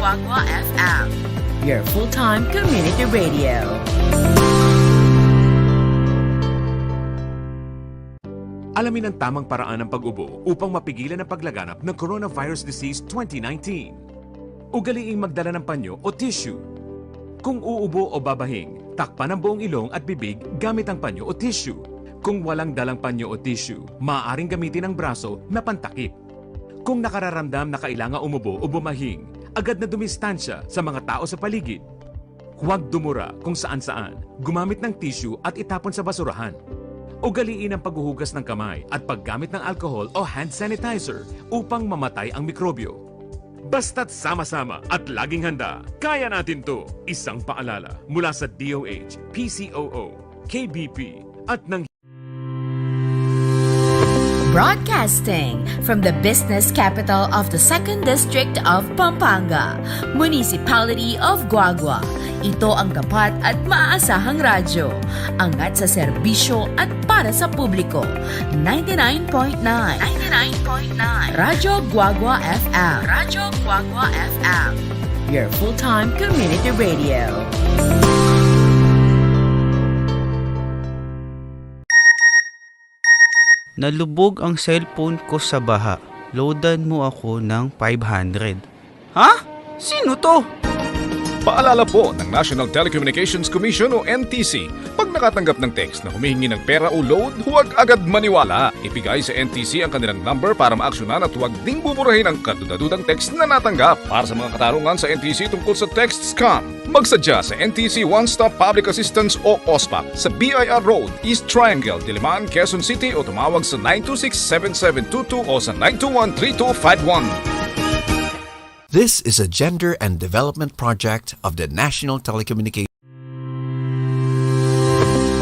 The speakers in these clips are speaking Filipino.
Guagua FM, your full-time community radio. Alamin ang tamang paraan ng pag-ubo upang mapigilan ang paglaganap ng Coronavirus Disease 2019. Ugaliing magdala ng panyo o tissue. Kung uubo o babahing, takpan ang buong ilong at bibig gamit ang panyo o tissue. Kung walang dalang panyo o tissue, maaaring gamitin ang braso na pantakip. Kung nakararamdam na kailangan umubo o bumahing, agad na dumistansya sa mga tao sa paligid. Huwag dumura kung saan-saan, gumamit ng tissue at itapon sa basurahan. Ugaliin ang paghuhugas ng kamay at paggamit ng alcohol o hand sanitizer upang mamatay ang mikrobyo. Basta't sama-sama at laging handa, kaya natin to! Isang paalala mula sa DOH, PCOO, KBP at ng Broadcasting from the business capital of the 2nd District of Pampanga, Municipality of Guagua. Ito ang tapat at maaasahang radyo. Angat sa serbisyo at para sa publiko. 99.9 Radyo Guagua FM. Radyo Guagua FM. Your full-time community radio. Nalubog ang cellphone ko sa baha. Loadan mo ako ng 500. Ha? Sino to? Paalala po ng National Telecommunications Commission o NTC, pag nakatanggap ng text na humihingi ng pera o load, huwag agad maniwala. Ibigay sa NTC ang kanilang number para maaksyonan at huwag ding buburahin ang kadudadudang text na natanggap. Para sa mga katarungan sa NTC tungkol sa text scam, magsadya sa NTC One Stop Public Assistance o OSPAP sa BIR Road, East Triangle, Diliman, Quezon City o tumawag sa 926-7722 o sa 921-3251. This is a gender and development project of the National Telecommunications.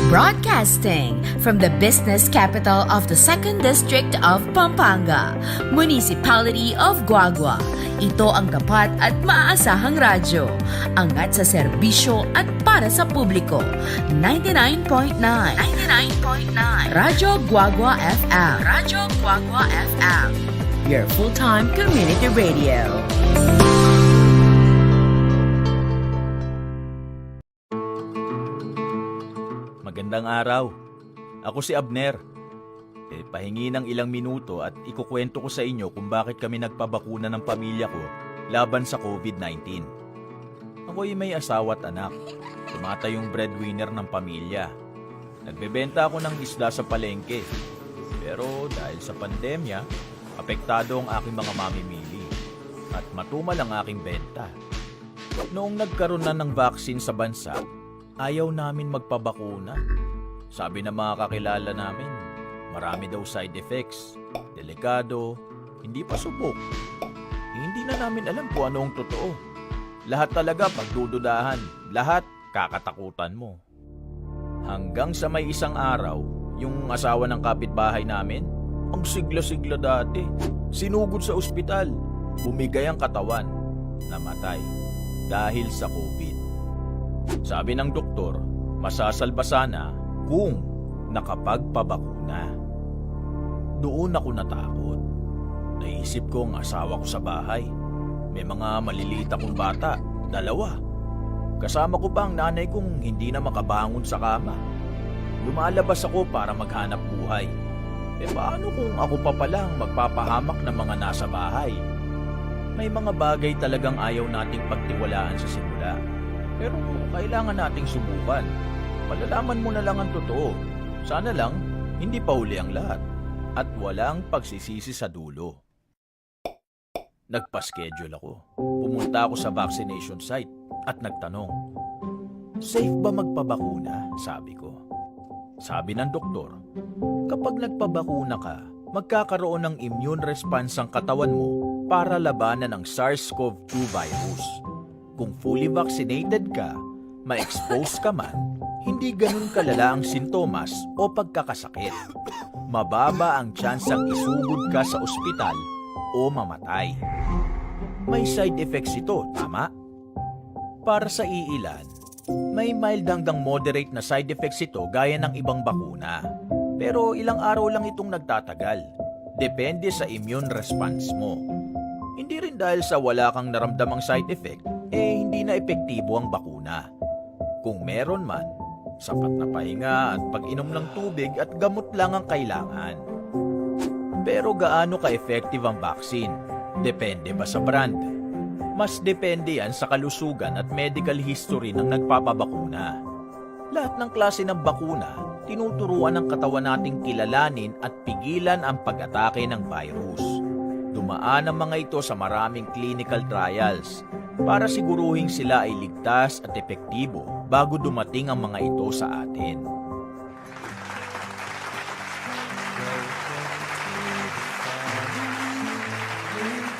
Broadcasting from the business capital of the 2nd District of Pampanga, Municipality of Guagua. Ito ang tapat at maaasahang radyo. Angat sa serbisyo at para sa publiko. 99.9 Radyo Guagua FM. Radyo Guagua FM. Your full-time community radio. Magandang araw. Ako si Abner. Pahingi ng ilang minuto at ikukwento ko sa inyo kung bakit kami nagpabakuna ng pamilya ko laban sa COVID-19. Ako'y may asawa at anak. Tumatayong breadwinner ng pamilya. Nagbebenta ako ng isda sa palengke. Pero dahil sa pandemya, apektado ang aking mga mamimili at matumal ang aking benta. Noong nagkaroon na ng vaccine sa bansa, ayaw namin magpabakuna. Sabi ng mga kakilala namin, marami daw side effects, delikado, hindi pa subok. Hindi na namin alam kung ano ang totoo. Lahat talaga pagdududahan, lahat kakatakutan mo. Hanggang sa may isang araw, yung asawa ng kapitbahay namin, ang sigla-sigla dati, sinugod sa ospital, bumigay ang katawan, namatay dahil sa COVID. Sabi ng doktor, masasalba sana kung nakapagpabakuna. Doon ako natakot. Naisip ko ang asawa ko sa bahay. May mga maliliit akong bata, 2. Kasama ko pa ang nanay kong hindi na makabangon sa kama. Lumalabas ako para maghanap buhay. Paano kung ako pa palang magpapahamak ng mga nasa bahay? May mga bagay talagang ayaw nating pagtiwalaan sa simula. Pero kailangan nating subukan. Malalaman mo na lang ang totoo. Sana lang, hindi pa huli ang lahat. At walang pagsisisi sa dulo. Nagpa-schedule ako. Pumunta ako sa vaccination site at nagtanong, safe ba magpabakuna? Sabi ko. Sabi ng doktor, kapag nagpabakuna ka, magkakaroon ng immune response ang katawan mo para labanan ang SARS-CoV-2 virus. Kung fully vaccinated ka, ma-expose ka man, hindi ganun kalala ang sintomas o pagkakasakit. Mababa ang tsansang isugod ka sa ospital o mamatay. May side effects ito, tama? Para sa iilan, may mild hanggang moderate na side effects ito gaya ng ibang bakuna. Pero ilang araw lang itong nagtatagal. Depende sa immune response mo. Hindi Hindi rin dahil sa wala kang naramdamang side effect, hindi na epektibo ang bakuna. Kung meron man, sapat na pahinga at pag-inom ng tubig at gamot lang ang kailangan. Pero gaano ka-effective ang vaccine? Depende ba sa brand? Mas depende yan sa kalusugan at medical history ng nagpapabakuna. Lahat ng klase ng bakuna, tinuturuan ng katawan nating kilalanin at pigilan ang pag-atake ng virus. Dumaan ang mga ito sa maraming clinical trials para siguruhin sila ay ligtas at epektibo bago dumating ang mga ito sa atin.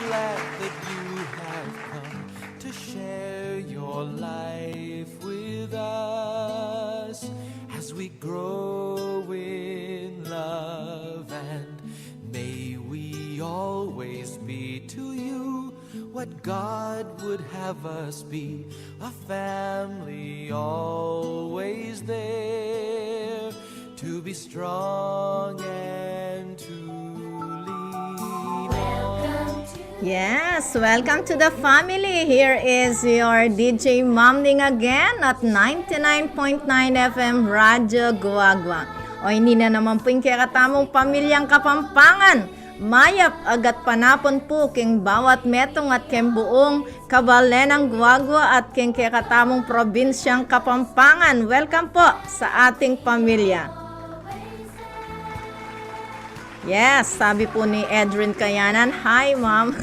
Glad that you have come to share your life with us as we grow in love, and may we always be to you what God would have us be, a family always there to be strong and to lean on. Yes, welcome to the family. Here is your DJ Mamding again at 99.9 FM Radyo Guagua. O hindi na naman po yung kakatamong pamilyang Kapampangan. Mayap agat panapon po king bawat metong at king buong kabalenang Guagua at king kakatamong probinsyang Kapampangan. Welcome po sa ating pamilya. Yes, sabi po ni Edrin Kayanan, hi ma'am.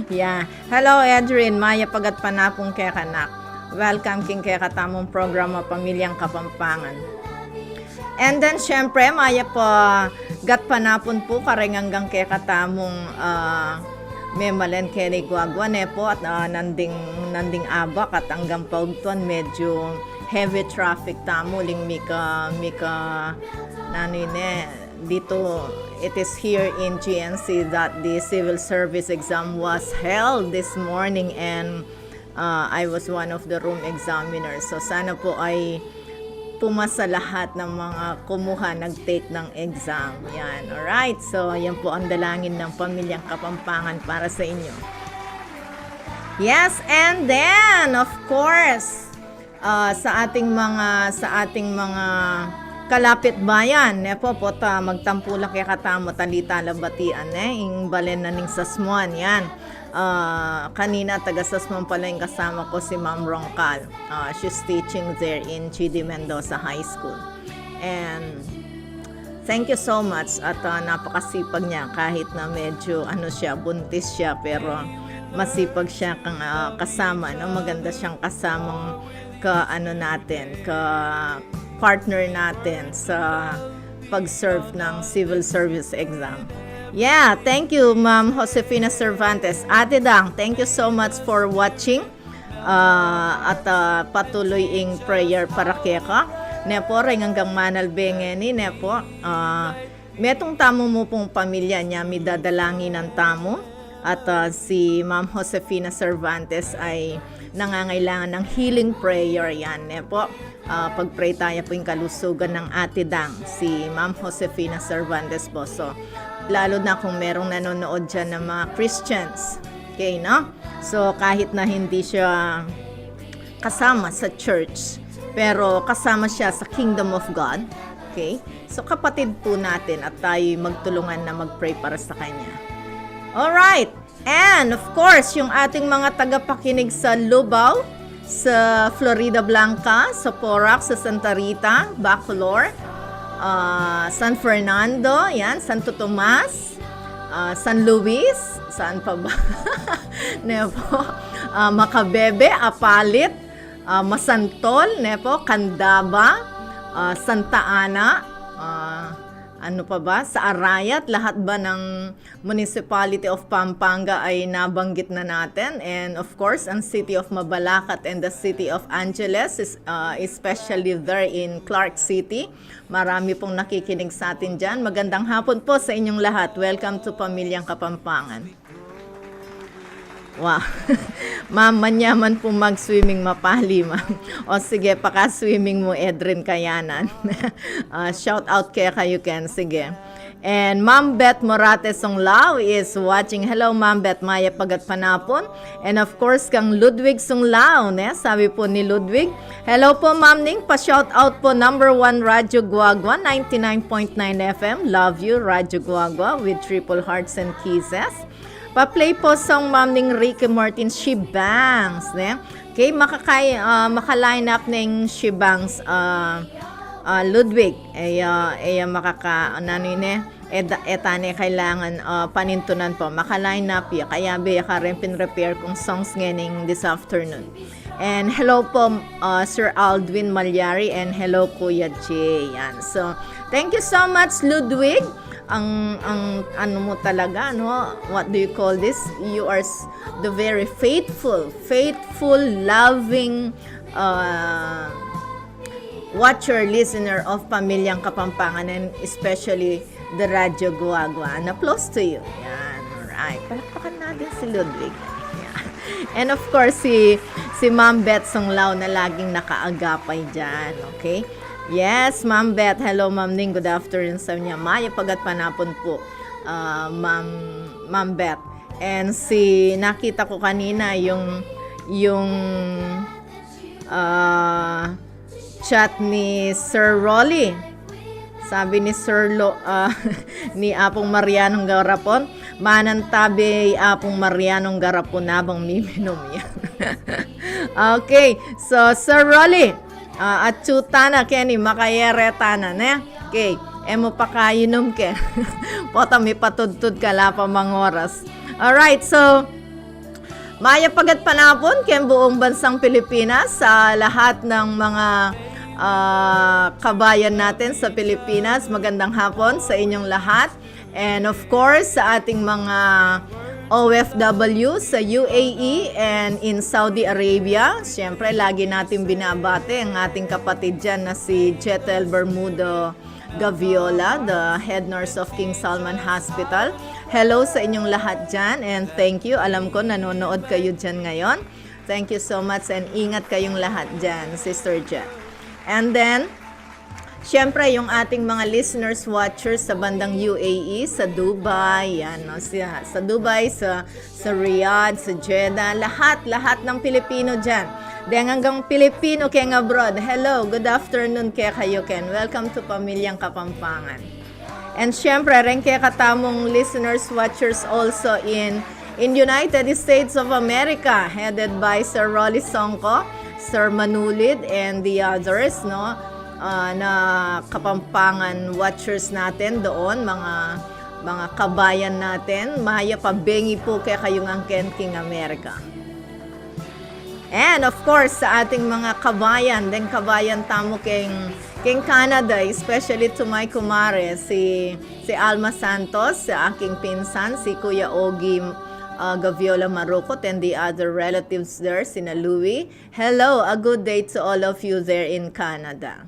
Yeah. Hello Edrin, maya pagat panapong kekanak. Welcome king kekatamong programa Pamilyang Kapampangan. And then syempre, maya po gat panapon po karenganggang kekatamong memalen keni Guagua nepo at nanding abak at hanggang paugtuan medyo heavy traffic tamo ling mika nanine dito. It is here in GNC that the civil service exam was held this morning, and I was one of the room examiners. So sana po ay pumasa lahat ng mga kumuha nag-take ng exam. Yan, alright. So yan po ang dalangin ng Pamilyang Kapampangan para sa inyo. Yes, and then of course sa ating mga kalapit bayan, po ta magtampulak kay katamo talita labatian ing balen na ning sasmuan yan. Kanina taga Sasmuan pala yung kasama ko si Ma'am Roncal. She's teaching there in GD Mendoza High School. And thank you so much at napakasipag niya kahit na medyo buntis siya pero masipag siya kang kasama, no? Maganda siyang kasamang ka partner natin sa pag-serve ng civil service exam. Yeah, thank you Ma'am Josefina Cervantes. Ate Dang, thank you so much for watching at patuloy ing prayer para keka. Nepo, ring hanggang manalbengeni, nepo. Metong tamo mo pong pamilya niya, midadalangin ng tamo. At si Ma'am Josefina Cervantes ay nangangailangan ng healing prayer yan. Nepo, pag-pray tayo po yung kalusugan ng Ate Dang, si Ma'am Josefina Cervantes po. So, lalo na kung merong nanonood dyan ng mga Christians. Okay, no? So, kahit na hindi siya kasama sa church, pero kasama siya sa Kingdom of God. Okay? So, kapatid po natin at tayo magtulungan na mag-pray para sa kanya. Alright! And, of course, yung ating mga tagapakinig sa Lubao, sa Florida Blanca, sa Porac, sa Santa Rita, Bacolor, San Fernando, yan, Santo Tomas, San Luis, saan pa ba? Nepo, Macabebe, Apalit, Masantol, Nepo, Candaba, Santa Ana, ano pa ba? Sa Arayat, lahat ba ng Municipality of Pampanga ay nabanggit na natin. And of course, ang City of Mabalacat and the City of Angeles, especially there in Clark City. Marami pong nakikinig sa atin dyan. Magandang hapon po sa inyong lahat. Welcome to Pamilyang Kapampangan. Wow. Ma'am, manyaman po mag-swimming mapali, ma'am. O sige, paka-swimming mo, Edrin Kayanan. Shout out kaya kayo, Ken. Sige. And Ma'am Beth Morates Songlao is watching. Hello, Ma'am Beth, maya pagat panapon. And of course, kang Ludwig Songlao, sabi po ni Ludwig. Hello po, Ma'am Ning, pa-shout out po, number 1 Radyo Guagua, 99.9 FM. Love you, Radyo Guagua, with triple hearts and kisses. Pa-play po song Ma'am Ning Ricky Martin, She Bangs. Okay, maka-line up ng She Bangs, Ludwig, etane kailangan panintunan po, maka-line up ya, kaya ka repair kung songs ngayon this afternoon. And hello po, Sir Aldwin Malyari, and hello Kuya Jay. Yan. So, thank you so much, Ludwig. Ang ano mo talaga, no? What do you call this? You are the very faithful, loving, watcher, listener of Pamilyang Kapampangan, and especially the Radyo Guagua. An applause to you. Yan, alright. Palakpakan natin si Ludwig. Yan. And of course, si Ma'am Beth Songlao na laging nakaagapay dyan. Okay? Yes, Ma'am Beth. Hello, Ma'am Ning. Good afternoon sa inyo. Maya pagat panapon po, Ma'am Beth. And nakita ko kanina yung chat ni Sir Rolly. Sabi ni ni Apong Marianong Garapon, manantabi Apong Marianong Garapon nabang miminom yan. Okay, so Sir Rolly, at chutana Kenny makayeretana ne. Okay, emo pa kainom ke. Pota mi patudtud ka la pa mang oras. All right, so maya pagat panapon ken buong bansang Pilipinas, sa lahat ng mga kabayan natin sa Pilipinas. Magandang hapon sa inyong lahat. And of course, sa ating mga OFW sa UAE and in Saudi Arabia. Siyempre, lagi natin binabate ang ating kapatid dyan na si Jetel Bermudo Gaviola, the head nurse of King Salman Hospital. Hello sa inyong lahat dyan, and thank you. Alam ko nanonood kayo dyan ngayon. Thank you so much, and ingat kayong lahat dyan, Sister Jet. And then, syempre, yung ating mga listeners, watchers sa bandang UAE, sa Dubai, yan, no? sa Dubai, sa Riyadh, sa Jeddah, lahat ng Pilipino dyan. Then hanggang Pilipino keng abroad, hello, good afternoon kaya kayo ken. Welcome to Pamilyang Kapampangan. And syempre, rin kaya katamong listeners, watchers also in United States of America, headed by Sir Rolly Songko, Sir Manulid, and the others, no? Na Kapampangan watchers natin doon, mga kabayan natin. Mahaya pa bengi po kaya kayong angken King America. And of course, sa ating mga kabayan, then kabayan tamo King Canada, especially to my kumare, si Alma Santos, sa aking pinsan, si Kuya Ogie Gaviola Marukot, and the other relatives there, sina Louie. Hello, a good day to all of you there in Canada.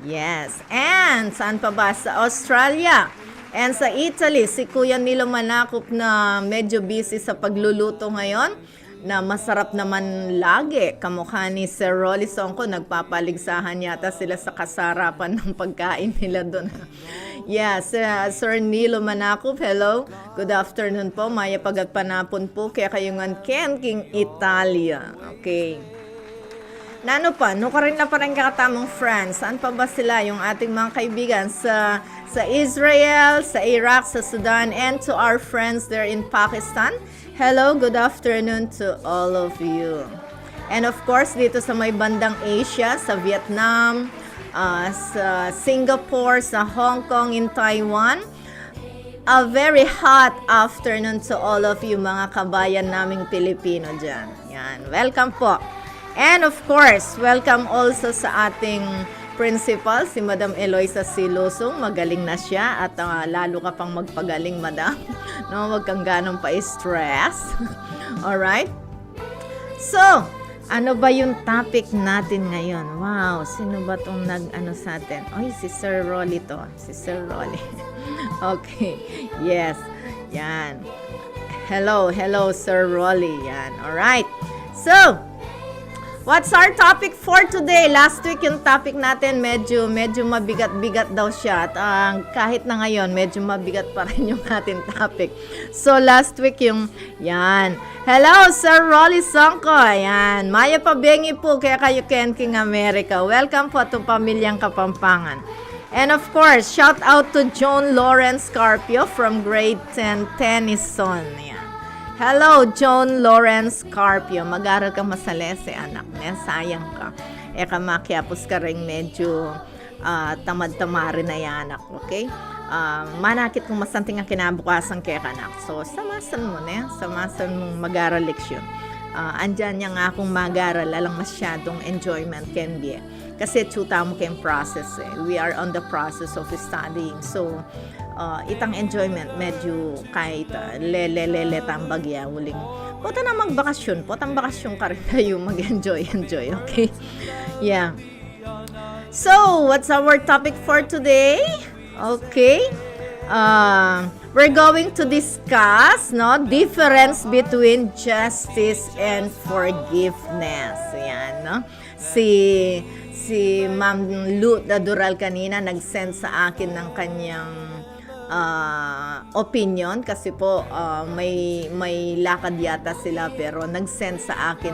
Yes, and saan pa ba? Sa Australia and sa Italy, si Kuya Nilo Manakop na medyo busy sa pagluluto ngayon, na masarap naman lagi. Kamukha ni Sir Rolly Songko, nagpapaligsahan yata sila sa kasarapan ng pagkain nila doon. Yes, Sir Nilo Manakop, hello. Good afternoon po. Maya pagat panapon po kaya kayong King Italia. Okay. Nano pa? No ka rin na parang kakatamang France. Saan pa ba sila yung ating mga kaibigan? Sa Israel, sa Iraq, sa Sudan, and to our friends there in Pakistan. Hello, good afternoon to all of you. And of course, dito sa may bandang Asia, sa Vietnam, sa Singapore, sa Hong Kong, in Taiwan. A very hot afternoon to all of you mga kabayan naming Pilipino dyan. Yan, welcome po. And of course, welcome also sa ating principal, si Madam Eloisa Silusong. Magaling na siya at lalo ka pang magpagaling, Madam. No, wag kang ganong pa-stress. Alright? So, ano ba yung topic natin ngayon? Wow, sino ba itong nag-ano sa atin? Oy, si Sir Rolly to. Si Sir Rolly. Okay. Yes. Yan. Hello, Sir Rolly. Yan. Alright. So, What's our topic for today? Last week yung topic natin medyo mabigat-bigat daw siya. At kahit na ngayon, medyo mabigat pa rin yung ating topic. So last week yung, yan. Hello, Sir Rolly Songko. Yan. Maya Pabengi po, kaya kayo King America. Welcome po to Pamilyang Kapampangan. And of course, shout out to John Lawrence Carpio from grade 10 Tennyson. Yan. Hello, John Lawrence Carpio. Mag-aral ka masalese, anak. Sayang ka. Makiapos ka rin medyo tamad-tamarin na yan, anak. Okay? Manakit kung masanting ang kinabukasan kaya ka, anak. So, samasan mo na. Samasan mong mag-aral leksyon. Andyan niya nga akong mag-aral, alang masyadong enjoyment can be. Kasi chuta mo kayong process eh. We are on the process of studying. So, itang enjoyment, medyo kahit lele tambag ya, huling. Puta na magbakasyon. Putang bakasyon ka rin kayo mag-enjoy, okay? Yeah. So, what's our topic for today? Okay. We're going to discuss, no, difference between justice and forgiveness. Yan, no? Si Ma'am Lu Dadural kanina nag-send sa akin ng kanyang opinion kasi po may lakad yata sila pero nag-send sa akin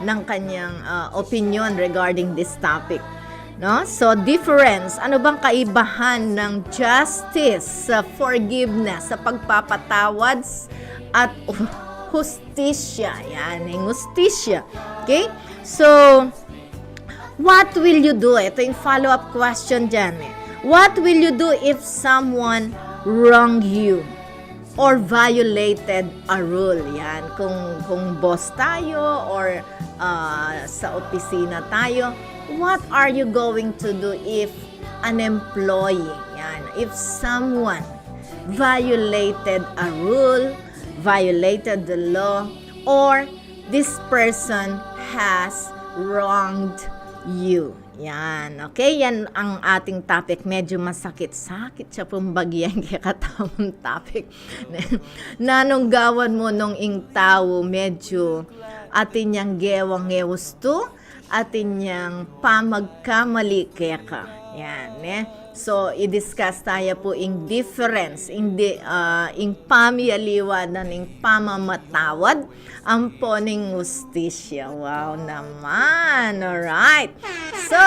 ng kanyang opinion regarding this topic. No? So, difference. Ano bang kaibahan ng justice sa forgiveness, sa pagpapatawad at hustisya? Yan, yung hustisya. Okay? So, what will you do? Ito yung follow-up question dyan. What will you do if someone wronged you or violated a rule? Yan, kung boss tayo or sa opisina tayo, what are you going to do if an employee, yan, if someone violated a rule, violated the law, or this person has wronged you? Yan, okay? Yan ang ating topic. Medyo masakit. Sakit siya pong bagyan kaya katamang topic. Nanunggawan mo nung ing tao, medyo atin niyang gewang gewusto, atin niyang pamagkamali kaya ka. Yan, So, i-discuss tayo po in difference, in pamiyaliwanan, in pamamatawad, ang poning justisya. Wow naman! Alright! So,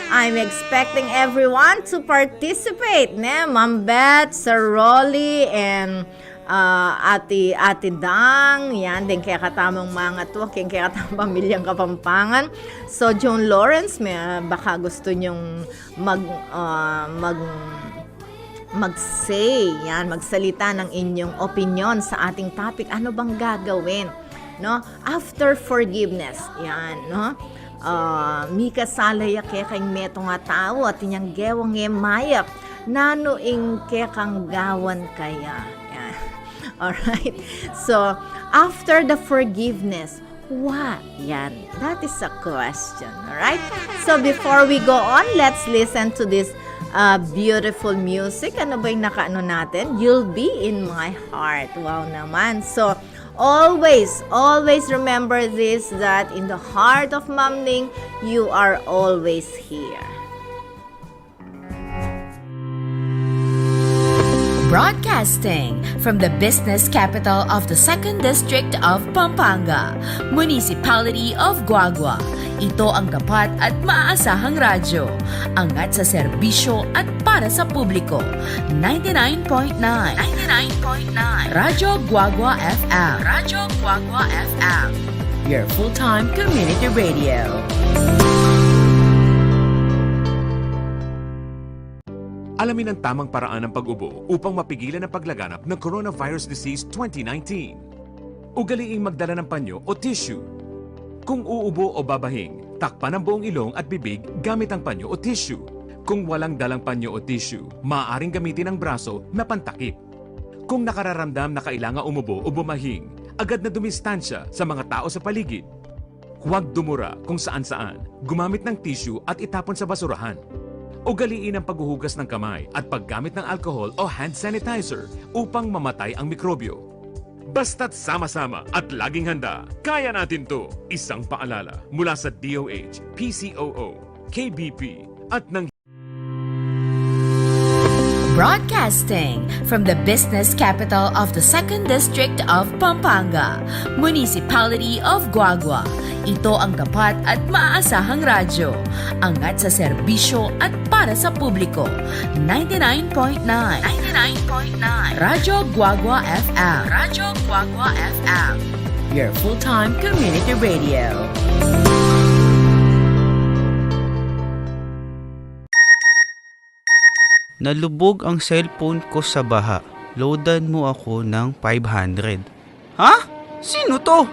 I'm expecting everyone to participate, Ma'am Beth, Sir Rolly, and Ate Dang, yan din kaya katamang mga to, kaya katamang Pamilyang Kapampangan. So, John Lawrence, baka gusto nyong mag-say, yan, magsalita ng inyong opinion sa ating topic. Ano bang gagawin, no? After forgiveness, yan, no? Mika salaya kaya kang meto nga tao at inyang gewang mayak nano ing kaya kang gawan kaya. Alright? So, after the forgiveness, what? Yan. That is a question. Alright? So, before we go on, let's listen to this beautiful music. Ano ba yung nakaano natin? You'll Be in My Heart. Wow naman. So, always remember this, that in the heart of Ma'am Ning, you are always here. Broadcasting from the business capital of the 2nd District of Pampanga, Municipality of Guagua. Ito ang tapat at maaasahang radyo. Angat sa serbisyo at para sa publiko. 99.9 Radyo Guagua FM. Radyo Guagua FM. Your full-time community radio. Alamin ang tamang paraan ng pag-ubo upang mapigilan ang paglaganap ng Coronavirus Disease 2019. Ugaliing magdala ng panyo o tissue. Kung uubo o babahing, takpan ang buong ilong at bibig gamit ang panyo o tissue. Kung walang dalang panyo o tissue, maaaring gamitin ang braso na pantakip. Kung nakararamdam na kailangan umubo o bumahing, agad na dumistansya sa mga tao sa paligid. Huwag dumura kung saan-saan, gumamit ng tissue at itapon sa basurahan. Ugaliin ang paghuhugas ng kamay at paggamit ng alcohol o hand sanitizer upang mamatay ang mikrobyo. Basta't sama-sama at laging handa, kaya natin to. Isang paalala mula sa DOH, PCOO, KBP at ng Broadcasting from the business capital of the 2nd District of Pampanga, Municipality of Guagua. Ito ang tapat at maaasahang radyo. Angat sa serbisyo at para sa publiko. 99.9 Radyo Guagua FM. Radyo Guagua FM. Your full-time community radio. Nalubog ang cellphone ko sa baha. Loadan mo ako ng 500. Ha? Sino to?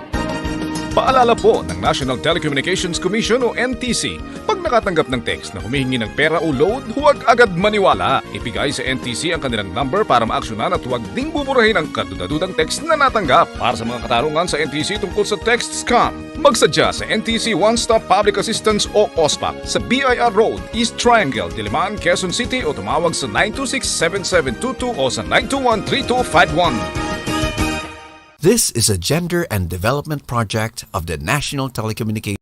Paalala po ng National Telecommunications Commission o NTC, pag nakatanggap ng text na humihingi ng pera o load, huwag agad maniwala. Ibigay sa NTC ang kanilang number para maaksyonan at huwag ding buburahin ang kadudadudang text na natanggap. Para sa mga katarungan sa NTC tungkol sa text scam, magsadya sa NTC One Stop Public Assistance o OSPAP sa BIR Road, East Triangle, Diliman, Quezon City o tumawag sa 926-7722 o sa 921-3251. This is a gender and development project of the National Telecommunications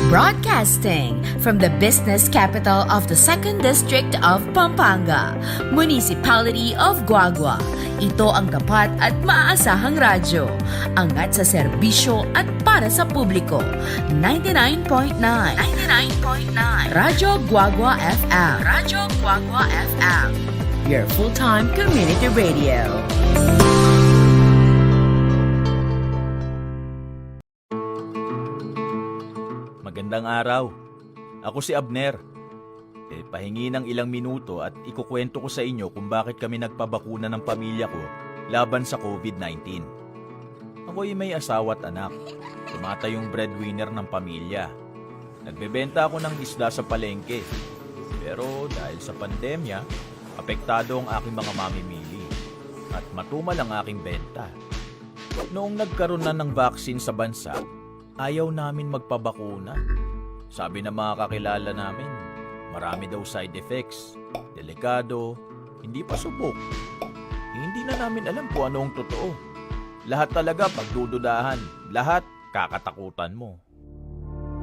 Broadcasting from the business capital of the 2nd District of Pampanga, Municipality of Guagua. Ito ang tapat at maaasahang radyo. Angat sa serbisyo at para sa publiko. 99.9 Radyo Guagua FM. Radyo Guagua FM. Your full-time community radio. Magandang araw. Ako si Abner. Pahingi ng ilang minuto at ikukwento ko sa inyo kung bakit kami nagpabakuna ng pamilya ko laban sa COVID-19. Ako'y may asawa at anak. Tumatayong breadwinner ng pamilya. Nagbebenta ako ng isda sa palengke. Pero dahil sa pandemya, apektado ang aking mga mamimili at matumal ang aking benta. Noong nagkaroon na ng vaccine sa bansa, ayaw namin magpabakuna. Sabi ng mga kakilala namin, marami daw side effects, delikado, hindi pa subok. Hindi na namin alam kung ano ang totoo. Lahat talaga pagdududahan, lahat kakatakutan mo.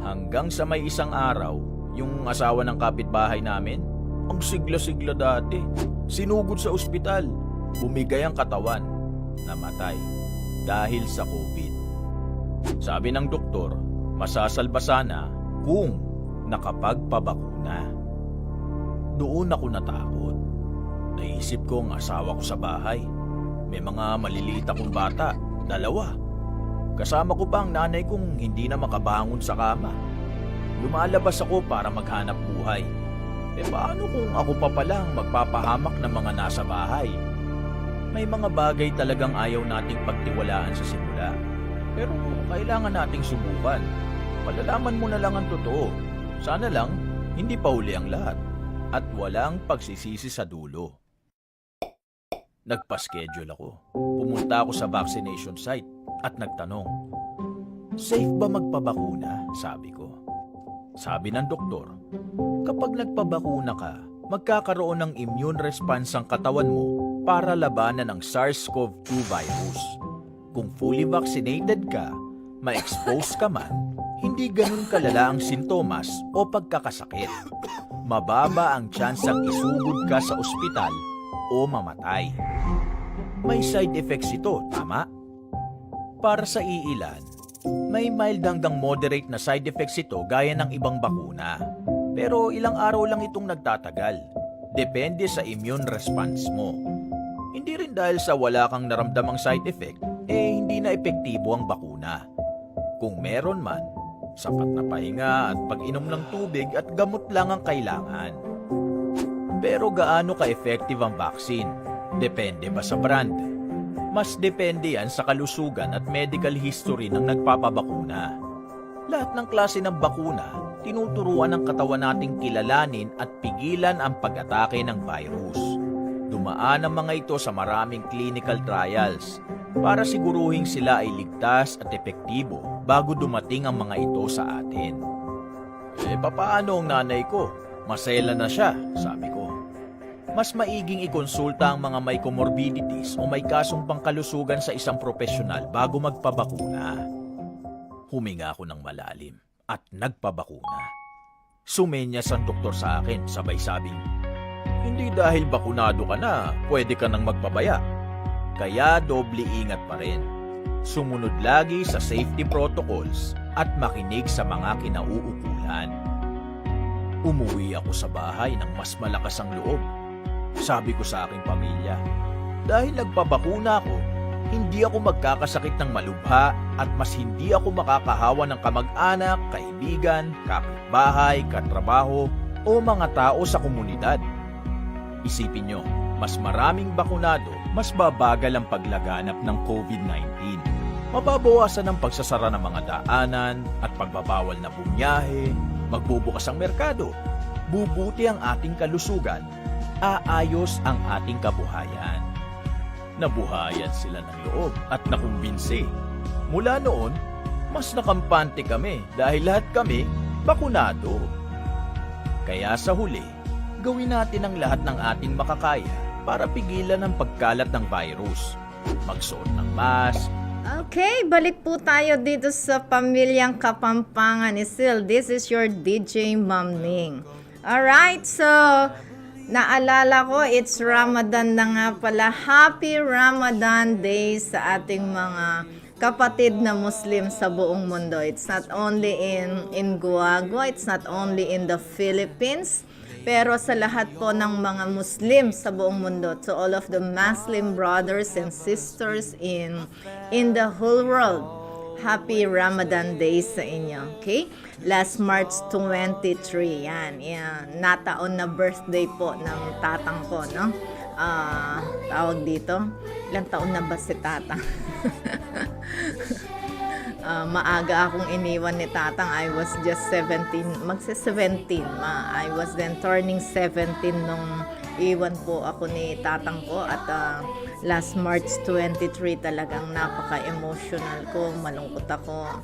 Hanggang sa may isang araw, yung asawa ng kapitbahay namin, ang sigla-sigla dati, sinugod sa ospital, bumigay ang katawan, namatay dahil sa COVID. Sabi ng doktor, masasalba sana kung nakapagpabakuna. Doon ako natakot. Naisip ko ang asawa ko sa bahay. May mga maliliit akong bata, 2. Kasama ko pa ang nanay kong hindi na makabangon sa kama. Lumalabas ako para maghanap buhay. Paano kung ako pa palang magpapahamak ng mga nasa bahay? May mga bagay talagang ayaw nating pagtiwalaan sa simula. Pero kailangan nating subukan. Malalaman mo na lang ang totoo. Sana lang, hindi pa huli ang lahat. At walang pagsisisi sa dulo. Nagpa-schedule ako. Pumunta ako sa vaccination site at nagtanong, safe ba magpabakuna? Sabi ko. Sabi ng doktor, kapag nagpabakuna ka, magkakaroon ng immune response ang katawan mo para labanan ang SARS-CoV-2 virus. Kung fully vaccinated ka, ma-expose ka man, hindi ganun kalala ang sintomas o pagkakasakit. Mababa ang tsansang isugod ka sa ospital o mamatay. May side effects ito, tama? Para sa iilan, may mild hanggang moderate na side effects ito gaya ng ibang bakuna. Pero ilang araw lang itong nagtatagal. Depende sa immune response mo. Hindi rin dahil sa wala kang naramdamang side effect, hindi na epektibo ang bakuna. Kung meron man, sapat na pahinga at pag-inom ng tubig at gamot lang ang kailangan. Pero gaano ka-effective ang vaccine? Depende ba sa brand? Mas depende yan sa kalusugan at medical history ng nagpapabakuna. Lahat ng klase ng bakuna, tinuturuan ng katawan nating kilalanin at pigilan ang pag-atake ng virus. Dumaan ang mga ito sa maraming clinical trials para siguruhin sila ay ligtas at epektibo bago dumating ang mga ito sa atin. Papaano ang nanay ko? Masela na siya, sabi ko. mas maiging ikonsulta ang mga may comorbidities o may kasong pangkalusugan sa isang profesional bago magpabakuna. Huminga ako ng malalim at nagpabakuna. Sumenyas ang doktor sa akin, sabay sabing, "Hindi dahil bakunado ka na, pwede ka nang magpabaya. Kaya doble ingat pa rin. Sumunod lagi sa safety protocols at makinig sa mga kinauukulan." Umuwi ako sa bahay ng mas malakas ang loob. Sabi ko sa aking pamilya, dahil nagpabakuna ako, hindi ako magkakasakit ng malubha at mas hindi ako makakahawa ng kamag-anak, kaibigan, kapitbahay, katrabaho o mga tao sa komunidad. Isipin nyo, mas maraming bakunado, mas babagal ang paglaganap ng COVID-19. Mababawasan ang pagsasara ng mga daanan at pagbabawal na bumiyahe, magbubukas ang merkado, bubuti ang ating kalusugan, aayos ang ating kabuhayan. Nabuhayan sila ng loob at nakumbinsi. Mula noon, mas nakampante kami dahil lahat kami bakunado. Kaya sa huli, gawin natin ang lahat ng ating makakaya para pigilan ang pagkalat ng virus. Magsuot ng mask. Okay, balik po tayo dito sa Pamilyang Kapampangan ni Sil. This is your DJ Ma'am Ning. Alright, so naalala ko, it's Ramadan na nga pala. Happy Ramadan Day sa ating mga kapatid na Muslim sa buong mundo. It's not only in Guagua, it's not only in the Philippines, pero sa lahat po ng mga Muslim sa buong mundo, to all of the Muslim brothers and sisters in the whole world. Happy Ramadan Day sa inyo, okay? Last March 23, yan. Nataon na birthday po ng tatang ko, no? Tawag dito, ilang taon na ba si tatang? Maaga akong iniwan ni tatang. I was just 17, magse-17. I was then turning 17 nung iwan po ako ni tatang ko at last March 23 talagang napaka-emotional ko, malungkot ako.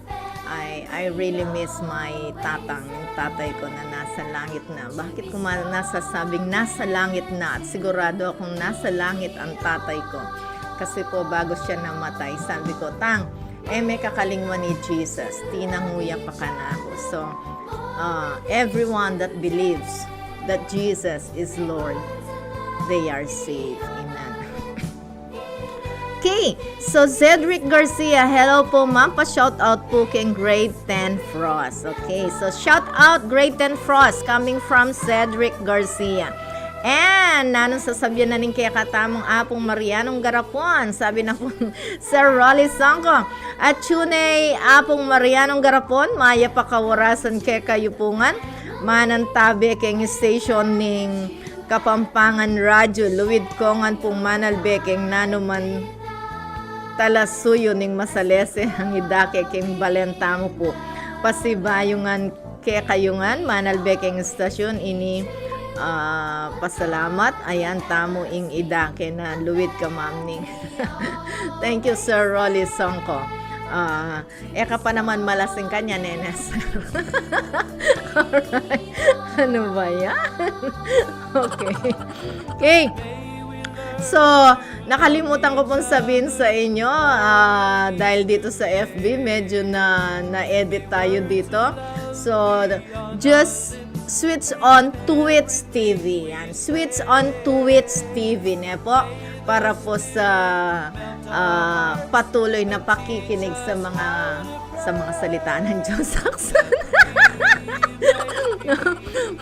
I really miss my tatang, yung tatay ko na nasa langit na. Bakit ko nasasabing nasa langit na? At sigurado akong nasa langit ang tatay ko. Kasi po bago siya namatay, sabi ko, "Tang, may kakalingwan ni Jesus, tinanguya pa ka na ako." So, everyone that believes that Jesus is Lord, they are saved. Amen. Okay, so Cedric Garcia, hello po ma'am, pa-shout out po kay Grade 10 Frost. Okay, so shout out Grade 10 Frost coming from Cedric Garcia. And nanong sasabihan na rin kaya katamong apong Marianong Garapon, sabi na po Sir Rolly Sangko. At tunay apong Marianong Garapon, maya pa kawarasan kay kayupungan, manantabi kay station ning Kapampangan Radyo, luwid kongan pong manalbekeng nanuman talasuyo ning masalese ang idake king balentamo po. Pasibayungan kay kayungan, manalbekeng istasyon ini pasalamat. Ayan, tamo ing idake na luwid ka ma'am ning. Thank you Sir Rolly Songko. Eka pa naman malasing kanya, nenes. Alright. Ano ba yan? Okay. So, nakalimutan ko pong sabihin sa inyo, dahil dito sa FB, medyo na-edit tayo dito. So, just switch on Twitch TV. Yan. Switch on Twitch TV ne po para po sa patuloy na pakikinig sa mga salita ng Diyos.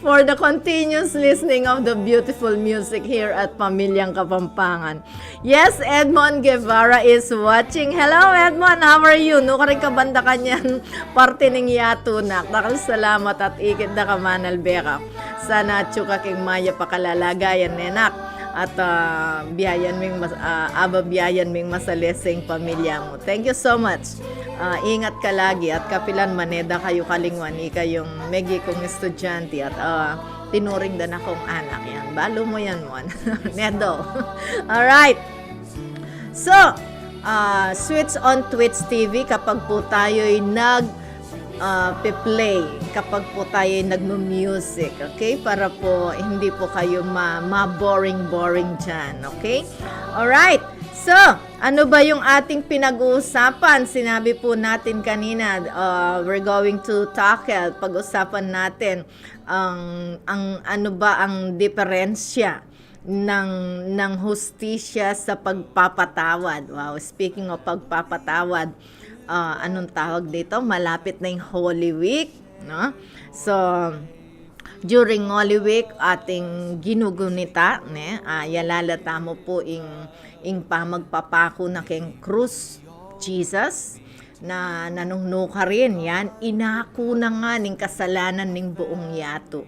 For the continuous listening of the beautiful music here at Pamilyang Kapampangan. Yes, Edmond Guevara is watching. Hello Edmond, how are you? No ka rin kabanda kanyan parte ning yatunak. Dakal salamat at ikit da ka manalbeka. Sana tsuka king maya pakalalagayan nenak. At biyayan ming masalesing pamilya mo. Thank you so much. Ingat ka lagi at kapilan maneda kayo kalingwan kayong megi kong estudyante at tinuring din akong anak yan. Balo mo yan mo. Nedo. Alright. So, switch on Twitch TV kapag po tayo'y pe-play kapag po tayo nagmo-music, okay? Para po hindi po kayo ma-boring dyan, okay? Alright, so, ano ba yung ating pinag-uusapan? Sinabi po natin kanina, we're going to tackle, pag-usapan natin ang ano ba ang diferensya ng hustisya sa pagpapatawad. Wow, speaking of pagpapatawad, anong tawag dito? Malapit na yung Holy Week, no? So, during Holy Week, ating ginugunita, ne? Yalalata mo po ing pamagpapako na keng krus, Jesus, na nanungnuka rin yan, inako na nga ning kasalanan ning buong yato.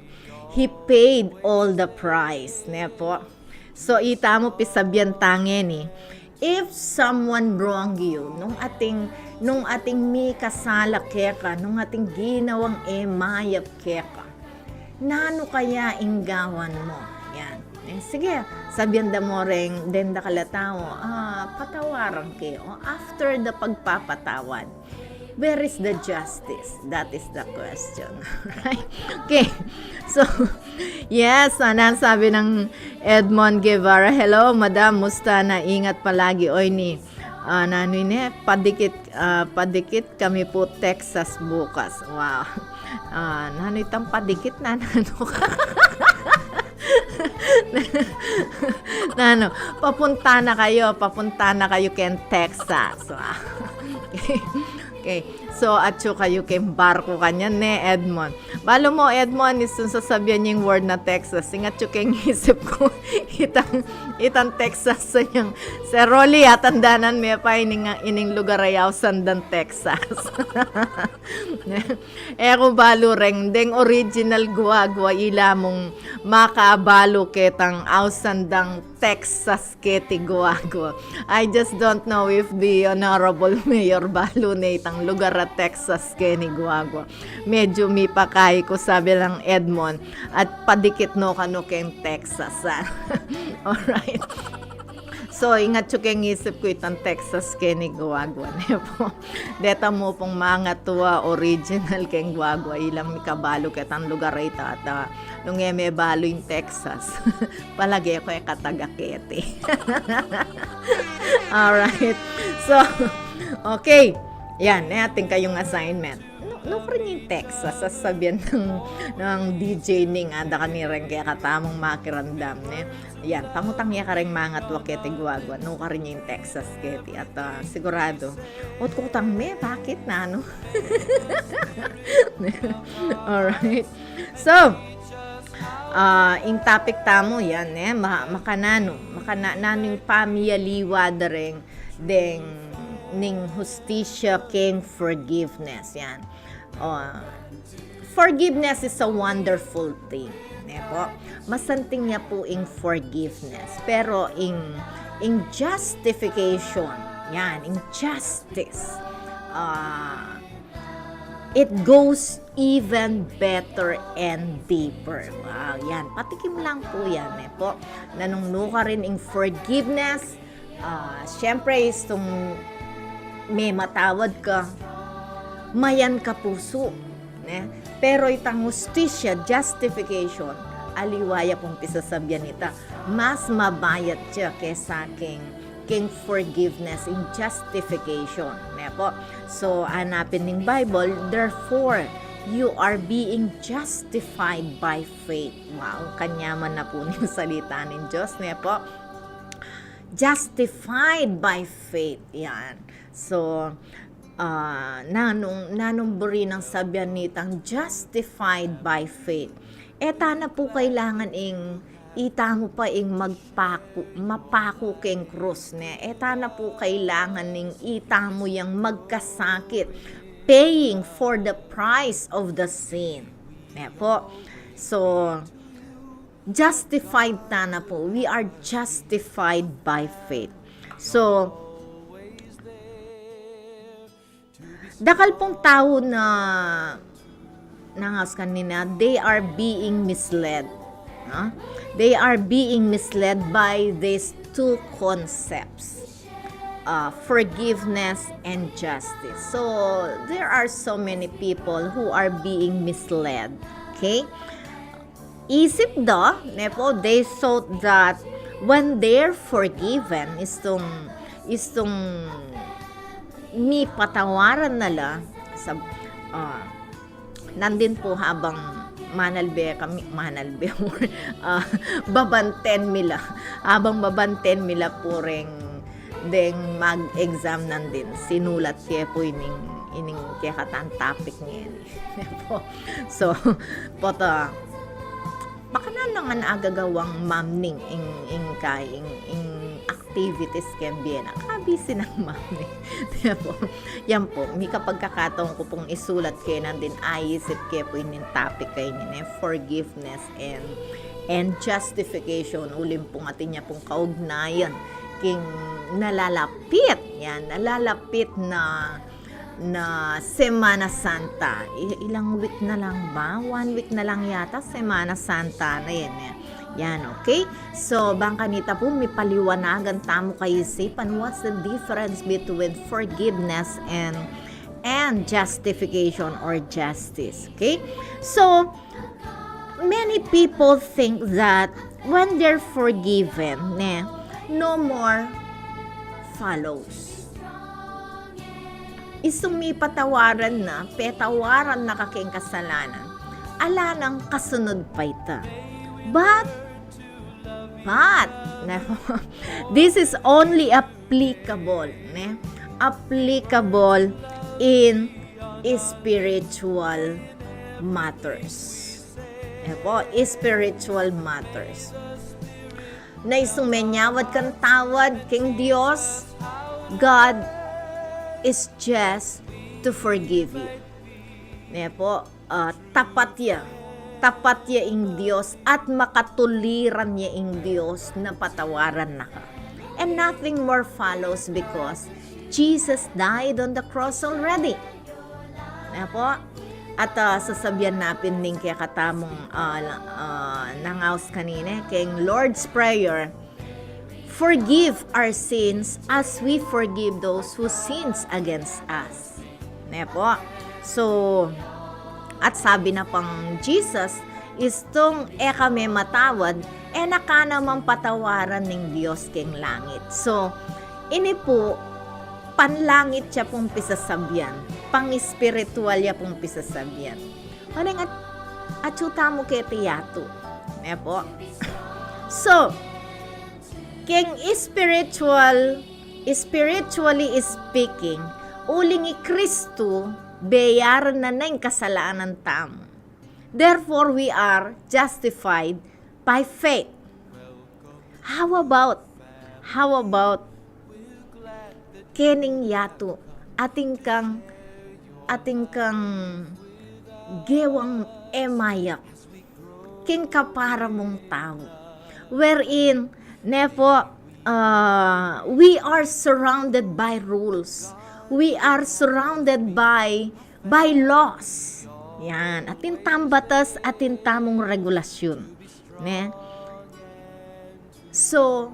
He paid all the price, ne po. So, ita mo pisabyan tangen ni. If someone wrong you, nung ating may kasala keka, nung ating ginawang mayap keka, nano kaya inggawan mo? Yan. Sige, sabihan da mo rin, den da kalatao, patawaran kayo. After the pagpapatawad, where is the justice? That is the question. Right? Okay. So, yes, sabi ng Edmond Guevara, hello, madam, musta na, ingat palagi. Oy ni, padikit kami po Texas bukas. Wow. Itang padikit na, papunta na kayo ken Texas. Wow. Okay. So, atyo kayo kay barko kanya ne, Edmond. Balo mo, Edmond, isun sasabihan niya yung word na Texas. Ingat yung kay isip ko, itang Texas sa niyang. Si Rolly, atandanan may pa ining lugar ayaw sandan Texas. Kung balo ring, deng original guwa ila mong makabalo ketang ausandang Texas keti guwa. I just don't know if the Honorable Mayor balo na itang lugar at Texas keni guwa. Medyo mi pakay ko sabi lang Edmond at padikit no kano ken Texas. Alright. So, ingat yung keng isip ko itang Texas keni guwagwa. Deta mo pong mga tuwa original keng guwagwa. Ilang mikabalo ketang lugar ito at nung eme balo yung Texas. Palagi ko yung katagakete. Alright. So, okay. Yan, natin kayong assignment. No rin yung Texas, sasabihan ng DJ Ning, anda ka rin kaya katamong makirandam. Yan, pangutang niya ka rin mga tuwakete guwagwa, no ka rin yung Texas keti. At sigurado, kutang me, bakit na, no? Alright. So, yung topic tamo yan, makanano yung pamiyaliwada rin, ning hustisya king forgiveness. Yan. Forgiveness is a wonderful thing. Po. Masanting niya po in forgiveness. Pero in justification, yan, in justice, it goes even better and deeper. Wow, yan. Patikim lang po yan. Po. Nanungnuka rin in forgiveness. Siyempre, itong may matawad ka, mayan ka puso. Pero itang hustisya, justification, aliwaya pong pisasabyan nita, mas mabayat siya kesa king forgiveness in justification. Po. So, hanapin ng Bible, therefore, you are being justified by faith. Wow, kanyaman na po yung salita ng Diyos. Po. Justified by faith. Yan. So, nanumburi ng sabyan nitang justified by faith. Eta na po kailangan ita mo pa mapako keng krus. Eta na po kailangan ita mo yang magkasakit. Paying for the price of the sin. Po. So, justified na po. We are justified by faith. So, dakal pong tao na nangas kanina, they are being misled. They are being misled by these two concepts. forgiveness and justice. So there are so many people who are being misled. Okay? Isip daw, they thought that when they're forgiven, istong may patawaran nila sa nandin po habang babanten mila habang babanten mila po ring deng mag-exam nandin sinulat kaya po ining kaya katan topic niya po. So pota baka na lang ang agagawang mamning ing activities can be na kabisi ng mamning. Po. Yan po, may kapagkakataon ko pong isulat kayo nandin ayisip kayo po yung topic kayo niya, forgiveness and justification. Ulim pong atin niya pong kaugnayan king nalalapit na Semana Santa. Ilang week na lang ba? 1 week na lang yata Semana Santa na yan. Yan, okay? So, bang kanita po, may paliwanagan tamo kayo isipan. What's the difference between forgiveness and justification or justice? Okay? So, many people think that when they're forgiven, no more follows. Isong may patawaran na, petawaran na kaking kasalanan, ala nang kasunod pa ita. But, this is only applicable in spiritual matters. Spiritual matters. Na isong menyawad kang tawad king Diyos, God is just to forgive you. Tapat ya ing Diyos at makatuliran niya ing Diyos na patawaran na ka. And nothing more follows because Jesus died on the cross already. At sasabihan natin din kaya katamong nangaus kanina, kayong Lord's Prayer, forgive our sins as we forgive those who sins against us. So, at sabi na pang Jesus, istong kami matawad, naka naman patawaran ng Diyos king langit. So, ini po, panlangit siya pong pisasabyan, pang-spiritual niya pong pisasabyan. Maring at chuta mo kay tiyato. So, king spiritually speaking, uling i Kristo, bayaran na ng kasalanan tamo. Therefore, we are justified by faith. How about kening yato ating kang gewang emayak king kapara mong tao wherein we are surrounded by rules. We are surrounded by laws. Yan, atin tambatas, atin tamong regulasyon. So,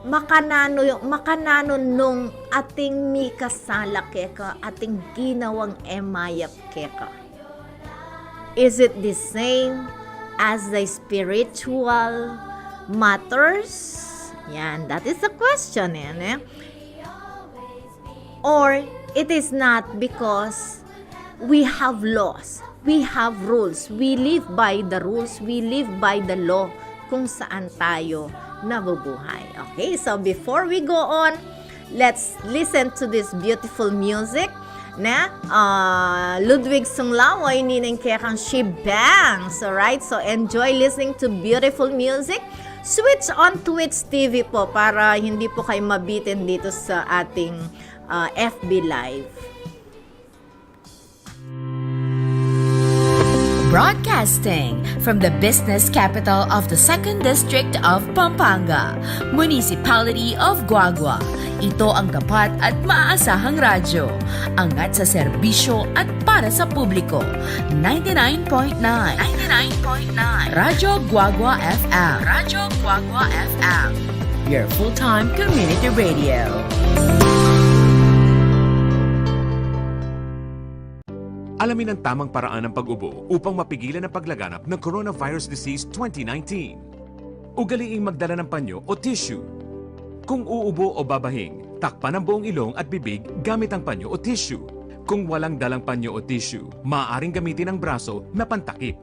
makanano nung ating mikasala keka, ating ginawang emayap keka. Is it the same as the spiritual matters? Yan, that is the question. Or it is not because we have laws, we have rules, we live by the rules, we live by the law kung saan tayo nabubuhay. Okay, so before we go on, let's listen to this beautiful music na Ludwig Sunglaway ninang kayang She Bangs. Alright, so enjoy listening to beautiful music. Switch on Twitch TV po para hindi po kayo mabitin dito sa ating FB Live. Broadcasting from the business capital of the 2nd District of Pampanga, Municipality of Guagua. Ito ang tapat at maaasahang radyo. Angat sa serbisyo at para sa publiko. 99.9 Radyo Guagua FM. Radyo Guagua FM. your full-time community radio. Alamin ang tamang paraan ng pag-ubo upang mapigilan ang paglaganap ng Coronavirus Disease 2019. Ugaliing magdala ng panyo o tissue. Kung uubo o babahing, takpan ang buong ilong at bibig gamit ang panyo o tissue. Kung walang dalang panyo o tissue, maaaring gamitin ang braso na pantakip.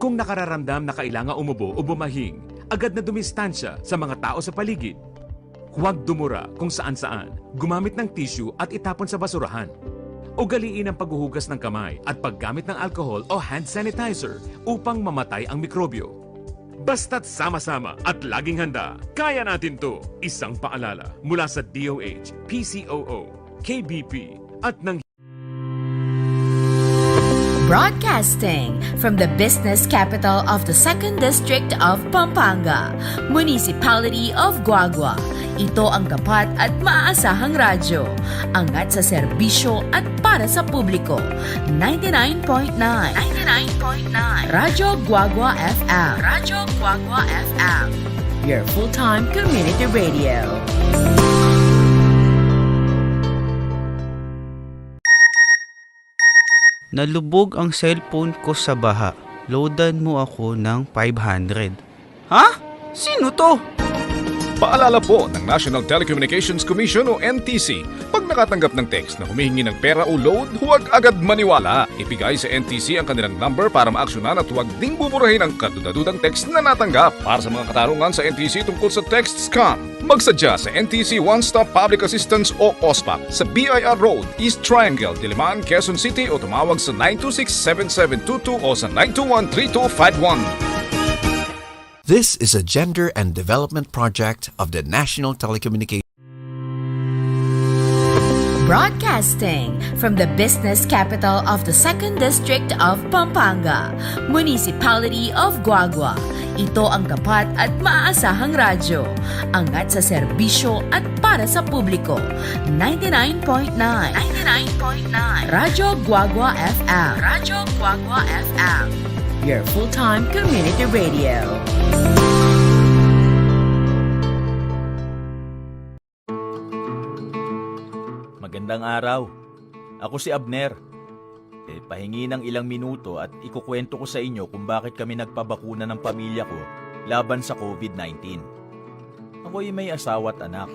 Kung nakararamdam na kailangan umubo o bumahing, agad na dumistansya sa mga tao sa paligid. Huwag dumura kung saan-saan, gumamit ng tissue at itapon sa basurahan. Ugaliin ang paghuhugas ng kamay at paggamit ng alcohol o hand sanitizer upang mamatay ang mikrobyo. Basta't sama-sama at laging handa, kaya natin to! Isang paalala mula sa DOH, PCOO, KBP at ng Broadcasting from the business capital of the 2nd District of Pampanga, Municipality of Guagua. Ito ang tapat at maaasahang radyo. Angat sa serbisyo at para sa publiko. 99.9 Radyo Guagua FM. Radyo Guagua FM. Your full-time community radio. Nalubog ang cellphone ko sa baha. Loadan mo ako ng 500. Ha? Sino to? Paalala po ng National Telecommunications Commission o NTC, pag nakatanggap ng text na humihingi ng pera o load, huwag agad maniwala. Ibigay sa NTC ang kanilang number para maaksyonan at huwag ding buburahin ang kadudadudang text na natanggap. Para sa mga katarungan sa NTC tungkol sa text scam, magsadya sa NTC One Stop Public Assistance o OSPAP sa BIR Road, East Triangle, Diliman, Quezon City o tumawag sa 926-7722 o sa 921-3251. This is a gender and development project of the National Telecommunications Broadcasting from the business capital of the 2nd District of Pampanga, Municipality of Guagua. Ito ang tapat at maaasahang radyo. Angat sa serbisyo at para sa publiko. 99.9 Radyo Guagua FM. Radyo Guagua FM. Your full-time community radio. Magandang araw. Ako si Abner. Pahingi ng ilang minuto at ikukwento ko sa inyo kung bakit kami nagpabakuna ng pamilya ko laban sa COVID-19. Ako'y may asawa at anak.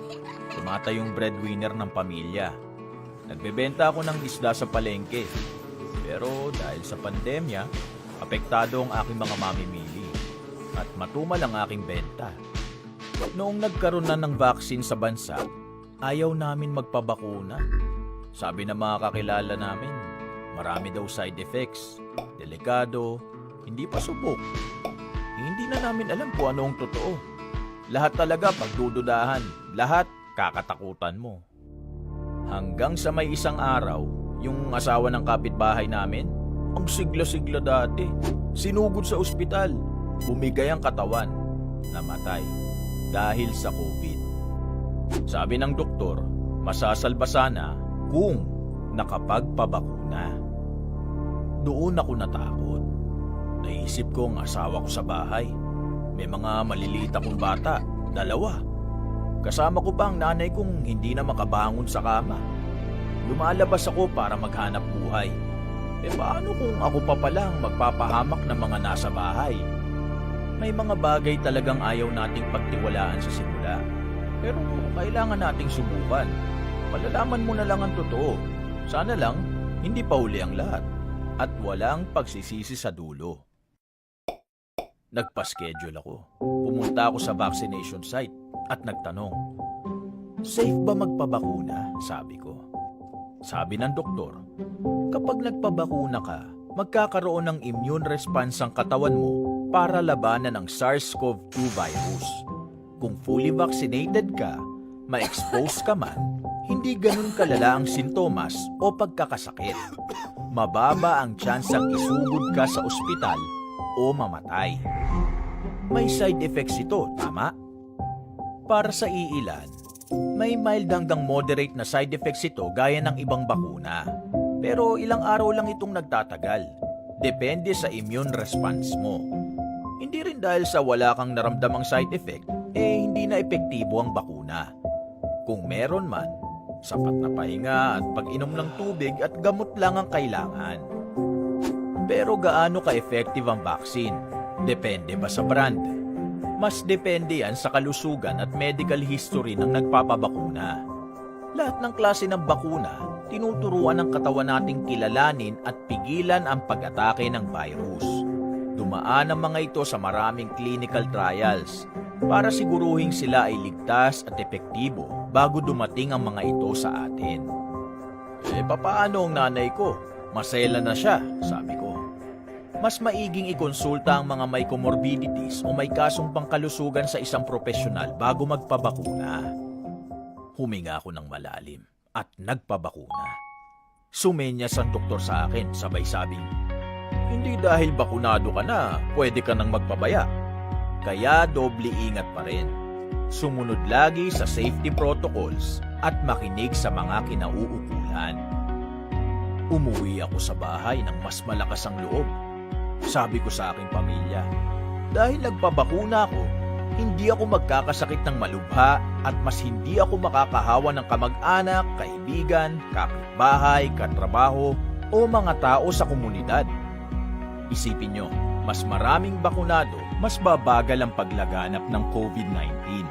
Tumatayong breadwinner ng pamilya. Nagbebenta ako ng isda sa palengke. Pero dahil sa pandemya, apektado ang aking mga mamimili at matumal ang aking benta. Noong nagkaroon na ng vaccine sa bansa, ayaw namin magpabakuna. Sabi ng mga kakilala namin, marami daw side effects, delikado, hindi pa subok. Hindi na namin alam kung ano ang totoo. Lahat talaga pagdududahan, lahat kakatakutan mo. Hanggang sa may isang araw, yung asawa ng kapitbahay namin, ang sigla-sigla dati, sinugod sa ospital, bumigay ang katawan, namatay dahil sa COVID. Sabi ng doktor, masasalba sana kung nakapagpabakuna. Doon ako natakot. Naisip ko ang asawa ko sa bahay. May mga maliliit akong bata, 2. Kasama ko pa ang nanay kong hindi na makabangon sa kama. Lumalabas ako para maghanap buhay. Paano kung ako pa palang magpapahamak ng mga nasa bahay? May mga bagay talagang ayaw nating pagtiwalaan sa simula. Pero kailangan nating subukan. Palalaman mo na lang ang totoo. Sana lang, hindi pa huli ang lahat. At walang pagsisisi sa dulo. Nagpa-schedule ako. Pumunta ako sa vaccination site at nagtanong, safe ba magpabakuna? Sabi ko. Sabi ng doktor, kapag nagpabakuna ka, magkakaroon ng immune response ang katawan mo para labanan ang SARS-CoV-2 virus. Kung fully vaccinated ka, ma-expose ka man, hindi ganun kalala ang sintomas o pagkakasakit. Mababa ang tsansang isugod ka sa ospital o mamatay. May side effects ito, tama? Para sa iilan, may mild hanggang moderate na side effects ito gaya ng ibang bakuna. Pero ilang araw lang itong nagtatagal. Depende sa immune response mo. Hindi rin dahil sa wala kang naramdamang side effect, hindi na epektibo ang bakuna. Kung meron man, sapat na pahinga at pag-inom ng tubig at gamot lang ang kailangan. Pero gaano ka-effective ang vaccine? Depende ba sa brand? Mas depende yan sa kalusugan at medical history ng nagpapabakuna. Lahat ng klase ng bakuna, tinuturuan ng katawan nating kilalanin at pigilan ang pag-atake ng virus. Dumaan ang mga ito sa maraming clinical trials para siguruhin sila ay ligtas at epektibo bago dumating ang mga ito sa atin. Papaano ang nanay ko? Masela na siya, sabi ko. Mas maiging ikonsulta ang mga may comorbidities o may kasong pangkalusugan sa isang profesional bago magpabakuna. Huminga ako ng malalim at nagpabakuna. Sumenyas ang doktor sa akin, sabay sabing, "Hindi dahil bakunado ka na, pwede ka nang magpabaya." Kaya doble ingat pa rin. Sumunod lagi sa safety protocols at makinig sa mga kinauukulan. Umuwi ako sa bahay ng mas malakas ang loob. Sabi ko sa aking pamilya, dahil nagpabakuna ako, hindi ako magkakasakit ng malubha at mas hindi ako makakahawa ng kamag-anak, kaibigan, kapitbahay, katrabaho o mga tao sa komunidad. Isipin nyo, mas maraming bakunado, mas babagal ang paglaganap ng COVID-19.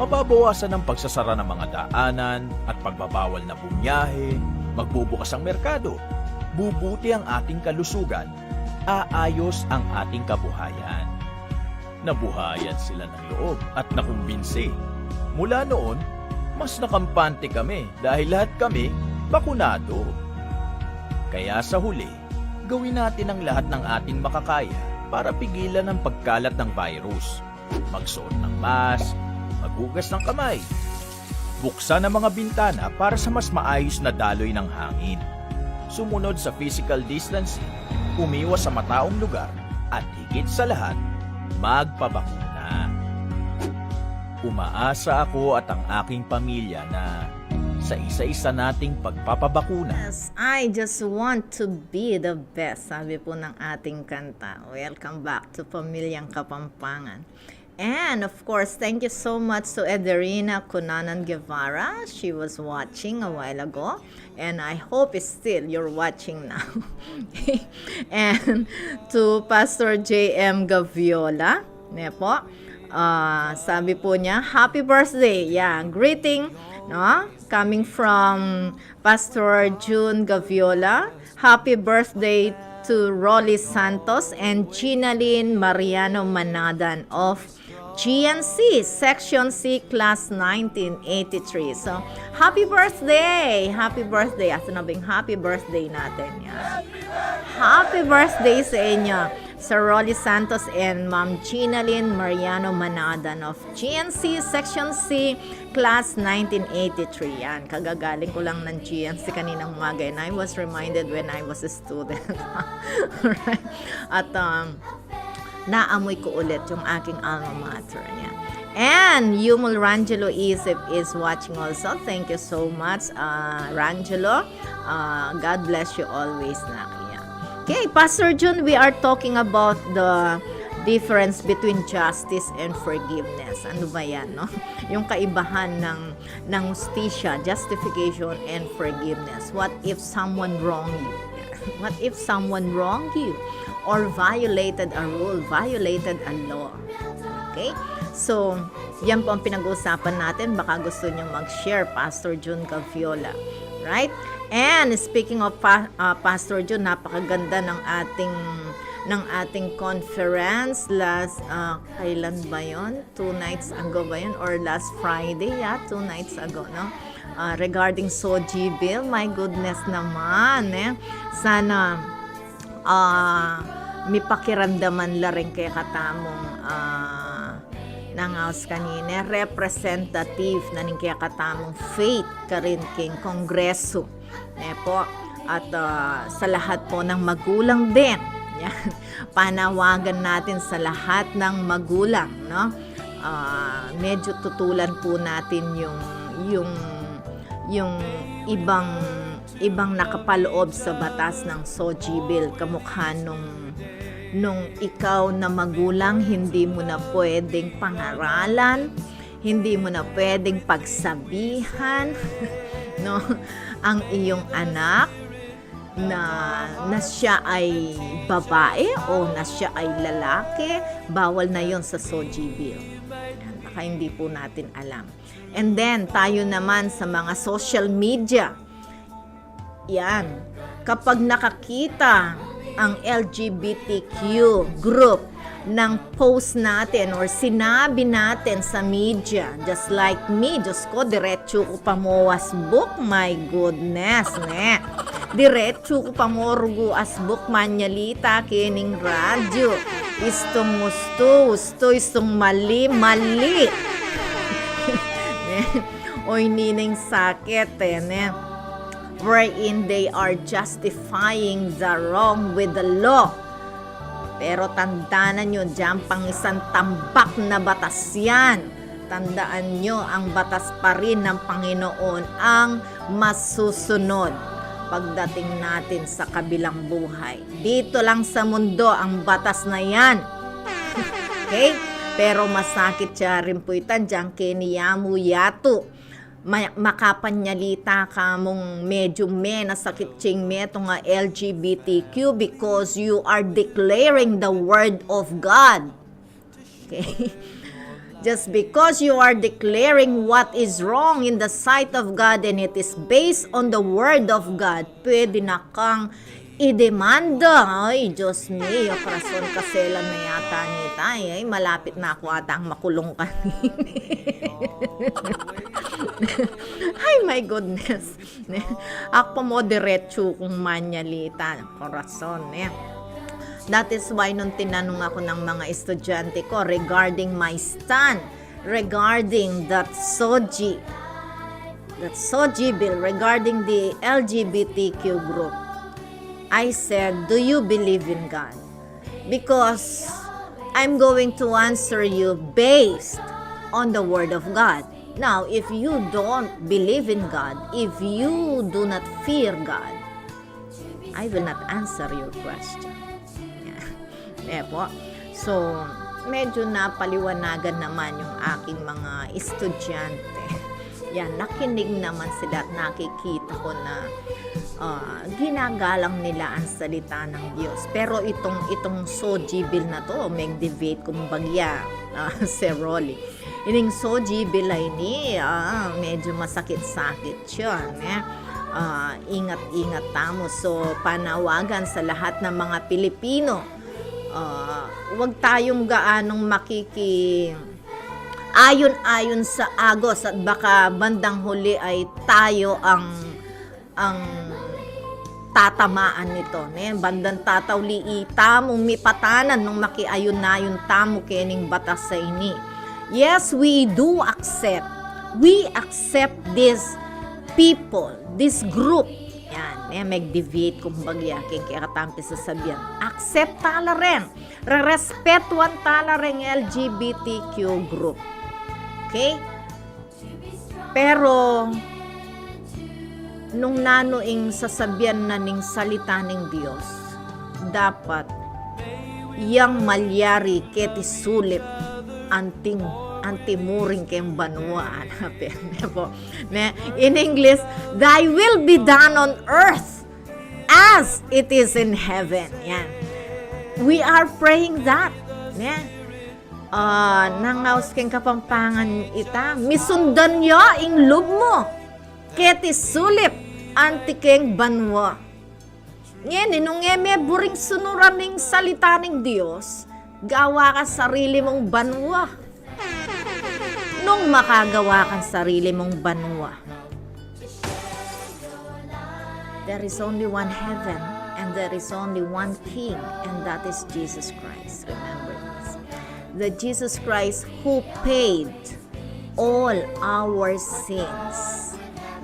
Mababawasan ang pagsasara ng mga daanan at pagbabawal na bumiyahe, magbubukas ang merkado, bubuti ang ating kalusugan, aayos ang ating kabuhayan. Nabuhayan sila ng loob at nakumbinsi. Mula noon, mas nakampante kami dahil lahat kami bakunado. Kaya sa huli, gawin natin ang lahat ng ating makakaya para pigilan ang pagkalat ng virus. Magsuot ng mask, maghugas ng kamay, buksan ang mga bintana para sa mas maayos na daloy ng hangin. Sumunod sa physical distancing, umiwas sa mataong lugar, at higit sa lahat, magpabakuna. Umaasa ako at ang aking pamilya na sa isa-isa nating pagpapabakuna. Yes, I just want to be the best, sabi po ng ating kanta. Welcome back to Pamilyang Kapampangan. And of course, thank you so much to Ederina Cunanan Guevara. She was watching a while ago. And I hope still you're watching now. And to Pastor J.M. Gaviola. Po, sabi po niya, happy birthday. Yeah, greeting, no? Coming from Pastor June Gaviola. Happy birthday to Rolly Santos and Ginalyn Mariano Manadan of GNC, Section C, Class 1983. So, happy birthday! Happy birthday! At nabing happy birthday natin. Yan. Happy birthday sa inyo, Sir Rolly Santos and Ma'am Ginalyn Mariano Manadan of GNC, Section C, Class 1983. Yan, kagagaling ko lang ng GNC kaninang umaga and I was reminded when I was a student. Alright? At, naamoy ko ulit yung aking alma mater niya. And Yumul Rangelo Isip is watching also. Thank you so much, Rangelo. God bless you always, Nakia. Okay, Pastor Jun, we are talking about the difference between justice and forgiveness. Ano ba yan, no? Yung kaibahan ng justisya, justification and forgiveness. What if someone wronged you? What if someone wronged you? Or violated a rule, violated a law. Okay? So, yan po ang pinag-uusapan natin. Baka gusto nyo mag-share, Pastor June Gaviola. Right? And speaking of Pastor June, napakaganda ng ating conference last, kailan ba yun? 2 nights ago ba yun? Or last Friday, 2 nights ago, no? Regarding SOGI bill, my goodness naman, sana may pakiramdaman la rin kay katamong ng house kanina, representative na ning kaya katamong faith ka rin king kongreso. Po, at sa lahat po ng magulang din. Yan. Panawagan natin sa lahat ng magulang, no? Medyo tutulan po natin yung ibang nakapaloob sa batas ng SOGI bill, kamukha nung ikaw na magulang, hindi mo na pwedeng pangaralan, hindi mo na pwedeng pagsabihan no, ang iyong anak na siya ay babae o na siya ay lalaki. Bawal na yon sa SOGI bill. Yan, baka hindi po natin alam. And then, tayo naman sa mga social media. Yan, kapag nakakita ang LGBTQ group ng post natin or sinabi natin sa media, just like me, Diyos ko, diretso ko pa mo asbuk, my goodness, ne? Diretso ko pa mo rugo asbuk, manyalita, kining radyo. Istong istong mali. Oy, nining sakit, ne? Wherein they are justifying the wrong with the law. Pero tandaan nyo, dyan pang isang tambak na batas yan. Tandaan nyo, ang batas pa rin ng Panginoon ang masusunod pagdating natin sa kabilang buhay. Dito lang sa mundo ang batas na yan. Okay? Pero masakit siya rin po itan dyan kiniyamu yato. Makapanyalita ka mong medyo nasakit ching ito nga LGBTQ because you are declaring the word of God. Okay? Just because you are declaring what is wrong in the sight of God and it is based on the word of God, pwede na kang idemanda. Ay, Diyos me, operasyon kaselan na yata nita. Ay, malapit na ako ata ang makulong kanini. Ay, my goodness. Ako mo diretso kung manyalita. Korason, That is why nung tinanong ako ng mga estudyante ko regarding my stand, regarding that SOGI bill, regarding the LGBTQ group, I said, do you believe in God? Because I'm going to answer you based on the Word of God. Now, if you don't believe in God, if you do not fear God, I will not answer your question. So, medyo napaliwanagan naman yung aking mga estudyante. Yan, nakinig naman sila at nakikita ko na ginagalang nila ang salita ng Diyos. Pero itong SOGI bill na to, mag-debate kumbagya, Sir Rolly. Ining SOGI bill ay medyo masakit-sakit siya. Ingat-ingat tamo. So, panawagan sa lahat ng mga Pilipino, huwag tayong gaanong ayon sa agos at baka bandang huli ay tayo ang tatamaan nito. Bandang tatawli itamong mipatanan nung makiayon-nayon tamo kening batas sa ini. Yes, we do accept. We accept these people, this group. Yan, mag-deviate kumbagya kaya katampi sa sabihan. Accept tala rin. Respetuan tala rin LGBTQ group. Okay? Pero nung nanoing sasabihan na ning salita ng Diyos, dapat yang malyari keti sulip antimuring kayong banwa. In English, thy will be done on earth as it is in heaven. Yan. We are praying that. Yan. Nangaus keng kapampangan ita, misundan yo ing lub mo. Keti sulip anti keng banwa. Yan, nung buring sunuran ng salita ng Diyos, gawa ka sarili mong banwa. Nung makagawa kang sarili mong banwa, there is only one heaven and there is only one King, and that is Jesus Christ. Remember this. The Jesus Christ who paid all our sins.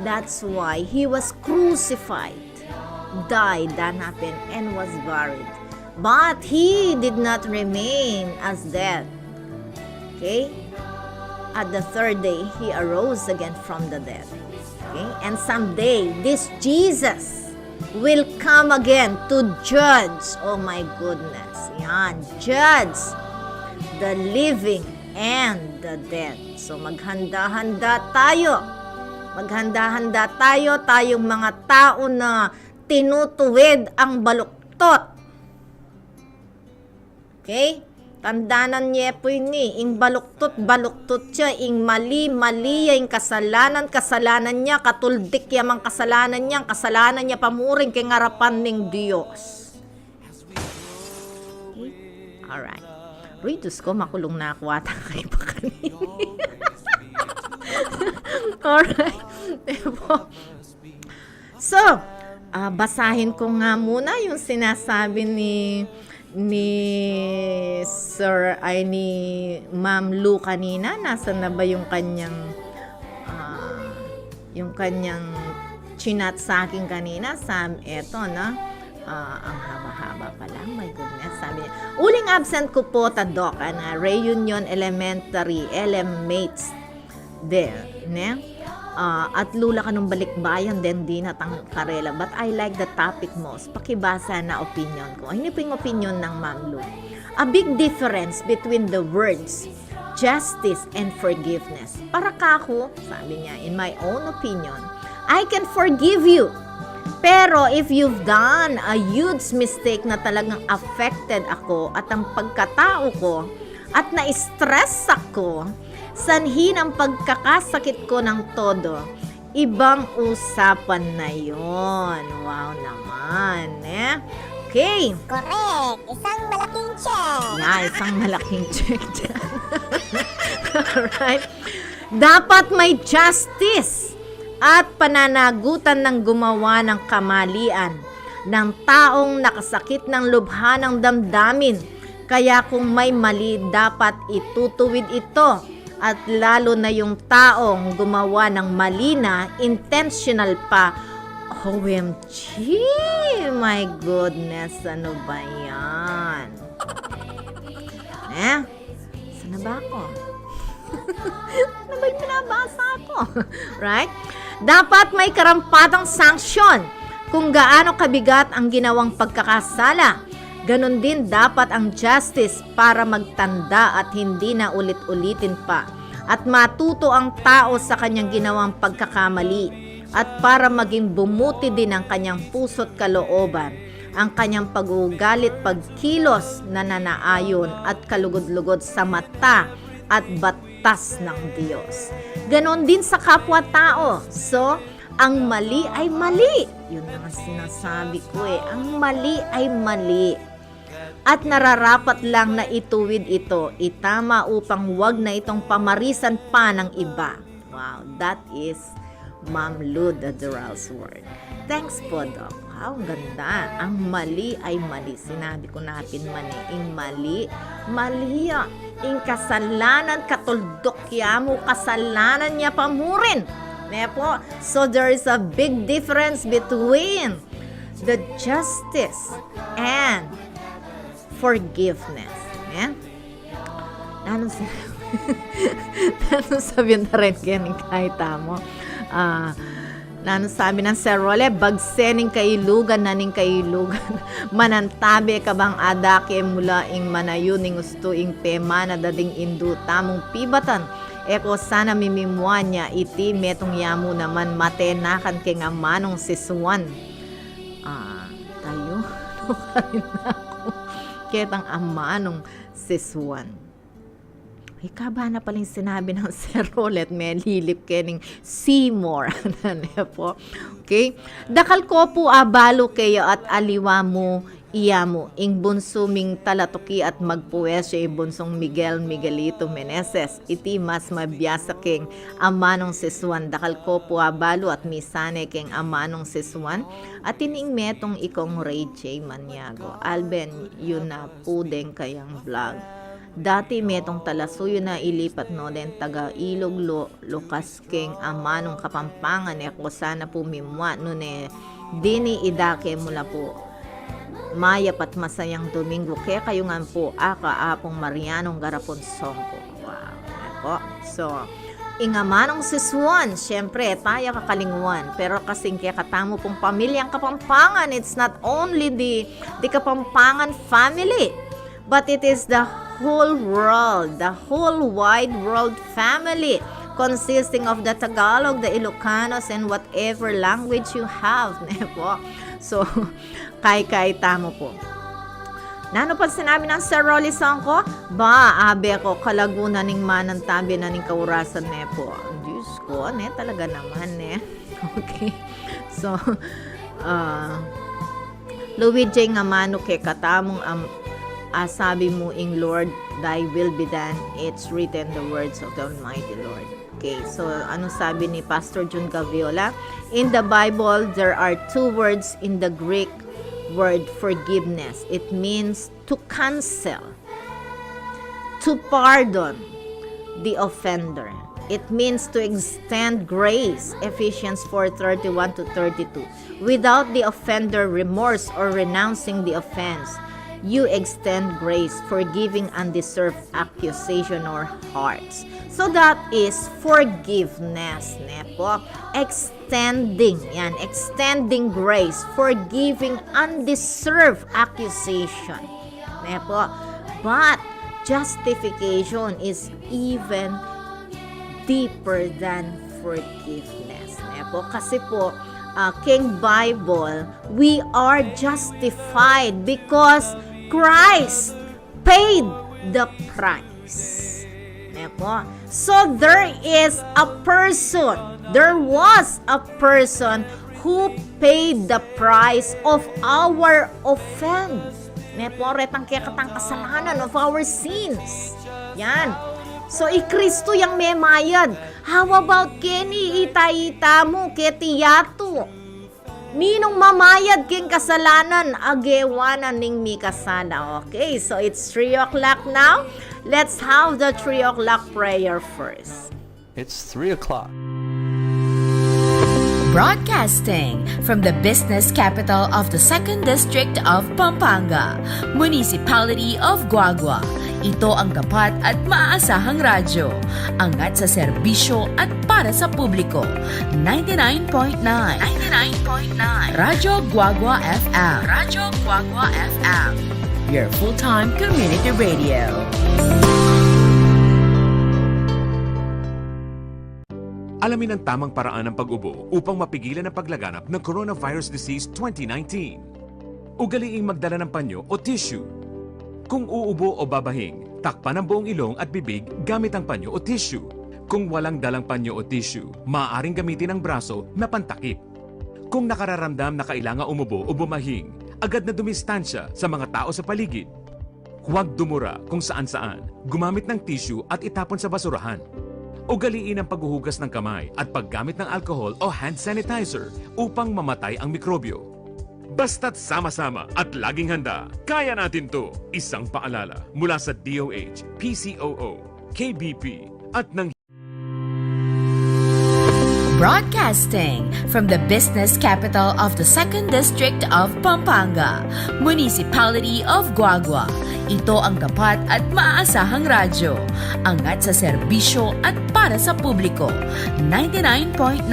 That's why He was crucified, died, that happened, and was buried. But He did not remain as dead. Okay? At the third day, He arose again from the dead. Okay? And someday, this Jesus will come again to judge. Oh my goodness. Yan, judge the living and the dead. So maghanda-handa tayo. Maghanda-handa tayo, tayong mga tao na tinutuwid ang baluktot. Okay? Tandanan niya po ini, ing baluktot siya, ing mali ing kasalanan niya, katuldik yamang kasalanan niya pamuring kay ngarapan ning Dios. Okay? Alright. Uy, Diyos ko, makulong na ako ata kayo pa kanina. Alright. So, basahin ko nga muna yung sinasabi ni Ma'am Lou kanina. Nasaan na ba yung kanyang chinat sa akin kanina? Eto na. Ang haba-haba pa lang. My goodness. Sabi niya, uling absent ko po ta Doc, reunion elementary, mates there, ne? At lula ka nung balikbayan din din at ang karela. But I like the topic most. Pakibasa na opinion ko. Ay, hindi po yung opinion ng Ma'am Lou. A big difference between the words justice and forgiveness. Para kako, sabi niya, in my own opinion, I can forgive you. Pero if you've done a huge mistake na talagang affected ako at ang pagkatao ko at na-stress ako, sanhi ng pagkakasakit ko ng todo, ibang usapan na yon. Wow naman, eh? Okay. Correct. Isang malaking check. Yeah, isang malaking check dyan. Alright. Dapat may justice at pananagutan ng gumawa ng kamalian ng taong nakasakit ng lubha ng damdamin. Kaya kung may mali, dapat itutuwid ito. At lalo na yung taong gumawa ng mali na, intentional pa. OMG! My goodness, ano ba yan? Saan na ba ako? Ano ba yung pinabasa ko? Right? Dapat may karampatang sanksyon kung gaano kabigat ang ginawang pagkakasala. Ganon din dapat ang justice para magtanda at hindi na ulit-ulitin pa. At matuto ang tao sa kanyang ginawang pagkakamali. At para maging bumuti din ang kanyang puso't kalooban, ang kanyang pag-uugalit, pagkilos na nanaayon at kalugod-lugod sa mata at batas ng Diyos. Ganon din sa kapwa-tao. So, ang mali ay mali. Yun naman sinasabi ko eh. Ang mali ay mali. At nararapat lang na ituwid ito, itama upang wag na itong pamarisan pa ng iba. Wow, that is Ma'am Lou the Dural's word. Thanks po, Doc. Wow, ang ganda. Ang mali ay mali. Sinabi ko natin ing mali. Mali ya. Ing kasalanan, katuldok ya mo, kasalanan niya pamurin. Nepo? So there is a big difference between the justice and forgiveness. Yeah? Anong sabi na rin kaya kahit mo? Sabi ng Sir Role, bagsening kailugan naning kailugan. Manantabe ka bang adake mula ing manayuning gusto ing pema na dading indu tamong pibatan. Eko sana mimimwa niya iti metong yamu naman matenakan kay nga manong sisuan. Tayo, nukarin na ako. Ketang amanong sisuan. Ikaba na paling sinabi ng Sir Rolet, may lilip kening Seymour. Po. Okay? Dakal ko po abalo kayo at aliwa mo iya mo. Ing bunsuming talatuki at magpuwesyo bunsong Miguelito Meneses. Iti mas mabiyasa king amanong siswan. Dakal ko po abalo at misane king amanong siswan. At tining metong ikong Ray J. Maniago. Alben, yun na pudeng kayang vlog. Dati metong talasuyo na ilipat no den taga Ilog Lukas king amanong Kapampangan ko sana po mimwa no ne dini idake mula po Maya pat masayang Domingo kaya kayo nga po akaapong Marianong Garapon Songko. Wow. Po. So ingamanong siswan, syempre tayo kakalingwan pero kasing kaya katamo pong pamilyang Kapampangan, it's not only the Kapampangan family. but it is the whole world, the whole wide world family, consisting of the Tagalog, the Ilocanos, and whatever language you have. Po. So, kay tamo po. Nano pa sinabi ng Sir Rolly Sangko? Ba, abe ko, kalaguna ning manang tabi na ning kaurasan ne po. Diyos ko, ne, talaga naman, ne. Okay. So, Luigi nga mano ke katamong sabi mo in Lord, thy will be done. It's written the words of the Almighty Lord. Okay, so ano sabi ni Pastor Jun Gaviola? In the Bible, there are two words in the Greek word forgiveness. It means to cancel, to pardon the offender. It means to extend grace, Ephesians 4:31 to 32. Without the offender remorse or renouncing the offense, you extend grace, forgiving undeserved accusation or hearts. So that is forgiveness, nepo. Extending, yan, extending grace, forgiving undeserved accusation, nepo. But justification is even deeper than forgiveness, nepo. Kasi po, King Bible, we are justified because Christ paid the price. Nepo. So there was a person who paid the price of our offense. Nepo, retang katang kasalanan of our sins. Yan. So, Kristo yang may mayad. How about Kenny, ita-ita mo, ketiyato? Ninong mamayad king kasalanan, agewanan ning mi kasana. Okay, so it's 3 o'clock now. Let's have the 3 o'clock prayer first. It's 3 o'clock. Broadcasting from the business capital of the 2nd District of Pampanga, Municipality of Guagua. Ito ang tapat at maaasahang radyo. Angat sa serbisyo at para sa publiko. 99.9 Radyo Guagua FM. Radyo Guagua FM. Your full-time community radio. Alamin ang tamang paraan ng pag-ubo upang mapigilan ang paglaganap ng Coronavirus Disease 2019. Ugaliing magdala ng panyo o tissue. Kung uubo o babahing, takpan ang buong ilong at bibig gamit ang panyo o tissue. Kung walang dalang panyo o tissue, maaaring gamitin ang braso na pantakip. Kung nakararamdam na kailangan umubo o bumahing, agad na dumistansya sa mga tao sa paligid. Huwag dumura kung saan-saan, gumamit ng tissue at itapon sa basurahan. Ugaliin ang paghuhugas ng kamay at paggamit ng alcohol o hand sanitizer upang mamatay ang mikrobyo. Basta't sama-sama at laging handa, kaya natin to. Isang paalala mula sa DOH, PCOO, KBP at ng Broadcasting from the business capital of the 2nd District of Pampanga, Municipality of Guagua. Ito ang tapat at maaasahang radyo. Angat sa serbisyo at para sa publiko. 99.9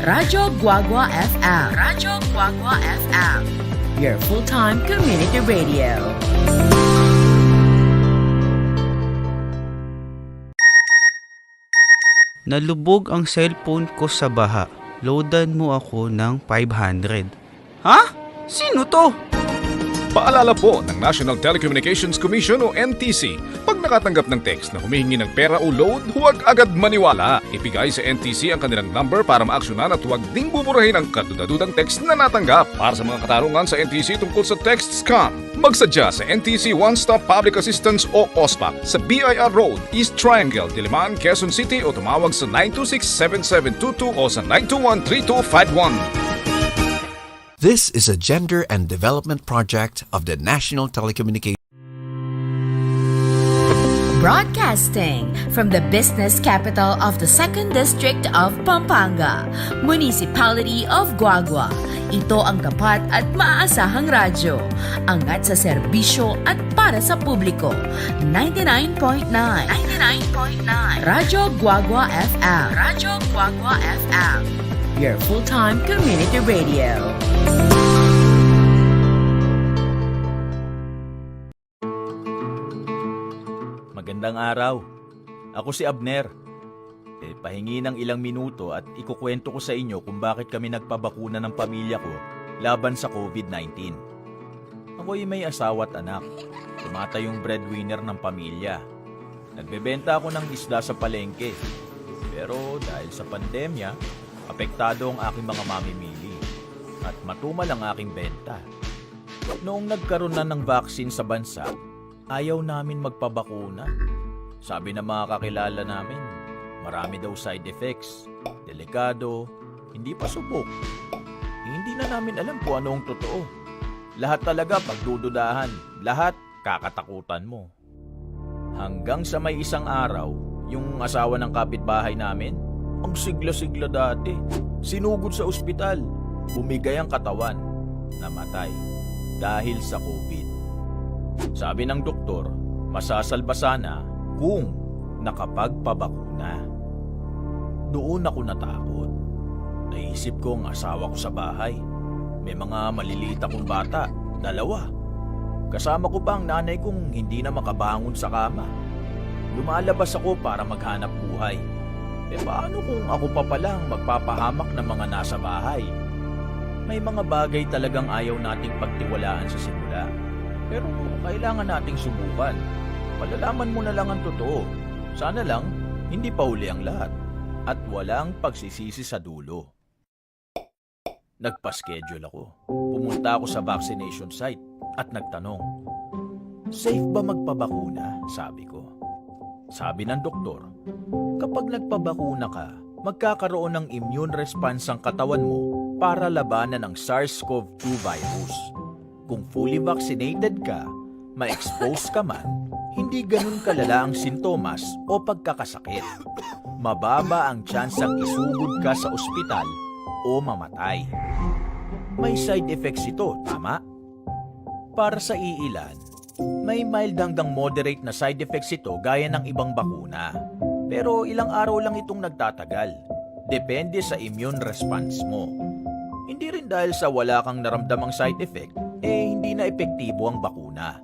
Radyo Guagua FM. Radyo Guagua FM. Your full-time community radio. Nalubog ang cellphone ko sa baha. Loadan mo ako ng 500. Ha? Sino to? Paalala po ng National Telecommunications Commission o NTC, pag nakatanggap ng text na humihingi ng pera o load, huwag agad maniwala. Ibigay sa NTC ang kanilang number para maaksyonan at huwag ding buburahin ang kadudadudang text na natanggap. Para sa mga katarungan sa NTC tungkol sa text scam, magsadya sa NTC One Stop Public Assistance o OSPAP sa BIR Road, East Triangle, Diliman, Quezon City o tumawag sa 926-7722 o sa 921-3251. This is a gender and development project of the National Telecommunications. Broadcasting from the business capital of the 2nd District of Pampanga, Municipality of Guagua. Ito ang tapat at maaasahang radyo. Angat sa serbisyo at para sa publiko. 99.9 Radyo Guagua FM. Radyo Guagua FM. Your full-time community radio. Magandang araw. Ako si Abner. Pahingi ng ilang minuto at ikukwento ko sa inyo kung bakit kami nagpabakuna ng pamilya ko laban sa COVID-19. Ako'y may asawa at anak. Tumatayong breadwinner ng pamilya. Nagbebenta ako ng isda sa palengke. Pero dahil sa pandemya, apektado ang aking mga mamimili at matumal ang aking benta. Noong nagkaroon na ng vaccine sa bansa, ayaw namin magpabakuna. Sabi ng mga kakilala namin, marami daw side effects, delikado, hindi pa subok. Hindi na namin alam kung ano ang totoo. Lahat talaga pagdududahan, lahat kakatakutan mo. Hanggang sa may isang araw, yung asawa ng kapitbahay namin, ang sigla-sigla dati, sinugod sa ospital, bumigay ang katawan, namatay dahil sa COVID. Sabi ng doktor, masasalba sana kung nakapagpabakuna. Doon ako natakot. Naisip ko ang asawa ko sa bahay. May mga maliliit akong bata, 2. Kasama ko pa ang nanay kong hindi na makabangon sa kama. Lumalabas ako para maghanap buhay. Paano kung ako pa palang magpapahamak ng mga nasa bahay? May mga bagay talagang ayaw nating pagtiwalaan sa simula. Pero kailangan nating subukan. Malalaman mo na lang ang totoo. Sana lang, hindi pa huli ang lahat. At walang pagsisisi sa dulo. Nagpa-schedule ako. Pumunta ako sa vaccination site at nagtanong, safe ba magpabakuna? Sabi ko. Sabi ng doktor, kapag nagpabakuna ka, magkakaroon ng immune response ang katawan mo para labanan ang SARS-CoV-2 virus. Kung fully vaccinated ka, ma-expose ka man, hindi ganun kalala ang sintomas o pagkakasakit. Mababa ang tsansang isugod ka sa ospital o mamatay. May side effects ito, tama? Para sa iilan, may mild hanggang moderate na side effects ito gaya ng ibang bakuna. Pero ilang araw lang itong nagtatagal. Depende sa immune response mo. Hindi rin dahil sa wala kang naramdamang side effect, hindi na epektibo ang bakuna.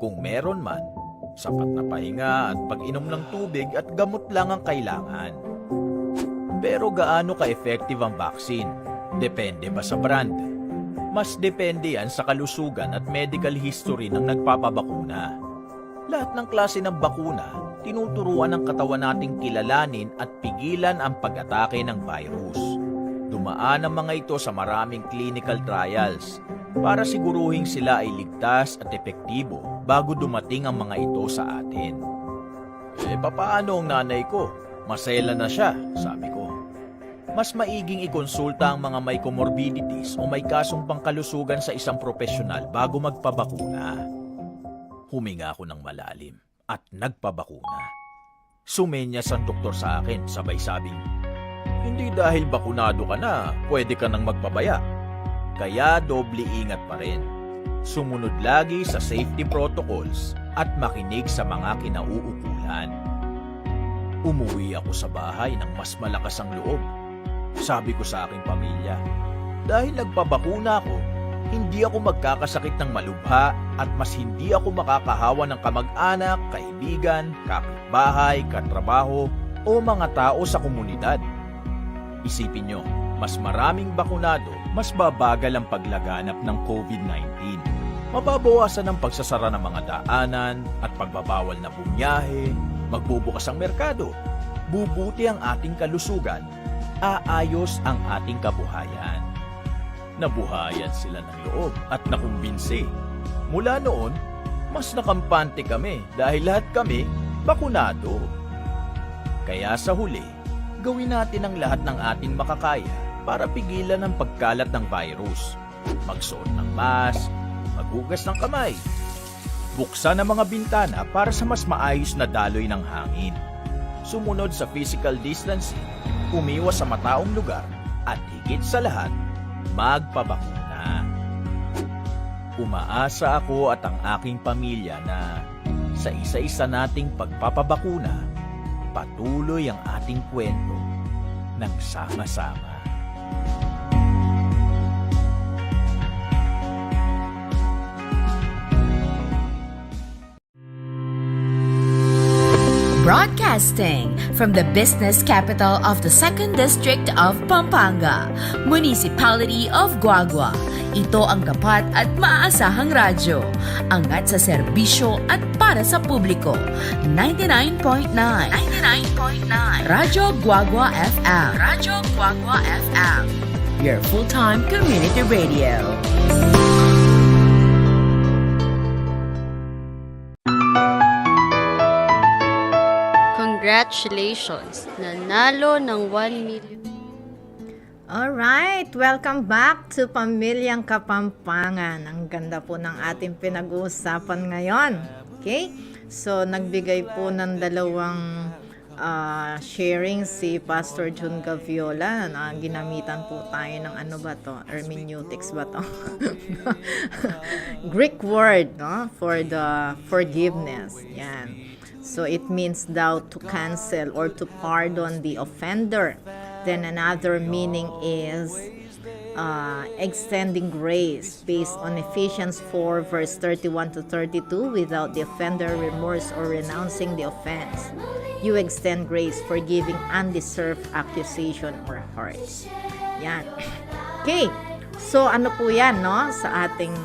Kung meron man, sapat na pahinga at pag-inom ng tubig at gamot lang ang kailangan. Pero gaano ka-effective ang vaccine? Depende ba sa brand? Mas depende yan sa kalusugan at medical history ng nagpapabakuna. Lahat ng klase ng bakuna, tinuturuan ng katawan nating kilalanin at pigilan ang pag-atake ng virus. Dumaan ang mga ito sa maraming clinical trials para siguruhin sila ay ligtas at epektibo bago dumating ang mga ito sa atin. Papaano ang nanay ko? Masela na siya, sabi ko. Mas maiging ikonsulta ang mga may comorbidities o may kasong pangkalusugan sa isang profesional bago magpabakuna. Huminga ako ng malalim at nagpabakuna. Sumenyas ang doktor sa akin, sabay sabing, hindi dahil bakunado ka na, pwede ka nang magpabaya. Kaya doble ingat pa rin. Sumunod lagi sa safety protocols at makinig sa mga kinauukulan. Umuwi ako sa bahay ng mas malakas ang loob. Sabi ko sa aking pamilya, dahil nagpabakuna ako, hindi ako magkakasakit ng malubha at mas hindi ako makakahawa ng kamag-anak, kaibigan, kapitbahay, katrabaho o mga tao sa komunidad. Isipin nyo, mas maraming bakunado, mas babagal ang paglaganap ng COVID-19. Mababawasan ang pagsasara ng mga daanan at pagbabawal na bumiyahe, magbubukas ang merkado, bubuti ang ating kalusugan, aayos ang ating kabuhayan. Nabuhayan sila ng loob at nakumbinsi. Mula noon, mas nakampante kami dahil lahat kami bakunado. Kaya sa huli, gawin natin ang lahat ng ating makakaya para pigilan ang pagkalat ng virus. Magsuot ng mask, maghugas ng kamay, buksan ang mga bintana para sa mas maayos na daloy ng hangin. Sumunod sa physical distancing, umiwas sa mataong lugar, at higit sa lahat, magpabakuna. Umaasa ako at ang aking pamilya na sa isa-isa nating pagpapabakuna, patuloy ang ating kwento ng sama-sama. Broadcasting from the business capital of the 2nd District of Pampanga, Municipality of Guagua. Ito ang tapat at maaasahang radyo. Angat sa serbisyo at para sa publiko. 99.9 Radyo Guagua FM. Radyo Guagua FM. Your full-time community radio. Congratulations! Nanalo ng 1 million. Alright, welcome back to Pamilyang Kapampangan. Ang ganda po ng ating pinag-uusapan ngayon. Okay? So, nagbigay po ng dalawang sharing si Pastor Jun Gaviola na ginamitan po tayo ng ano ba to? Hermeneutics ba to? Greek word, no? For the forgiveness. Yan. So it means thou to cancel or to pardon the offender. Then another meaning is extending grace based on Ephesians 4 verse 31 to 32. Without the offender remorse or renouncing the offense, you extend grace, forgiving undeserved accusation or hurt. Yan. Okay. So ano po yan, no? Sa ating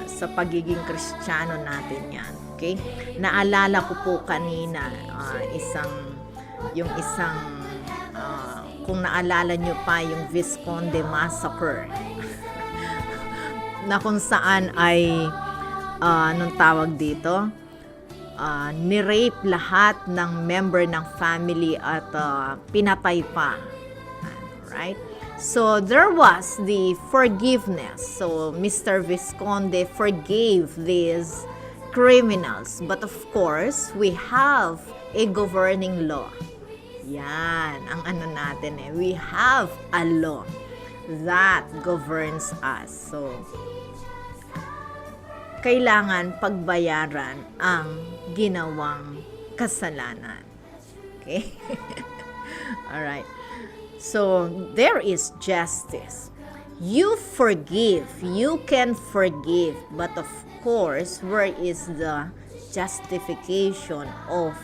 sa pagiging Kristiyano natin yan. Okay? Naalala ko po kanina kung naalala nyo pa yung Visconde Massacre na kung saan ay anong tawag dito, ni-rape lahat ng member ng family at pinatay pa. Right? So there was the forgiveness. So Mr. Visconde forgave these criminals. But of course, we have a governing law. Yan, ang ano natin eh. We have a law that governs us. So, kailangan pagbayaran ang ginawang kasalanan. Okay? Alright. So, there is justice. You forgive. You can forgive. But of course, where is the justification of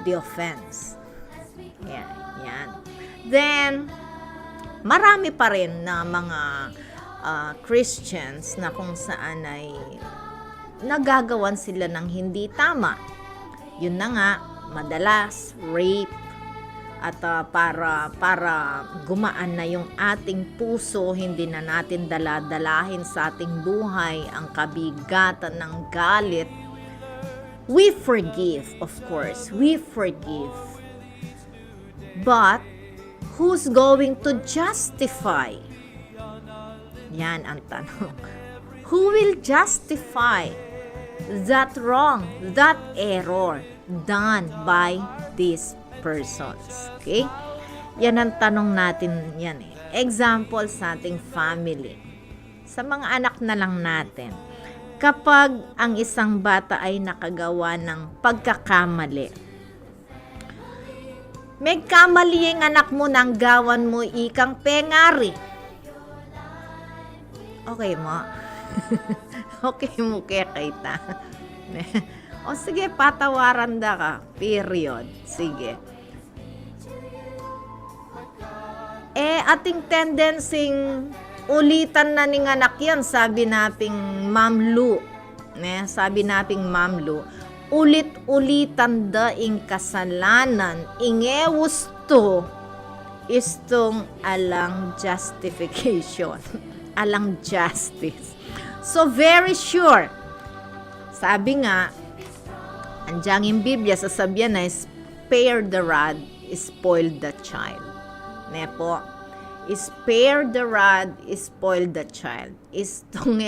the offense? Yan. Then, marami pa rin na mga Christians na kung saan ay nagagawan sila ng hindi tama. Yun na nga, madalas, rape, at para gumaan na yung ating puso, hindi na natin daladalahin sa ating buhay ang kabigatan ng galit. We forgive, of course. We forgive. But, who's going to justify? Yan ang tanong. Who will justify that wrong, that error done by these persons? Okay? Yan ang tanong natin yan eh. Example sa ating family. Sa mga anak na lang natin. Kapag ang isang bata ay nakagawa ng pagkakamali. May kamali ang anak mo nang gawan mo ikang pengari. Okay mo? Okay mo kaya kita. O sige, patawaran da ka. Period. Sige. Ating tendencing ulitan na ning anak yan, sabi naping Ma'am Lu. Sabi naping Ma'am Lu, ulit-ulitan da ing kasalanan, ingewusto, istong alang justification, alang justice. So, very sure, sabi nga, andyang in Biblia, sasabihan na, spare the rod, spoil the child. Nepo, spare the rod, spoil the child. Istong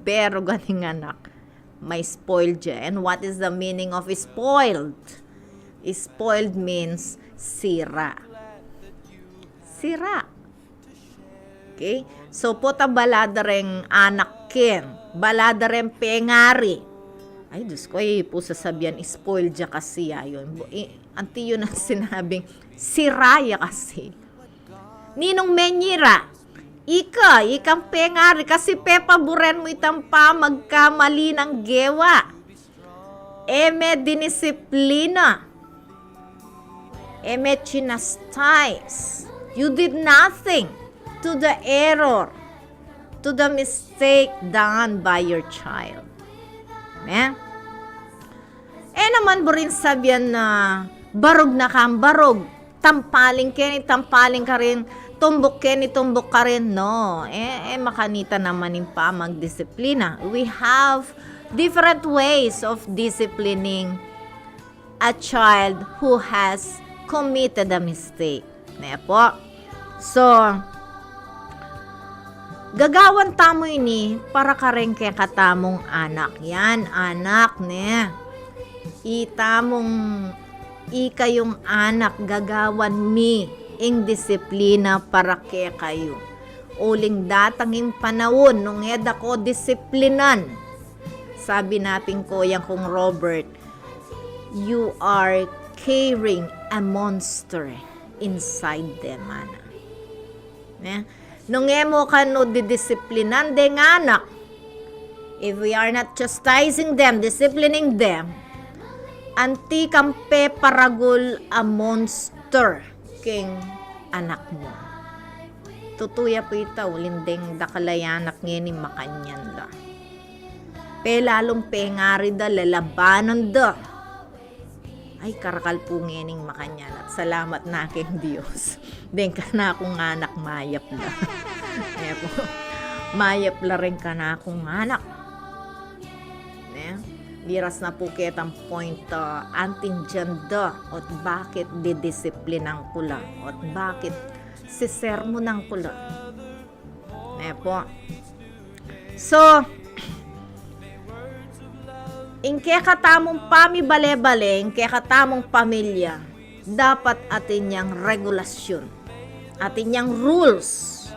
bero ganing anak, may spoiled dya. And what is the meaning of spoiled? Spoiled means sira. Sira. Okay? So, puta baladareng anak ken, baladareng pengari. Ay, Diyos ko, po sasabihan, spoiled dya kasi ayon. Anti yun ang sinabing, siraya kasi. Ninong menyira, ikang pengari kasi pepaburen mo itang pa magkamali ng gewa. eme dinisiplina, eme chinastize. You did nothing to the error, to the mistake done by your child. Naman mo rin sabihan na barog na kang barog, tampaling ka rin, tumbok ka rin. No, makanita naman yung pa magdisiplina. We have different ways of disciplining a child who has committed a mistake. Po. So, gagawan tamo ini para ka rin kaya katamong anak. Yan, anak, kayong anak, gagawan mi ing disiplina para kaya kayo. Uling datanging panahon, nung eda ko disiplinan. Sabi natin ko, yang kong Robert, you are carrying a monster inside them, anak. Nung emo ka no didisiplinan deng anak, if we are not chastising them, disciplining them, anti kampe paragul a monster king anak mo. Tutuya po ita, ulindeng dakalayanak ngeni makanyan da. Lalong pengari da, lalabanan da. Ay, karakal po ngening makanyan at salamat na aking Diyos. Den ka na akong anak, mayap la. Mayap la rin ka na akong anak. Biras na po ketang point anting janda at bakit didisiplinang kula at bakit sisermonang kula. Po. So, ingke katamong pamibale-bale, ingke katamong pamilya, dapat atin yang regulasyon, atin yang rules.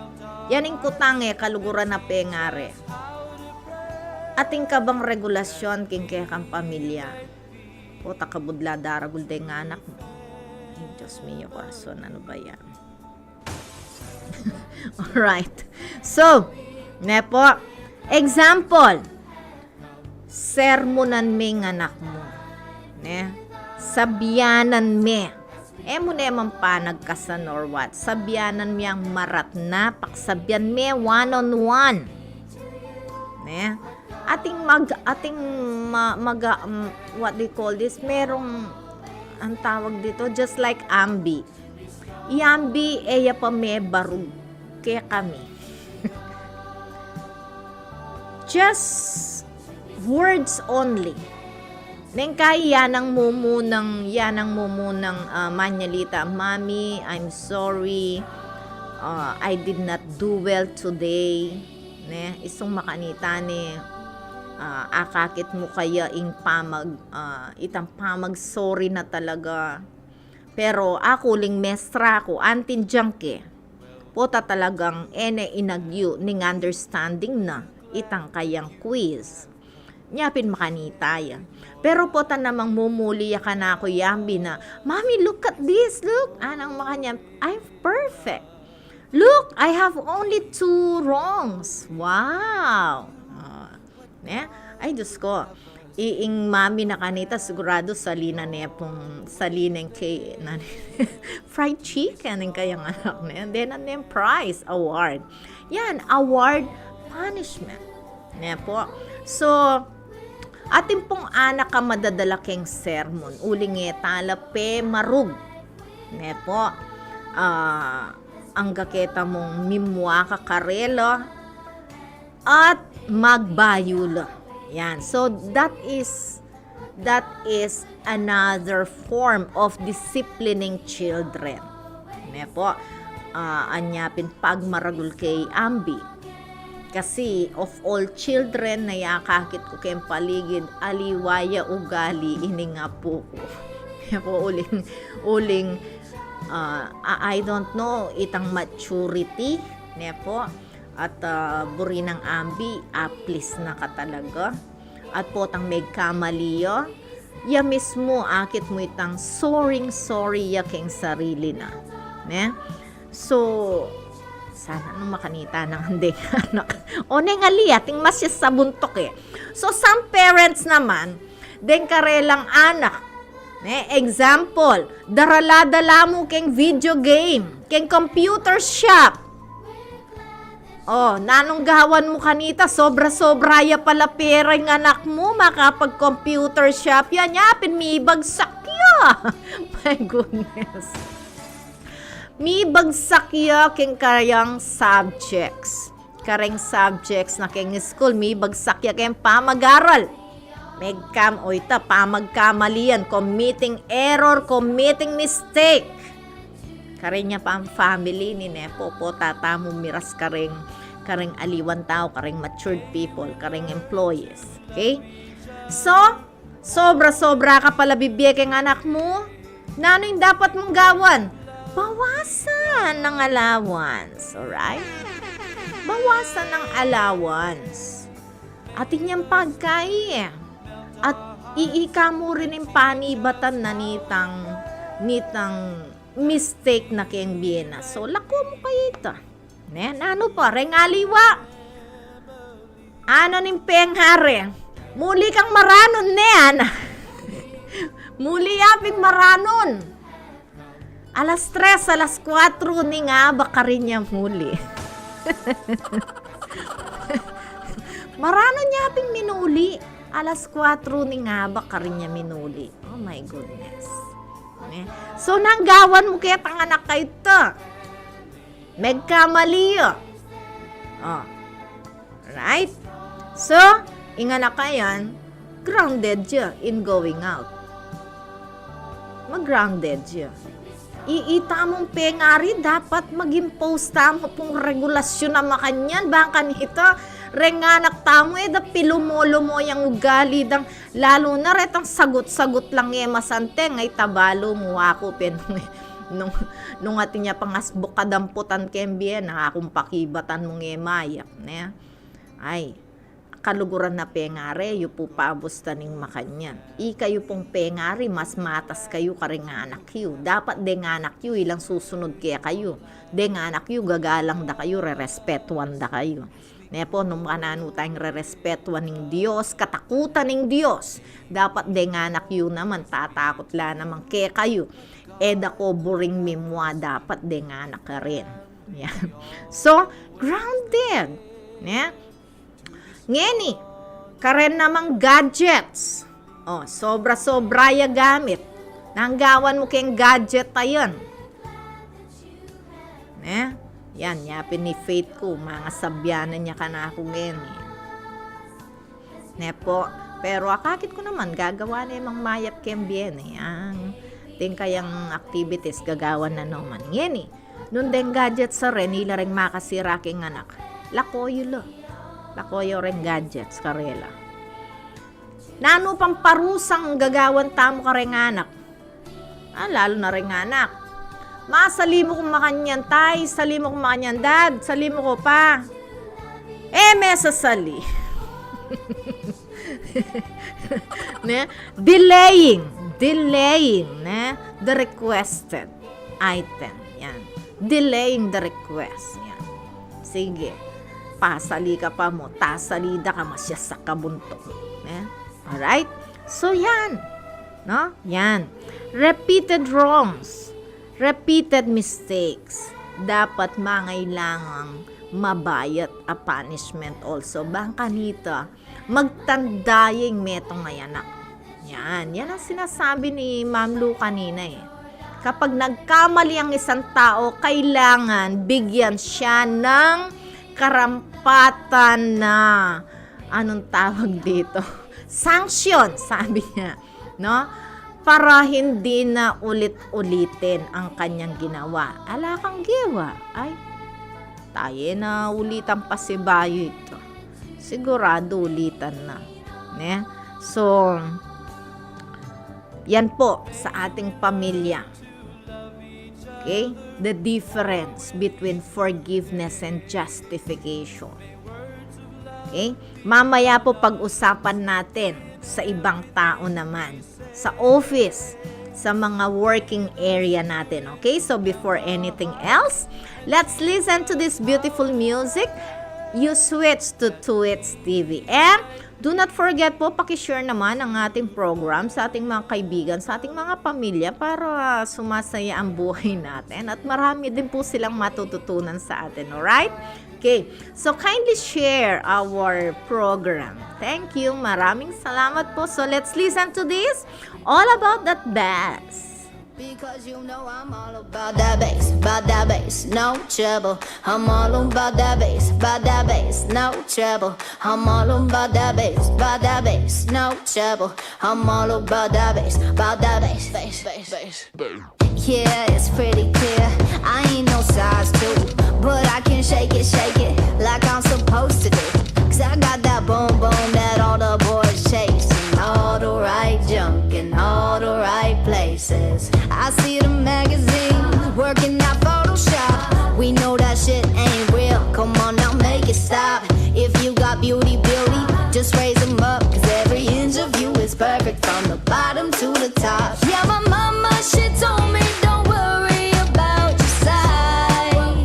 Yan ang kutange kaluguran na pengare. Ating kabang regulasyon king kaya kang pamilya. O takabudla daragul de nga anak mo. Ay, Diyos mio, corazon, ano ba yan? Alright. So, po, example, sermonan me ng anak mo. Sabyanan me. Mo naman pa nagkasan or what? Sabyanan me ang marat na, paksabyan me one-on-one. What they call this, merong ang tawag dito, just like ambi. Iambi, eya pa me barug kaya kami. Just words only. Neng kaya yanang mumunang manyalita, Mommy, I'm sorry, I did not do well today. Isong makanita akakit mo kaya itang pamag sorry na talaga. Pero ako ling mestra ko, antin jangke. Pota talagang inagyo ning understanding na itang kayang quiz. Nyapin makanita yan. Pero pota namang mumuli ka na ako yambi na, Mommy, look at this, look. Anang makanya, I'm perfect. Look, I have only 2 wrongs. Wow. Ay, Diyos ko. Iing mami na kanita, sigurado salina salineng kay fried chicken ng kayang anak na yan. Then, ang prize, award. Yan, award, punishment. Po. So, ating pong anak ka madadala keng sermon. Uling talape marug. Po. Ang kaketa mong mimwa ka karela at magbayula. Yan. So that is another form of disciplining children. Po. Anyapin pagmaragul kay ambi. Kasi of all children na yakakit ko kayong paligid, aliwaya ugali ininga po ko. Po uling I don't know itang maturity po at buri ng ambi please na ka talaga at po tang may kamaliyo ya mismo akit mo itang sorry ya keng sarili na so sana nung makanita ng handeng anak o neng ali ating masya sa buntok so some parents naman Den karelang anak. Example, darala-dala mo keng video game, keng computer shop. Nanong gawan mo kanita, sobra-sobra ya pala pera ng anak mo, makapag-computer shop yan, yapin, may bagsak ya. My goodness. May bagsak ya keng karang subjects. Kareng subjects na keng school, may bagsak ya keng pamag-aral. Pamagkamalian, committing error, committing mistake. Karenya pa ang family ni Nepo po, tata mo miras kareng aliwan tao, kareng matured people, kareng employees. Okay? So, sobra-sobra ka pala bibigay ng anak mo. Nano yung dapat mong gawan? Bawasan ng allowance. Alright? Bawasan ng allowance. At inyang pagkain. At iika mo rin yung panibatan na nitang mistake na keng biyena. So, lako mo kayo ito. Ano pa? Rengaliwa. Ano ning penghare? Muli kang maranon ana. Muli aping maranon. Alas 3, alas 4 ni nga baka rin niya muli. Maranon niya aping minuli. Alas 4 ni nga baka rin niya minuli. Oh my goodness. So, nanggawan mo kaya tang anak kayo ito. Megkamali yun. Right? So, ingana ka yan, grounded siya in going out. Mag-grounded siya. Iita mong pengari, dapat mag-impose tamo pong regulasyon na makanyan. Baka nito, renganak tamo da pilumolo mo yung ugali dang lalo na retang sagot-sagot lang masante ngay tabalo mo ako nung atin niya pangasbok kadamputan kembie na akong pakibatan mong mayak ne ay kaluguran na pengare yu po paabos taning makanyan kayo pong pengari mas matas kayo karing anak yu dapat deng anak yu ilang susunod kaya kayo deng anak yu gagalang da kayo re-respetuan da kayo. Nepo, nung kanano tayong re-respetuan ng Diyos, katakutan ng Diyos. Dapat deng anak yun naman, tatakot la naman kaya kayo. Dako buring mimwa, dapat deng anak ka rin. Yan. So, grounded. Yeah? Ngeni, karen namang gadgets. Sobra-sobra ya gamit. Nanggawan mo kayong gadget tayon. Yeah? Yan, yapin ni Faith ko, mga sabyanan niya ka na ako ngayon. Nepo, pero akakit ko naman, gagawa na yung mayap kembien. Ang ting kayang activities, gagawan na naman. Yan nun den gadget sa rin, nila rin makasira king anak. Lakoyo lo. Lakoyo rin gadgets, karela. Nano pang parusang gagawan tamo ka rin anak. Lalo na rin anak. Sali mo kong makanyan, tay. Sali mo kong makanyan, dad. Sali mo ko pa. Mesasali. Delaying. The requested item. Yan. Delaying the request. Yan. Sige. Pasali ka pa mo. Tasalida ka masya sa kabuntok. Alright? So, yan. No? Yan. Repeated wrongs. Repeated mistakes, dapat mangailangang mabayat a punishment also. Bangka nito, magtandaying metong ngayanak. Yan ang sinasabi ni Ma'am Lu kanina Kapag nagkamali ang isang tao, kailangan bigyan siya ng karampatan na, anong tawag dito? Sanction, sabi niya. No? Para hindi na ulit-ulitin ang kanyang ginawa. Ala kang giwa. Ay, tayo na ulitan pa si Bayo ito. Sigurado ulitan na. So, yan po sa ating pamilya. Okay? The difference between forgiveness and justification. Okay? Mamaya po pag-usapan natin sa ibang tao naman. Sa office, sa mga working area natin. Okay? So, before anything else, let's listen to this beautiful music. You switch to Tuwits TV. And Do not forget po, pakishare naman ang ating program sa ating mga kaibigan, sa ating mga pamilya para sumasaya ang buhay natin at marami din po silang matututunan sa atin, alright? Okay, so kindly share our program. Thank you, maraming salamat po. So let's listen to this, all about that bass. Because you know I'm all about that bass, no trouble. I'm all about that bass, no trouble. I'm all about that bass, no trouble. I'm all about that bass, bass. Yeah, it's pretty clear. I ain't no size 2, but I can shake it like I'm supposed to do. 'Cause I got that boom boom that all the boys chase. All the right junk in all the right places. I see the magazines working out Photoshop. We know that shit ain't real. Come on now, make it stop. If you got beauty, just raise them up. 'Cause every inch of you is perfect from the bottom to the top. Yeah, my mama, she told me don't worry about your size.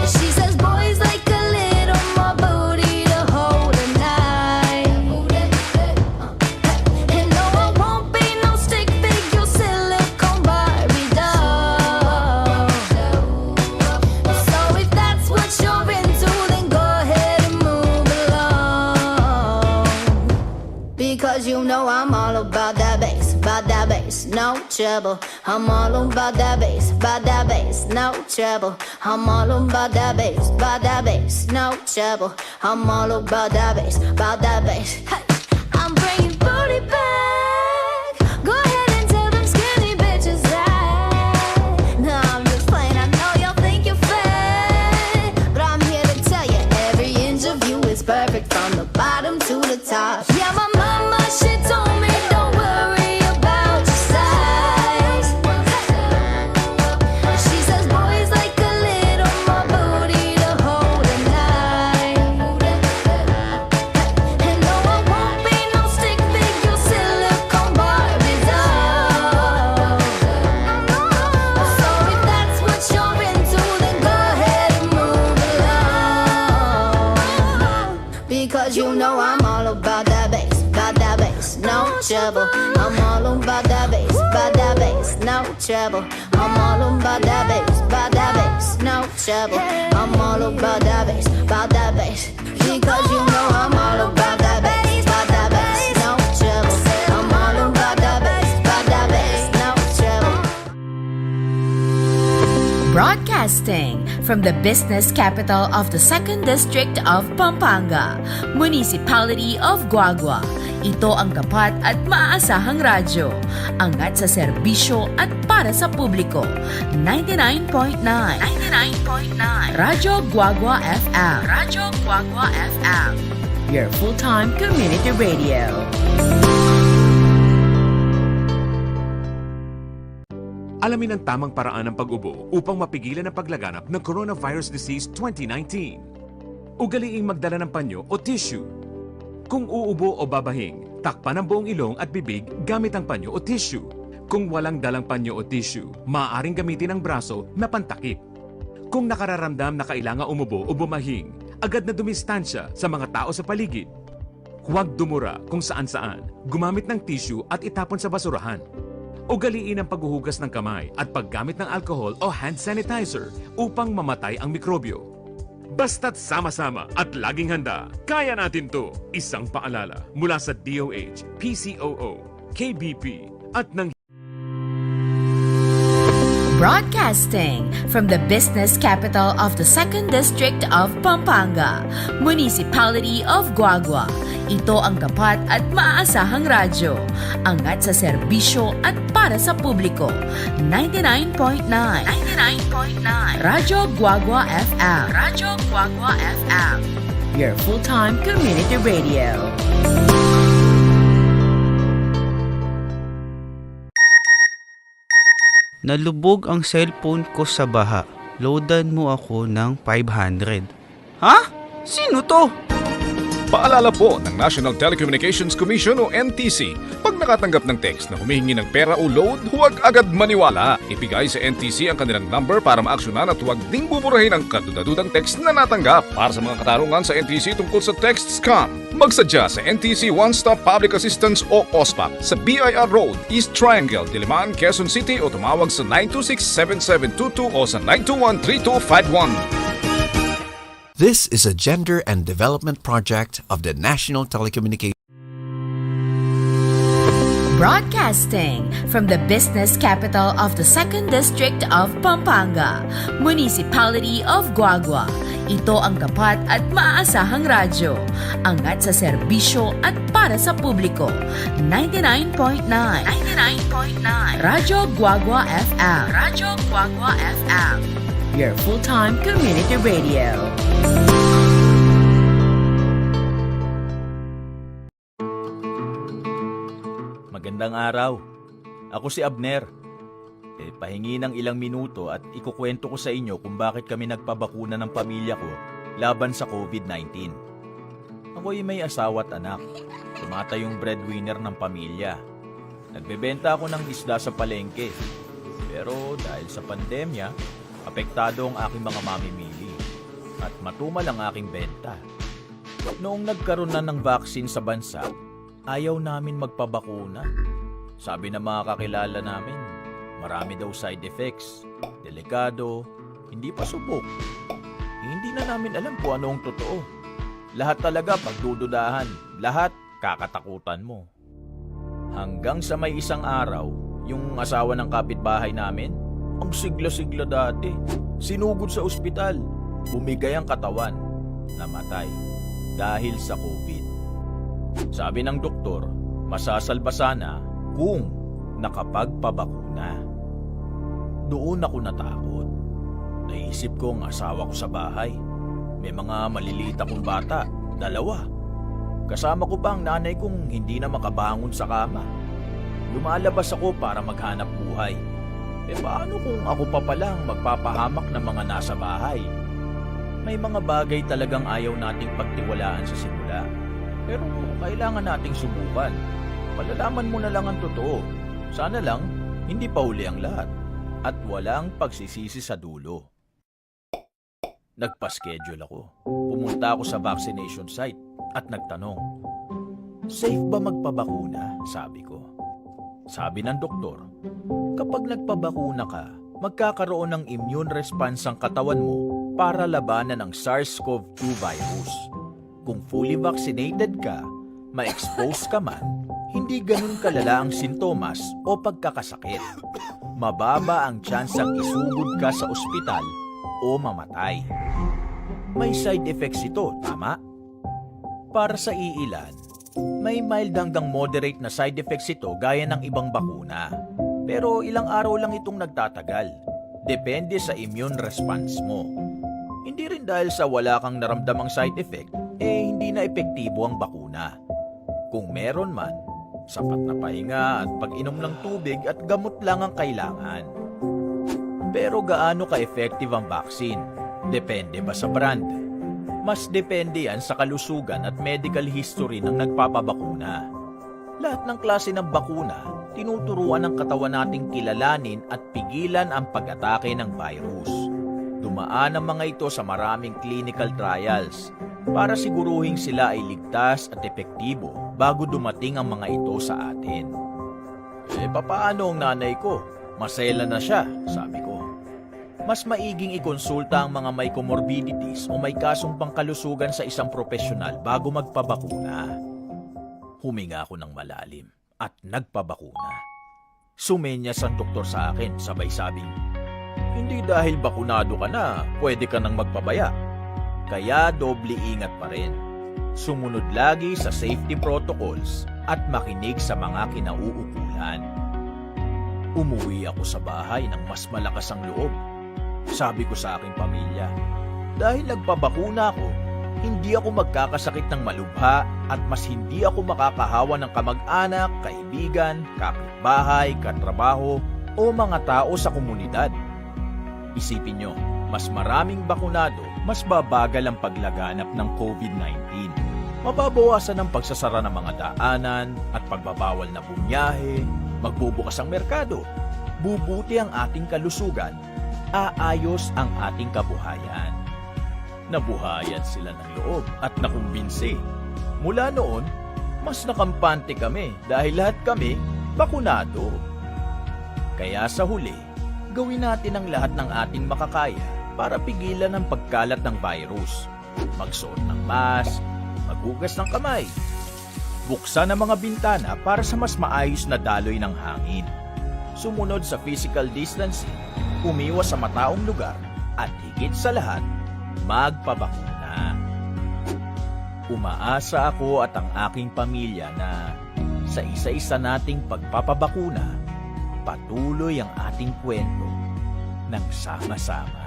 She says boys like a little more booty to hold a knife. And no, I won't be no stick figure silicone Barbie doll. So if that's what you're into, then go ahead and move along. Because you know I'm all about that bass, no trouble. I'm all about that bass, no trouble. I'm all about that bass, no trouble. I'm all about that bass, Hey, I'm bringing booty back. Go ahead and tell them skinny bitches that. No, I'm just playing. I know y'all think you're fat, but I'm here to tell you every inch of you is perfect from the bottom to the top. Yeah, my mama, she told me don't worry about your size. She says boys like a little more booty to hold a knife. And no, I won't be no stick figure silicone Barbie doll. So if that's what you're into, then go ahead and move along. Because you know I'm all about that bass, no trouble. I'm all about that bass, no trouble. I'm all about that bass, no trouble. I'm all about that bass, because you know I'm all about that bass, no trouble. I'm all about that bass, no trouble. Broadcasting from the business capital of the 2nd District of Pampanga, Municipality of Guagua. Ito ang tapat at maaasahang radyo. Angat sa serbisyo at para sa publiko. 99.9 Radyo Guagua FM. Your full-time community radio. Alamin ang tamang paraan ng pag-ubo upang mapigilan ang paglaganap ng Coronavirus Disease 2019. Ugaliing magdala ng panyo o tissue. Kung uubo o babahing, takpan ang buong ilong at bibig gamit ang panyo o tissue. Kung walang dalang panyo o tissue, maaaring gamitin ang braso na pantakip. Kung nakararamdam na kailangan umubo o bumahing, agad na dumistansya sa mga tao sa paligid. Huwag dumura kung saan-saan, gumamit ng tissue at itapon sa basurahan. Ugaliin ang paghuhugas ng kamay at paggamit ng alcohol o hand sanitizer upang mamatay ang mikrobyo. Basta't sama-sama at laging handa, kaya natin to! Isang paalala mula sa DOH, PCOO, KBP at ng Broadcasting from the business capital of the 2nd District of Pampanga, Municipality of Guagua. Ito ang tapat at maaasahang radyo. Angat sa serbisyo at para sa publiko. 99.9 Radyo Guagua FM. Your full-time community radio. Nalubog ang cellphone ko sa baha. Loadan mo ako ng 500. Ha? Sino to? Paalala po ng National Telecommunications Commission o NTC, pag nakatanggap ng text na humihingi ng pera o load, huwag agad maniwala. Ibigay sa NTC ang kanilang number para maaksyonan at huwag ding buburahin ang kadudadudang text na natanggap. Para sa mga katarungan sa NTC tungkol sa text scam, magsadya sa NTC One Stop Public Assistance o OSPAP sa BIR Road, East Triangle, Diliman, Quezon City o tumawag sa 926-7722 o sa 921-3251. This is a gender and development project of the National Telecommunications Broadcasting from the business capital of the 2nd District of Pampanga, Municipality of Guagua. Ito ang tapat at maaasahang radyo. Angat sa serbisyo at para sa publiko. 99.9 Radyo Guagua FM. Radyo Guagua FM. Your full-time community radio. Magandang araw. Ako si Abner. Pahingi ng ilang minuto at ikukwento ko sa inyo kung bakit kami nagpabakuna ng pamilya ko laban sa COVID-19. Ako'y may asawa at anak. Tumatayong breadwinner ng pamilya. Nagbebenta ako ng isda sa palengke. Pero dahil sa pandemya, apektado ang aking mga mamimili at matumal ang aking benta. Noong nagkaroon na ng vaccine sa bansa, ayaw namin magpabakuna. Sabi ng mga kakilala namin, marami daw side effects, delikado, hindi pa subok. Hindi na namin alam kung ano ang totoo. Lahat talaga pagdududahan, lahat kakatakutan mo. Hanggang sa may isang araw, yung asawa ng kapitbahay namin, ang sigla-sigla dati, sinugod sa ospital, bumigay ang katawan, namatay dahil sa COVID. Sabi ng doktor, masasalba sana kung nakapagpabakuna. Doon ako natakot. Naisip ko ang asawa ko sa bahay. May mga maliliit akong bata, 2. Kasama ko pa ang nanay kong hindi na makabangon sa kama. Lumalabas ako para maghanap buhay. Paano kung ako pa palang magpapahamak ng mga nasa bahay? May mga bagay talagang ayaw nating pagtiwalaan sa simula. Pero kailangan nating subukan. Malalaman mo na lang ang totoo. Sana lang, hindi pa huli ang lahat. At walang pagsisisi sa dulo. Nagpa-schedule ako. Pumunta ako sa vaccination site at nagtanong, safe ba magpabakuna? Sabi ko. Sabi ng doktor, kapag nagpabakuna ka, magkakaroon ng immune response ang katawan mo para labanan ang SARS-CoV-2 virus. Kung fully vaccinated ka, ma-expose ka man, hindi ganun kalala ang sintomas o pagkakasakit. Mababa ang tsansang isugod ka sa ospital o mamatay. May side effects ito, tama? Para sa iilan, may mild hanggang moderate na side effects ito gaya ng ibang bakuna. Pero ilang araw lang itong nagtatagal. Depende sa immune response mo. Hindi rin dahil sa wala kang naramdamang side effect, hindi na epektibo ang bakuna. Kung meron man, sapat na pahinga at pag-inom ng tubig at gamot lang ang kailangan. Pero gaano ka-effective ang vaccine? Depende ba sa brand? Mas depende yan sa kalusugan at medical history ng nagpapabakuna. Lahat ng klase ng bakuna, tinuturuan ng katawan nating kilalanin at pigilan ang pag-atake ng virus. Dumaan ang mga ito sa maraming clinical trials para siguruhin sila ay ligtas at epektibo bago dumating ang mga ito sa atin. Papaano ang nanay ko? Masela na siya, sabi ko. Mas maiging ikonsulta ang mga may comorbidities o may kasong pangkalusugan sa isang profesional bago magpabakuna. Huminga ako ng malalim at nagpabakuna. Sumenyas ang doktor sa akin, sabay sabing, hindi dahil bakunado ka na, pwede ka nang magpabaya. Kaya doble ingat pa rin. Sumunod lagi sa safety protocols at makinig sa mga kinauukulan. Umuwi ako sa bahay ng mas malakas ang loob. Sabi ko sa aking pamilya, dahil nagpabakuna ako, hindi ako magkakasakit ng malubha at mas hindi ako makakahawa ng kamag-anak, kaibigan, kapitbahay, katrabaho o mga tao sa komunidad. Isipin nyo, mas maraming bakunado, mas babagal ang paglaganap ng COVID-19. Mababawasan ang pagsasara ng mga daanan at pagbabawal na bumiyahe, magbubukas ang merkado, bubuti ang ating kalusugan, aayos ang ating kabuhayan. Nabuhayan sila ng loob at nakumbinsi. Mula noon, mas nakampante kami dahil lahat kami bakunado. Kaya sa huli, gawin natin ang lahat ng ating makakaya para pigilan ang pagkalat ng virus. Magsuot ng mask, maghugas ng kamay, buksan ang mga bintana para sa mas maayos na daloy ng hangin. Sumunod sa physical distancing, umiwas sa mataong lugar, at higit sa lahat, magpabakuna. Umaasa ako at ang aking pamilya na sa isa-isa nating pagpapabakuna, patuloy ang ating kwento ng sama-sama.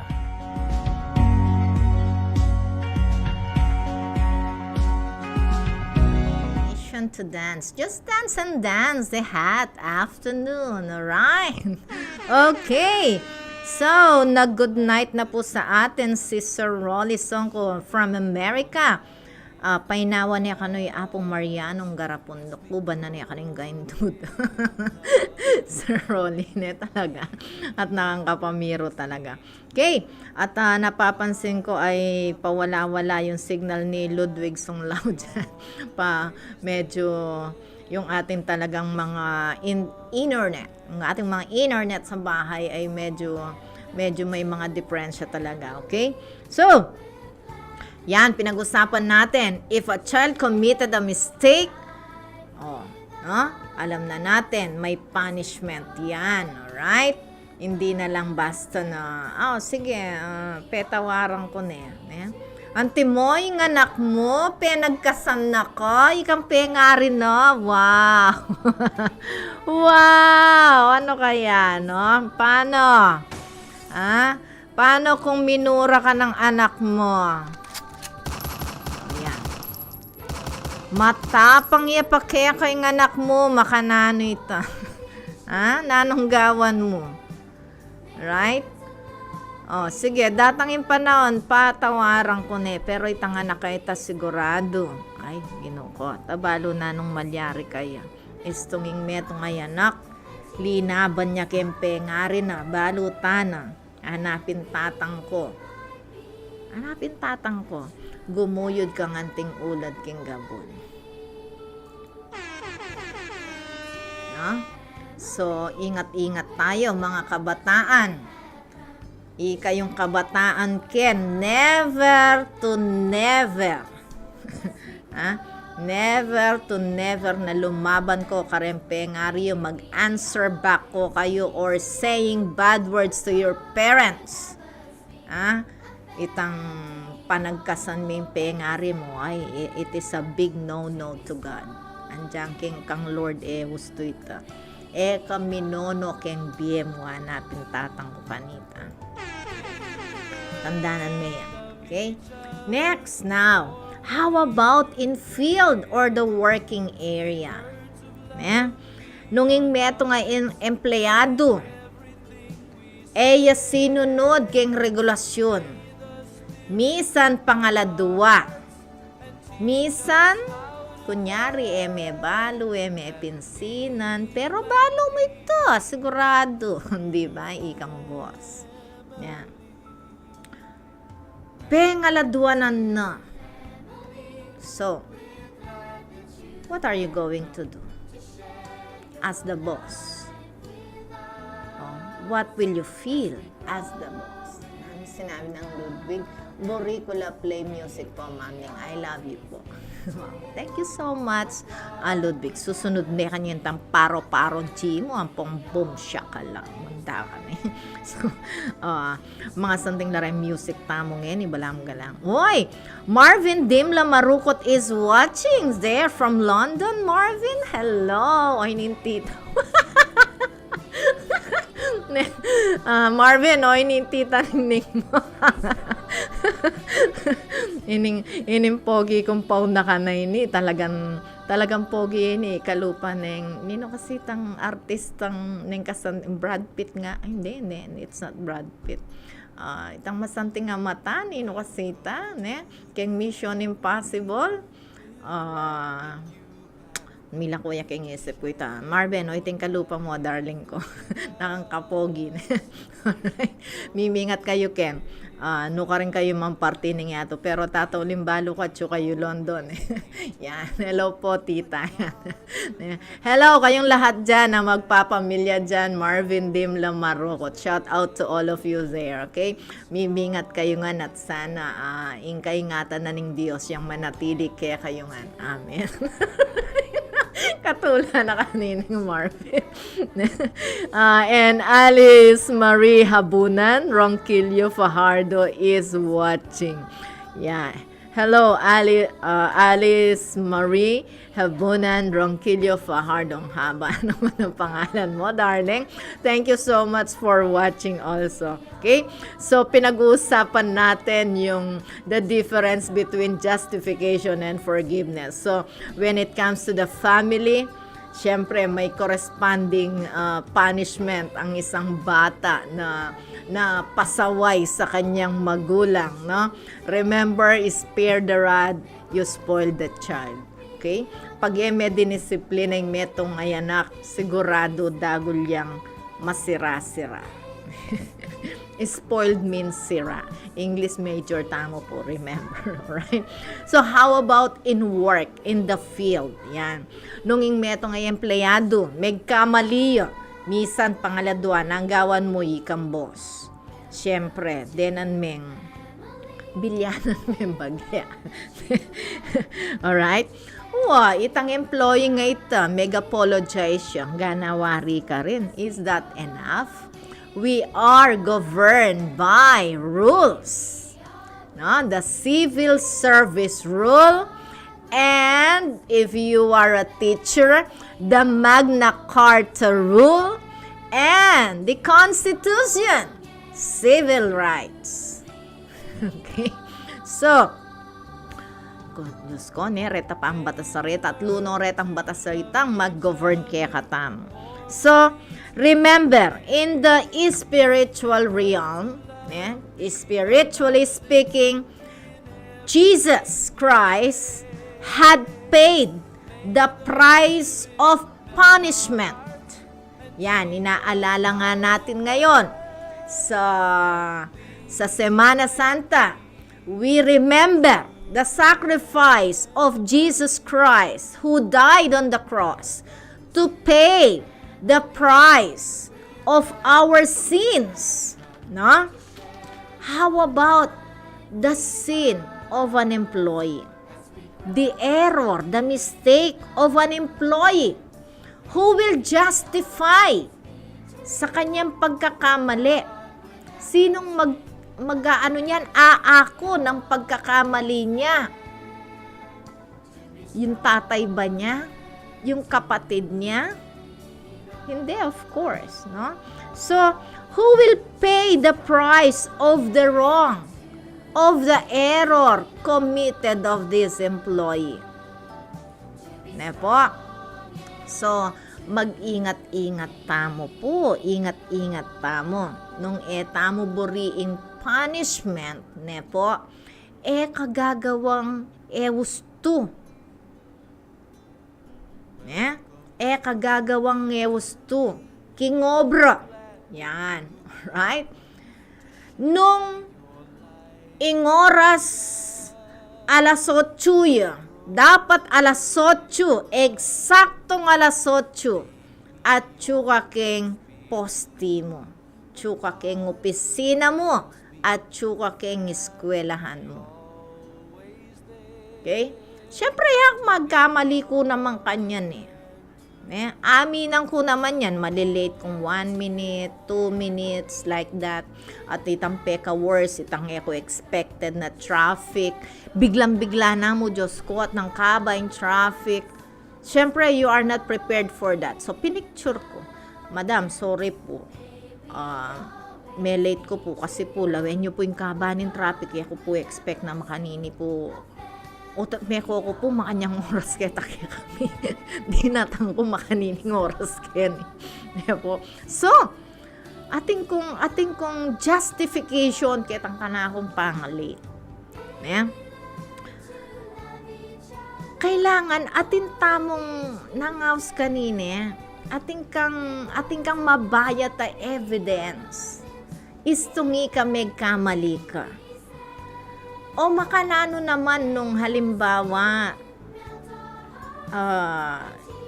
To dance. Just dance and dance the hot afternoon, alright? Okay. So, nag-good night na po sa atin si Sir Rolly Songko from America. Painawa niya kano'y Apong Marianong Garapundok. Uban na niya kano'y gaindud. Sir Rolly ne talaga. At nakangkapamiro talaga. Okay. At napapansin ko ay pawala-wala yung signal ni Ludwig Songlao dyan. Medyo yung ating talagang mga internet. Yung ating mga internet sa bahay ay medyo may mga diferensya talaga. Okay? So, yan, pinag-usapan natin. If a child committed a mistake, alam na natin, may punishment yan. Alright? Hindi na lang basta na, sige, petawaran ko na yan. Ante mo, yung anak mo, pinagkasan na ko, ikang pengari na. Wow! Wow! Ano kaya, no? Paano? Paano kung minura ka ng anak mo? Ayan. Matapang iya pa kaya kay anak mo, makanano ito. Nanong gawan mo? Right? Sige, datang yung panahon, patawaran ko na pero itang anak kayo sigurado. Ay, ginuko. Tabalo na nung malyari kaya. Istunging meto nga anak, linaban niya kempe nga rin na, balutan na. Hanapin tatang ko. Gumuyod kang anting ulad king gabon. No? So, ingat-ingat tayo mga kabataan. Yung kabataan ken, never to never. Never to never na lumaban ko karempengaryo, mag-answer back ko kayo or saying bad words to your parents. Itang panagkasan may pengari mo ay it is a big no-no to God. Andiyan kang Lord gusto ito. Kami nono keng biem mo hanapin tatang ko kanita. Tandaanan mo yan. Okay? Next now. How about in field or the working area? Nunging meto nga empleyado. Sinunod keng regulasyon. Misan pangaladua. Misan kunyari, balo, pinsinan. Pero balo mo ito, sigurado. Di ba? Ikang boss. Yan. Pengaladuanan na. So, what are you going to do? As the boss. What will you feel as the boss? Sinabi ng Ludwig, Boricula play music po, maming. I love you po. Thank you so much, Ludwig. Susunod na kanyang tang paro-paro mo, ang pong boom shaka lang. Manda kami. So, mga something na rin music tamo ngayon, ibalam galang. Oy! Marvin Dimla Marukot is watching there from London. Marvin, hello! Oy, nintito. Marvin, oy, nintita ning mo. Ining pogi kung pauna ka na ini, talagang pogi ini, kalupa neng, nino kasi tang artistang neng kasan, Brad Pitt nga, hindi, it's not Brad Pitt. Itang masanting nga mata, nino kasi ta, keng Mission Impossible, Mila ko yaking isip ko ita. Marvin, iting kalupa mo, darling ko. Nakangkapogi. Alright. Mimingat kayo, Ken. No ka rin kayo mamparty ng yato. Pero tataw limbalo ka, tso kayo London. Yan. Hello po, tita. Hello, kayong lahat dyan na magpapamilya dyan. Marvin Dim Lamarocot. Shout out to all of you there, okay? Mimingat kayo nga at sana ingkay-ingatan na ng Diyos yung manatili kaya kayo nga. Amen. Katula na kanining Marvin. And Alice Marie Habunan, Ronquillo Fajardo is watching. Yeah. Hello, Alice Marie Habunan, Ronquillo Fajardo. Ang haba naman ang pangalan mo, darling. Thank you so much for watching also. Okay? So, pinag-uusapan natin yung the difference between justification and forgiveness. So, when it comes to the family, syempre may corresponding punishment ang isang bata na pasaway sa kanyang magulang, no? Remember, spare the rod, you spoil the child. Okay? Pag may dinisiplina yung metong ay anak, sigurado dagol yang masira-sira. Spoiled means sira. English major, tamo po, remember. Right? So, how about in work, in the field? Yan. Nung yung metong ay empleyado, megkamali, misan pangaladwa, nanggawan mo ikang boss. Siyempre, denan meng bilyanan meng bagya. Alright? Itang employee nga ita, meg-apologize siya, ganawari ka rin. Is that enough? We are governed by rules. No? The civil service rule, and if you are a teacher, the Magna Carta rule, and the Constitution, civil rights. Okay? So, Diyos ko, reta pa ang batas sa reta at luno retang batas sa retang mag-govern kaya katam. So, remember, in the spiritual realm, spiritually speaking, Jesus Christ had paid the price of punishment. Yan, inaalala nga natin ngayon sa Semana Santa. We remember the sacrifice of Jesus Christ who died on the cross to pay the price of our sins. No? How about the sin of an employee? The error, the mistake of an employee who will justify sa kanyang pagkakamali. Sinong mag-ano niyan? Aako ng pagkakamali niya. Yung tatay ba niya? Yung kapatid niya? Hindi, of course, no? So, who will pay the price of the wrong, of the error committed of this employee? Ne po? So, mag-ingat-ingat tamo po. Ingat-ingat tamo. Nung tamo buriing punishment, ne po, kagagawang gusto. Kagagawang gusto. Kingobra. Yan. Right? Nung ingoras alas 8, dapat alas 8, eksaktong alas 8, at tsuka keng posti mo. Tsuka keng opisina mo, at tsuka keng eskwelahan mo. Okay? Siyempre, magkamali ko naman kanyan aminan ko naman yan, malilate kung 1 minute, 2 minutes, like that. At itang peka worse, itang ko expected na traffic. Biglang-bigla na mo, Diyos ko, at ng kaba in traffic. Siyempre, you are not prepared for that. So, pinicture ko, Madam, sorry po. May late ko po kasi po, lawin nyo po yung kaba ng traffic. Kaya ko po expect na makanini po. O may ko po makanyang oras kaya takya kami. Di natang ko makanining oras kaya ni. Po. So, ating kong justification kaya tang kana akong pangalit. kailangan atin tamong nangaws kanine, ating kang mabayat ta evidence. Istungi ka kamali ka. O makanano naman nung halimbawa,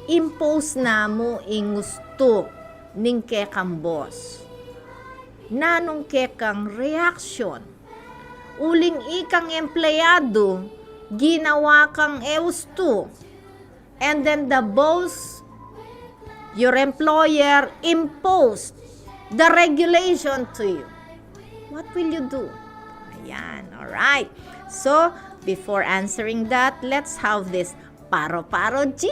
impose na mo ing gusto ning kekang boss. Nanong kekang reaction. Uling ikang empleyado, ginawa kang eusto. And then the boss, your employer, imposed the regulation to you. What will you do? Ayan, alright. So, before answering that, let's have this paro-paro G.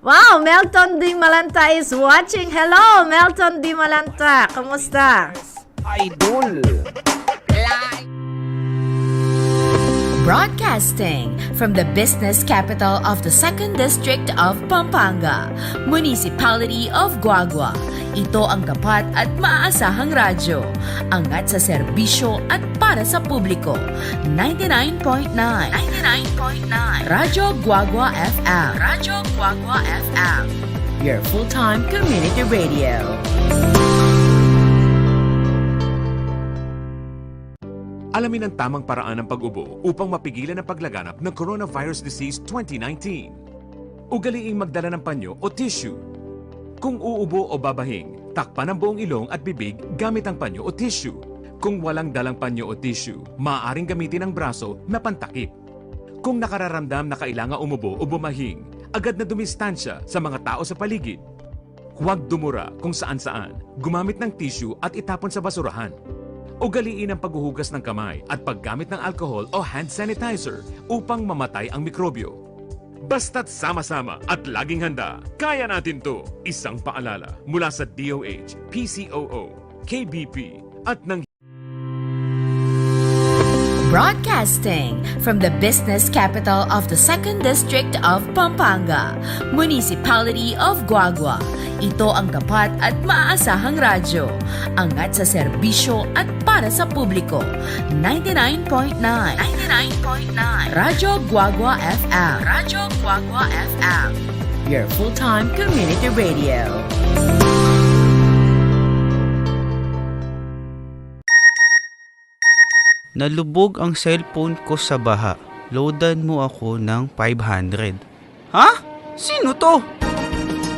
Wow, Melton Di Malanta is watching. Hello, Melton Di Malanta. Kamusta? Idol! Broadcasting from the business capital of the 2nd District of Pampanga, Municipality of Guagua. Ito ang tapat at maaasahang radyo. Angat sa serbisyo at para sa publiko. 99.9 Radyo Guagua FM. Radyo Guagua FM. Your full-time community radio. Alamin ang tamang paraan ng pag-ubo upang mapigilan ang paglaganap ng Coronavirus Disease 2019. Ugaliing magdala ng panyo o tissue. Kung uubo o babahing, takpan ang buong ilong at bibig gamit ang panyo o tissue. Kung walang dalang panyo o tissue, maaaring gamitin ang braso na pantakip. Kung nakararamdam na kailangan umubo o bumahing, agad na dumistansya sa mga tao sa paligid. Huwag dumura kung saan-saan, gumamit ng tissue at itapon sa basurahan. Ugaliin ang paghuhugas ng kamay at paggamit ng alcohol o hand sanitizer upang mamatay ang mikrobyo. Basta't sama-sama at laging handa, kaya natin to! Isang paalala mula sa DOH, PCOO, KBP at ng Broadcasting from the business capital of the 2nd District of Pampanga, Municipality of Guagua. Ito ang tapat at maaasahang radyo. Angat sa serbisyo at para sa publiko. 99.9 Radyo Guagua FM. Radyo Guagua FM. Your full-time community radio. Nalubog ang cellphone ko sa baha. Loadan mo ako ng 500. Ha? Sino to?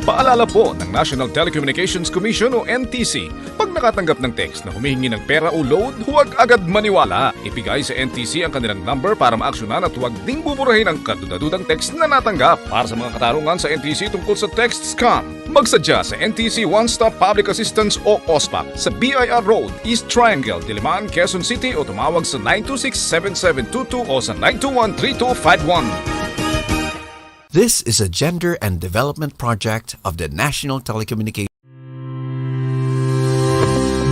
Paalala po ng National Telecommunications Commission o NTC, pag nakatanggap ng text na humihingi ng pera o load, huwag agad maniwala. Ibigay sa NTC ang kanilang number para maaksyonan at huwag ding buburahin ang kadudadudang text na natanggap. Para sa mga katarungan sa NTC tungkol sa text scam, magsadya sa NTC One Stop Public Assistance o OSPAC sa BIR Road, East Triangle, Diliman, Quezon City o tumawag sa 926-7722 o sa 921-3251. This is a gender and development project of the National Telecommunications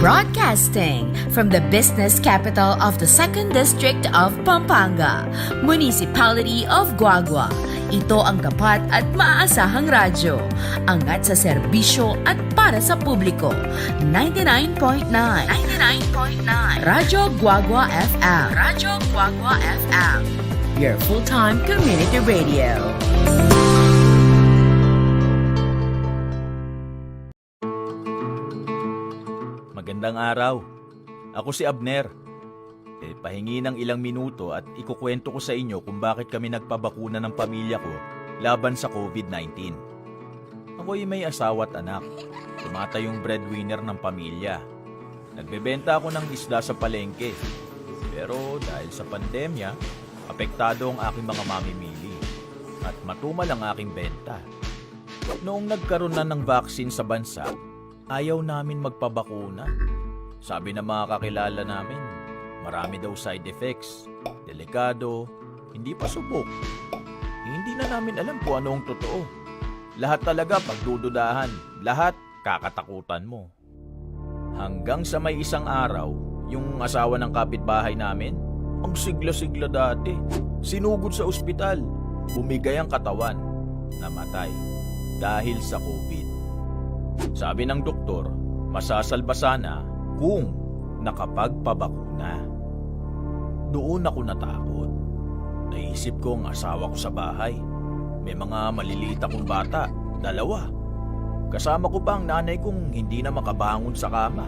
Broadcasting from the business capital of the 2nd District of Pampanga, Municipality of Guagua. Ito ang tapat at maaasahang radyo. Angat sa serbisyo at para sa publiko. 99.9 Radyo Guagua FM. Radyo Guagua FM. Your full-time community radio. Magandang araw. Ako si Abner. Pahingi ng ilang minuto at ikukwento ko sa inyo kung bakit kami nagpabakuna ng pamilya ko laban sa COVID-19. Ako'y may asawa at anak. Tumatayong breadwinner ng pamilya. Nagbebenta ako ng isda sa palengke. Pero dahil sa pandemya, apektado ang aking mga mamimili at matumal ang aking benta. Noong nagkaroon na ng vaccine sa bansa, ayaw namin magpabakuna. Sabi ng mga kakilala namin, marami daw side effects, delikado, hindi pa subok. Hindi na namin alam kung ano ang totoo. Lahat talaga pagdududahan, lahat kakatakutan mo. Hanggang sa may isang araw, yung asawa ng kapitbahay namin, ang sigla-sigla dati, sinugod sa ospital, bumigay ang katawan, namatay dahil sa COVID. Sabi ng doktor, masasalba sana kung nakapagpabakuna. Doon ako natakot. Naisip ko ang asawa ko sa bahay. May mga maliliit akong bata, 2. Kasama ko pa ang nanay kong hindi na makabangon sa kama.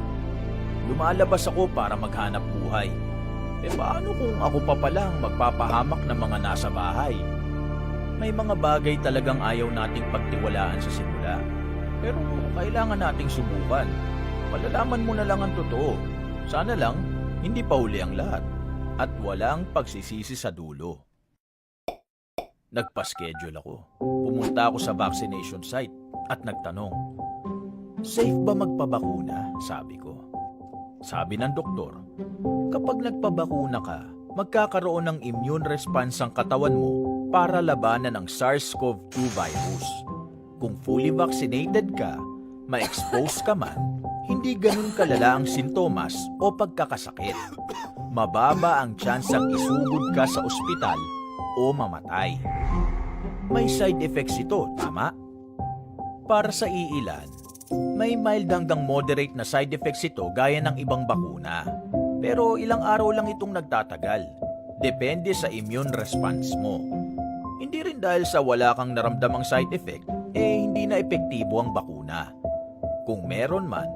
Lumalabas ako para maghanap buhay. Paano kung ako pa palang magpapahamak ng mga nasa bahay? May mga bagay talagang ayaw nating pagtiwalaan sa simula. Pero kailangan nating subukan. Malalaman mo na lang ang totoo. Sana lang, hindi pa huli ang lahat. At walang pagsisisi sa dulo. Nagpa-schedule ako. Pumunta ako sa vaccination site at nagtanong, safe ba magpabakuna? Sabi ko. Sabi ng doktor, kapag nagpabakuna ka, magkakaroon ng immune response ang katawan mo para labanan ang SARS-CoV-2 virus. Kung fully vaccinated ka, ma-expose ka man, hindi ganun kalala ang sintomas o pagkakasakit. Mababa ang tsansang isugod ka sa ospital o mamatay. May side effects ito, tama? Para sa iilan, may mild hanggang moderate na side effects ito gaya ng ibang bakuna. Pero ilang araw lang itong nagtatagal. Depende sa immune response mo. Hindi rin dahil sa wala kang naramdamang side effect, hindi na epektibo ang bakuna. Kung meron man,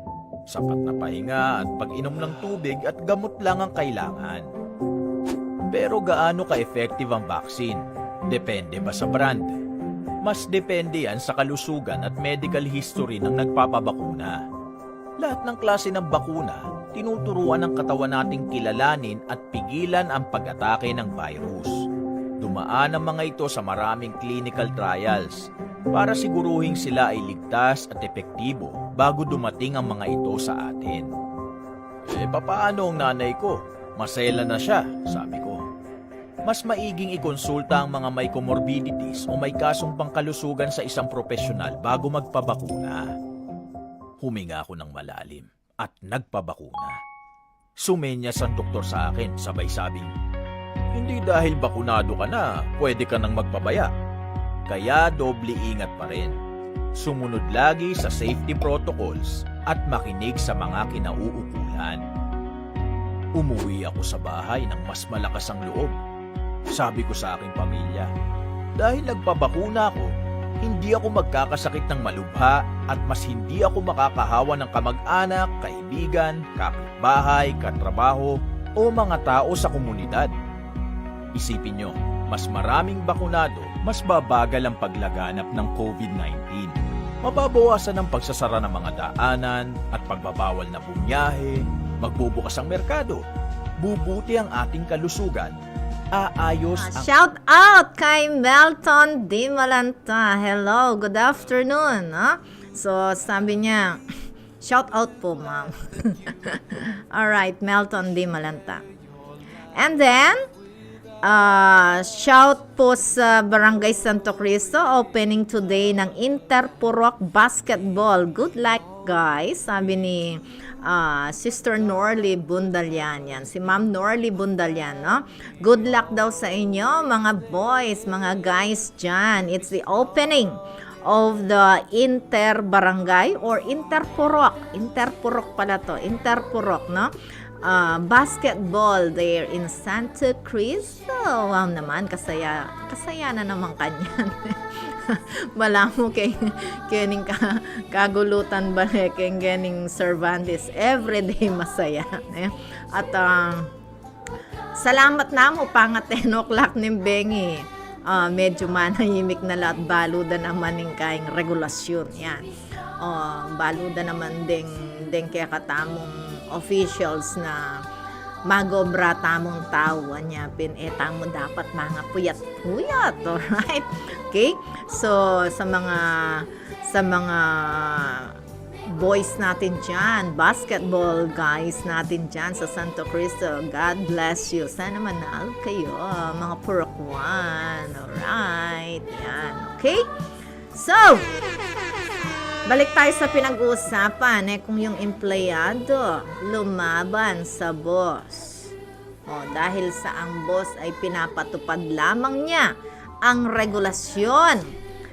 sapat na pahinga at pag-inom ng tubig at gamot lang ang kailangan. Pero gaano ka-effective ang vaccine? Depende ba sa brand? Mas depende yan sa kalusugan at medical history ng nagpapabakuna. Lahat ng klase ng bakuna, tinuturuan ng katawan nating kilalanin at pigilan ang pag-atake ng virus. Dumaan ang mga ito sa maraming clinical trials para siguruhin sila ay ligtas at epektibo bago dumating ang mga ito sa atin. Papaano ang nanay ko? Masela na siya, sabi ko. Mas maiging ikonsulta ang mga may comorbidities o may kasong pangkalusugan sa isang profesional bago magpabakuna. Huminga ako ng malalim at nagpabakuna. Sumenyas ang doktor sa akin, sabay sabing, hindi dahil bakunado ka na, pwede ka nang magpabaya. Kaya doble ingat pa rin. Sumunod lagi sa safety protocols at makinig sa mga kinauukulan. Umuwi ako sa bahay ng mas malakas ang loob. Sabi ko sa aking pamilya, dahil nagpabakuna ako, hindi ako magkakasakit ng malubha at mas hindi ako makakahawa ng kamag-anak, kaibigan, kapitbahay, katrabaho o mga tao sa komunidad. Isipin nyo, mas maraming bakunado, mas babagal ang paglaganap ng COVID-19. Mababawasan ang pagsasara ng mga daanan at pagbabawal na bumiyahe, magbubukas ang merkado, bubuti ang ating kalusugan, aayos ang... Shout out kay Melton Di Malanta. Hello, good afternoon. So, sabi niya, shout out po, ma'am. Alright, Melton Di Malanta. And then, shout po sa Barangay Santo Cristo, opening today ng Interpurok Basketball. Good luck, guys. Sabi ni Sister Norly Bundalian. Yan, si Ma'am Norly Bundalian, no? Good luck daw sa inyo, mga boys, mga guys dyan. It's the opening of the Inter-Barangay or Interpurok. Interpurok pala to. Interpurok, no? Basketball there in Santa Cruz. Oh, wow naman, kasaya na naman kanyan. Wala mo kay kening kagulutan balik kay kening Cervantes. Everyday masaya. At salamat na mo pang 10 o'clock ni Bengi. Medyo manahimik na lahat, baluda naman ng kaing regulasyon. Yan. Baluda naman ding kaya katamong officials na magobra tamong tao niya tamo dapat mga puyat-puyat, alright? Okay? So sa mga boys natin dyan, basketball guys natin dyan sa Santo Cristo, God bless you. Sana manalo kayo, mga purokwan. Alright? Yan. Okay? So, balik tayo sa pinag-uusapan, kung yung empleyado lumaban sa boss. Dahil sa ang boss ay pinapatupad lamang niya ang regulasyon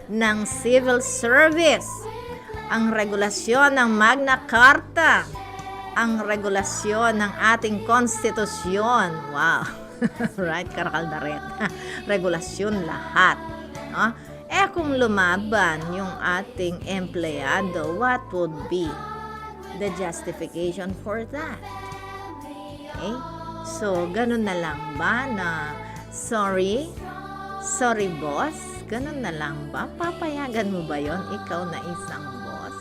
ng civil service, ang regulasyon ng Magna Carta, ang regulasyon ng ating konstitusyon. Wow! Right? Karakaldaret. Regulasyon lahat. No? Kung lumaban yung ating empleyado, what would be the justification for that? Okay? So, ganun na lang ba na sorry boss? Ganun na lang ba? Papayagan mo ba yon? Ikaw na isang boss?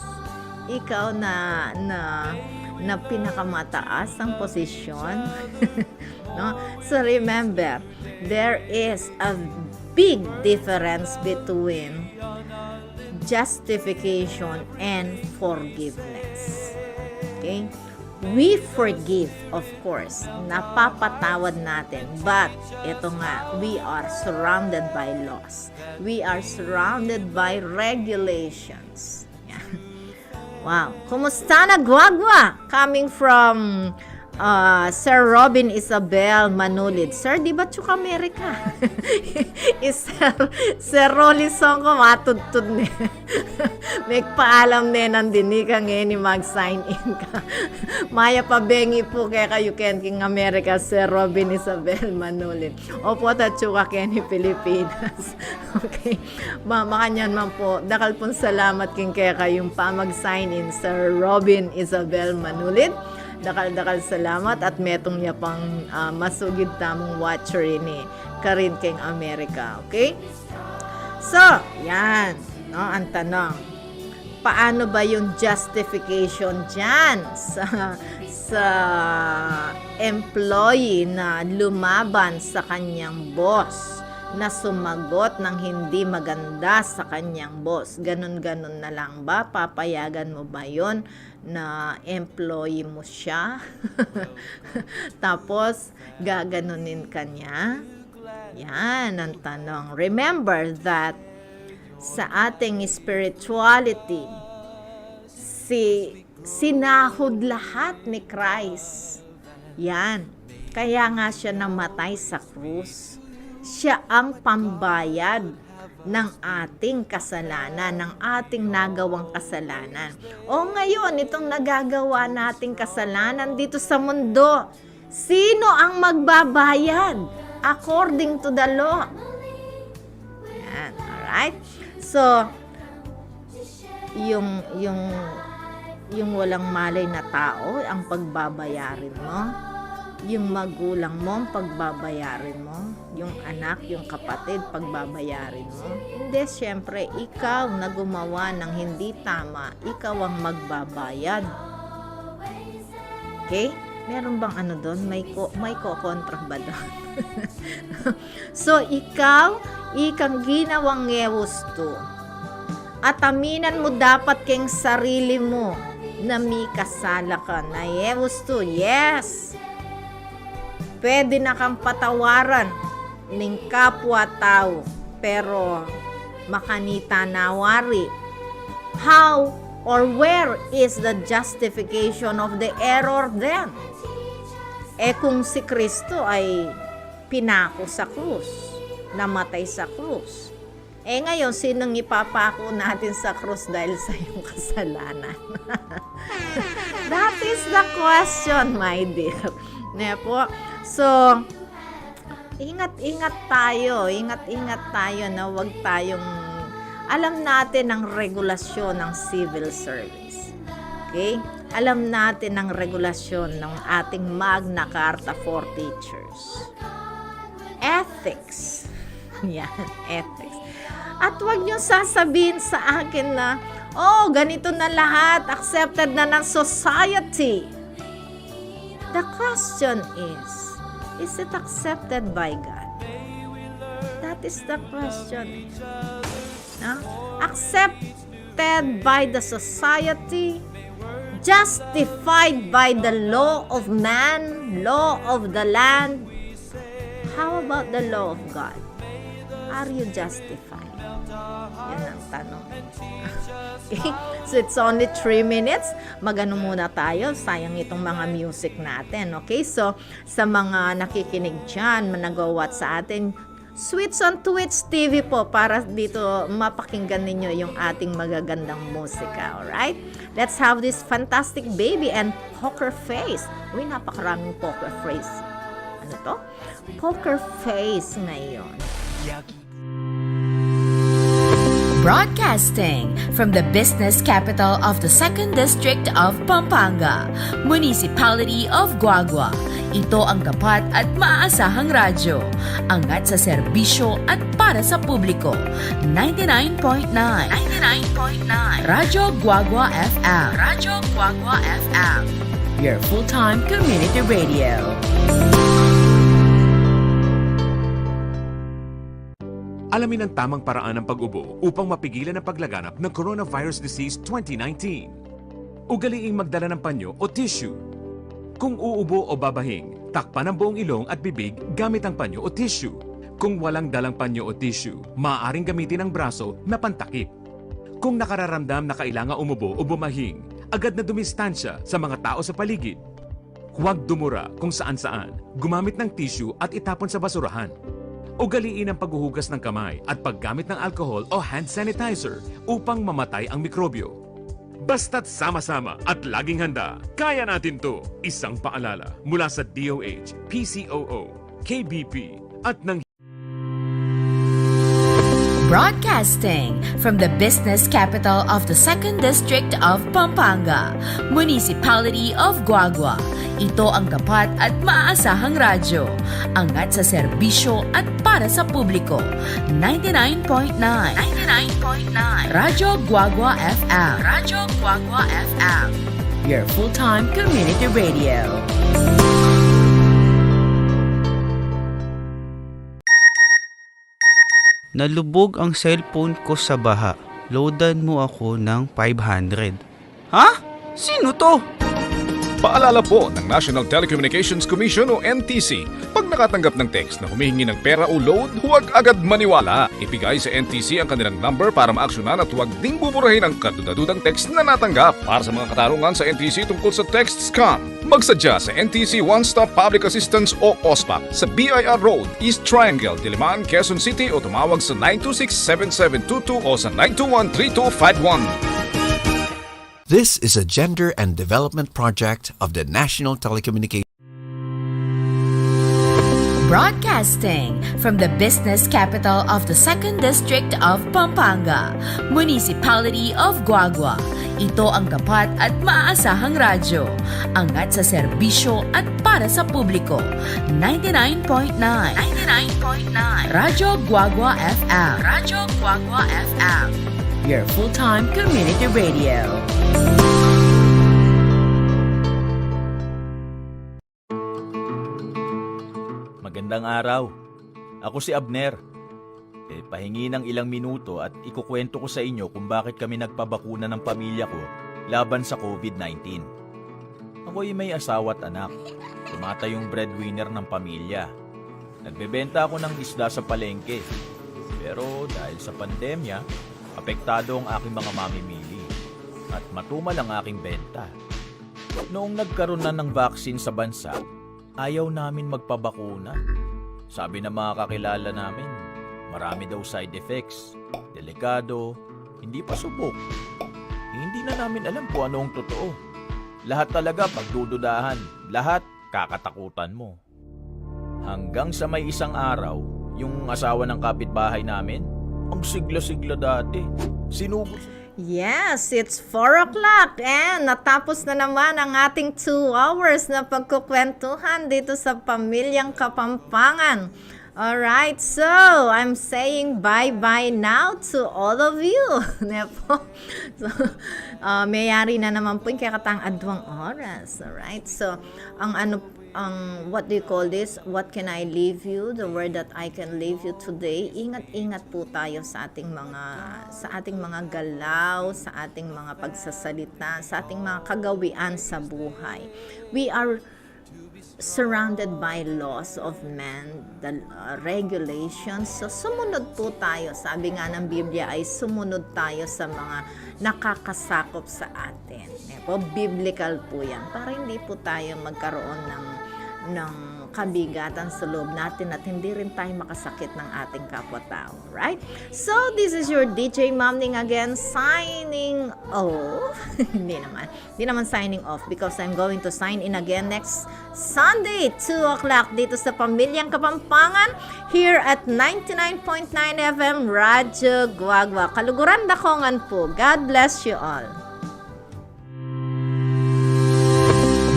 Ikaw na pinakamataas ang posisyon? No? So, remember, there is a big difference between justification and forgiveness. Okay? We forgive, of course. Napapatawad natin. But, ito nga, we are surrounded by laws. We are surrounded by regulations. Wow. Kumusta na, Guagua? Coming from Sir Robin Isabel Manulid. Sir, di ba Chuk America? Sir Rolly Songko matudtud ni. May paalam ne nandini ka ngayon ni mag-sign in ka. Maya pa bengi po kaya kayo ken king America, Sir Robin Isabel Manulid. Opo ta Chuk ken ni Pilipinas. Okay. Makanyan man po. Dakal pong salamat king kaya kayong pa mag-sign in, Sir Robin Isabel Manulid. Dakal salamat at metong niya pang masugid tamong watcher ni Karin King America. Okay? So, yan. No, ang tanong. Paano ba yung justification dyan sa employee na lumaban sa kanyang boss, na sumagot ng hindi maganda sa kanyang boss? Ganun-ganun na lang ba? Papayagan mo ba yon na employee mo siya? Tapos, gaganunin ka niya? Yan ang tanong. Remember that sa ating spirituality, sinahod lahat ni Christ. Yan. Kaya nga siya namatay sa krus. Siya ang pambayad ng ating kasalanan, ng ating nagawang kasalanan. O ngayon, itong nagagawa nating kasalanan dito sa mundo, sino ang magbabayad? According to the law. Yan, alright? So, yung walang malay na tao, ang pagbabayarin mo. Yung magulang mo, pagbabayarin mo. Yung anak, yung kapatid, pagbabayarin mo. Hindi, syempre, ikaw na gumawa ng hindi tama, ikaw ang magbabayad. Okay? Meron bang ano doon? May ko-kontra ba doon? So, ikang ginawang ngegusto. At aminan mo dapat keng sarili mo na may kasala ka. Na ngegusto, yes! Pwede na kang patawaran ng kapwa-tao, pero makanita nawari. How or where is the justification of the error then? Kung si Kristo ay pinako sa krus, namatay sa krus, ngayon, sinong ipapako natin sa krus dahil sa iyong kasalanan? That is the question, my dear. Nepo. So, ingat-ingat tayo na huwag tayong, alam natin ang regulasyon ng civil service. Okay? Alam natin ang regulasyon ng ating Magna Carta for teachers. Ethics. Yan, ethics. At huwag niyo sasabihin sa akin na, ganito na lahat, accepted na ng society. The question is it accepted by God? That is the question. No? Accepted by the society, justified by the law of man, law of the land. How about the law of God? Are you justified? Yan ang tanong. Okay? So, it's only 3 minutes. Magano muna tayo. Sayang itong mga music natin. Okay? So, sa mga nakikinig dyan, managawa sa atin, switch on Twitch TV po para dito mapakinggan ninyo yung ating magagandang musika. Alright? Let's have this fantastic baby and poker face. Uy, napakaraming poker face. ano to? Poker face ngayon. Broadcasting from the business capital of the 2nd District of Pampanga, Municipality of Guagua. Ito ang tapat at maaasahang radyo. Angat sa serbisyo at para sa publiko. 99.9 Radyo Guagua FM. Radyo Guagua FM. Your full-time community radio. Alamin ang tamang paraan ng pag-ubo upang mapigilan ang paglaganap ng Coronavirus Disease 2019. Ugaliing magdala ng panyo o tissue. Kung uubo o babahing, takpan ang buong ilong at bibig gamit ang panyo o tissue. Kung walang dalang panyo o tissue, maaaring gamitin ang braso na pantakip. Kung nakararamdam na kailangan umubo o bumahing, agad na dumistansya sa mga tao sa paligid. Huwag dumura kung saan-saan, gumamit ng tissue at itapon sa basurahan. Ugaliin ang paghuhugas ng kamay at paggamit ng alcohol o hand sanitizer upang mamatay ang mikrobyo. Basta't sama-sama at laging handa, kaya natin to! Isang paalala mula sa DOH, PCOO, KBP at ng Broadcasting from the business capital of the 2nd District of Pampanga, Municipality of Guagua. Ito ang tapat at maaasahang radyo. Angat sa serbisyo at para sa publiko. 99.9 Radyo Guagua FM. Radyo Guagua FM. Your full-time community radio. Nalubog ang cellphone ko sa baha. Loadan mo ako ng 500. Ha? Sino to? Paalala po ng National Telecommunications Commission o NTC, pag nakatanggap ng text na humihingi ng pera o load, huwag agad maniwala. Ibigay sa NTC ang kanilang number para maaksyonan at huwag ding buburahin ang kadudadudang text na natanggap. Para sa mga katarungan sa NTC tungkol sa text scam, magsadya sa NTC One Stop Public Assistance o OSPAC sa BIR Road, East Triangle, Diliman, Quezon City o tumawag sa 926-7722 o sa 921-3251. This is a gender and development project of the National Telecommunications. Broadcasting from the business capital of the 2nd District of Pampanga, Municipality of Guagua. Ito ang tapat at maaasahang radyo. Angat sa serbisyo at para sa publiko. 99.9 Radyo Guagua FM. Radyo Guagua FM. Your full-time community radio. Magandang araw. Ako si Abner. Pahingi ng ilang minuto at ikukwento ko sa inyo kung bakit kami nagpabakuna ng pamilya ko laban sa COVID-19. Ako'y may asawa at anak. Tumatayong breadwinner ng pamilya. Nagbebenta ako ng isda sa palengke. Pero dahil sa pandemya, apektado ang aking mga mamimili at matumal ang aking benta. Noong nagkaroon na ng vaccine sa bansa, ayaw namin magpabakuna. Sabi ng mga kakilala namin, marami daw side effects, delikado, hindi pa subok. Hindi na namin alam kung anong totoo. Lahat talaga pagdududahan, lahat kakatakutan mo. Hanggang sa may isang araw, yung asawa ng kapitbahay namin, ang sigla-sigla dati. Sinubo. Yes, it's 4 o'clock and natapos na naman ang ating 2 hours na pagkukwentuhan dito sa Pamilyang Kapampangan. Alright, so I'm saying bye-bye now to all of you. So, mayari na naman po yung kakatang adwang oras. Alright, so what do you call this? What can I leave you? The word that I can leave you today. Ingat-ingat po tayo sa ating mga galaw, sa ating mga pagsasalita, sa ating mga kagawian sa buhay. We are surrounded by laws of man, the regulations. So sumunod po tayo. Sabi nga ng Biblia ay sumunod tayo sa mga nakakasakop sa atin. Biblical po yan. Para hindi po tayo magkaroon ng kabigatan sa loob natin at hindi rin tayo makasakit ng ating kapwa-tao. Right? So, this is your DJ Mamning again, signing off. Hindi naman signing off because I'm going to sign in again next Sunday, 2 o'clock dito sa Pamilyang Kapampangan here at 99.9 FM Radyo Guagua. Kaluguran dakongan po. God bless you all.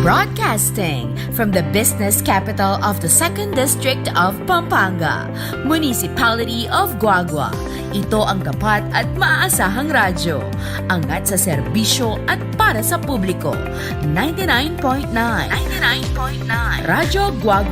Broadcasting from the business capital of the 2nd District of Pampanga, Municipality of Guagua. Ito ang tapat at maaasahang radyo. Angat sa serbisyo at para sa publiko. 99.9 Radyo Guagua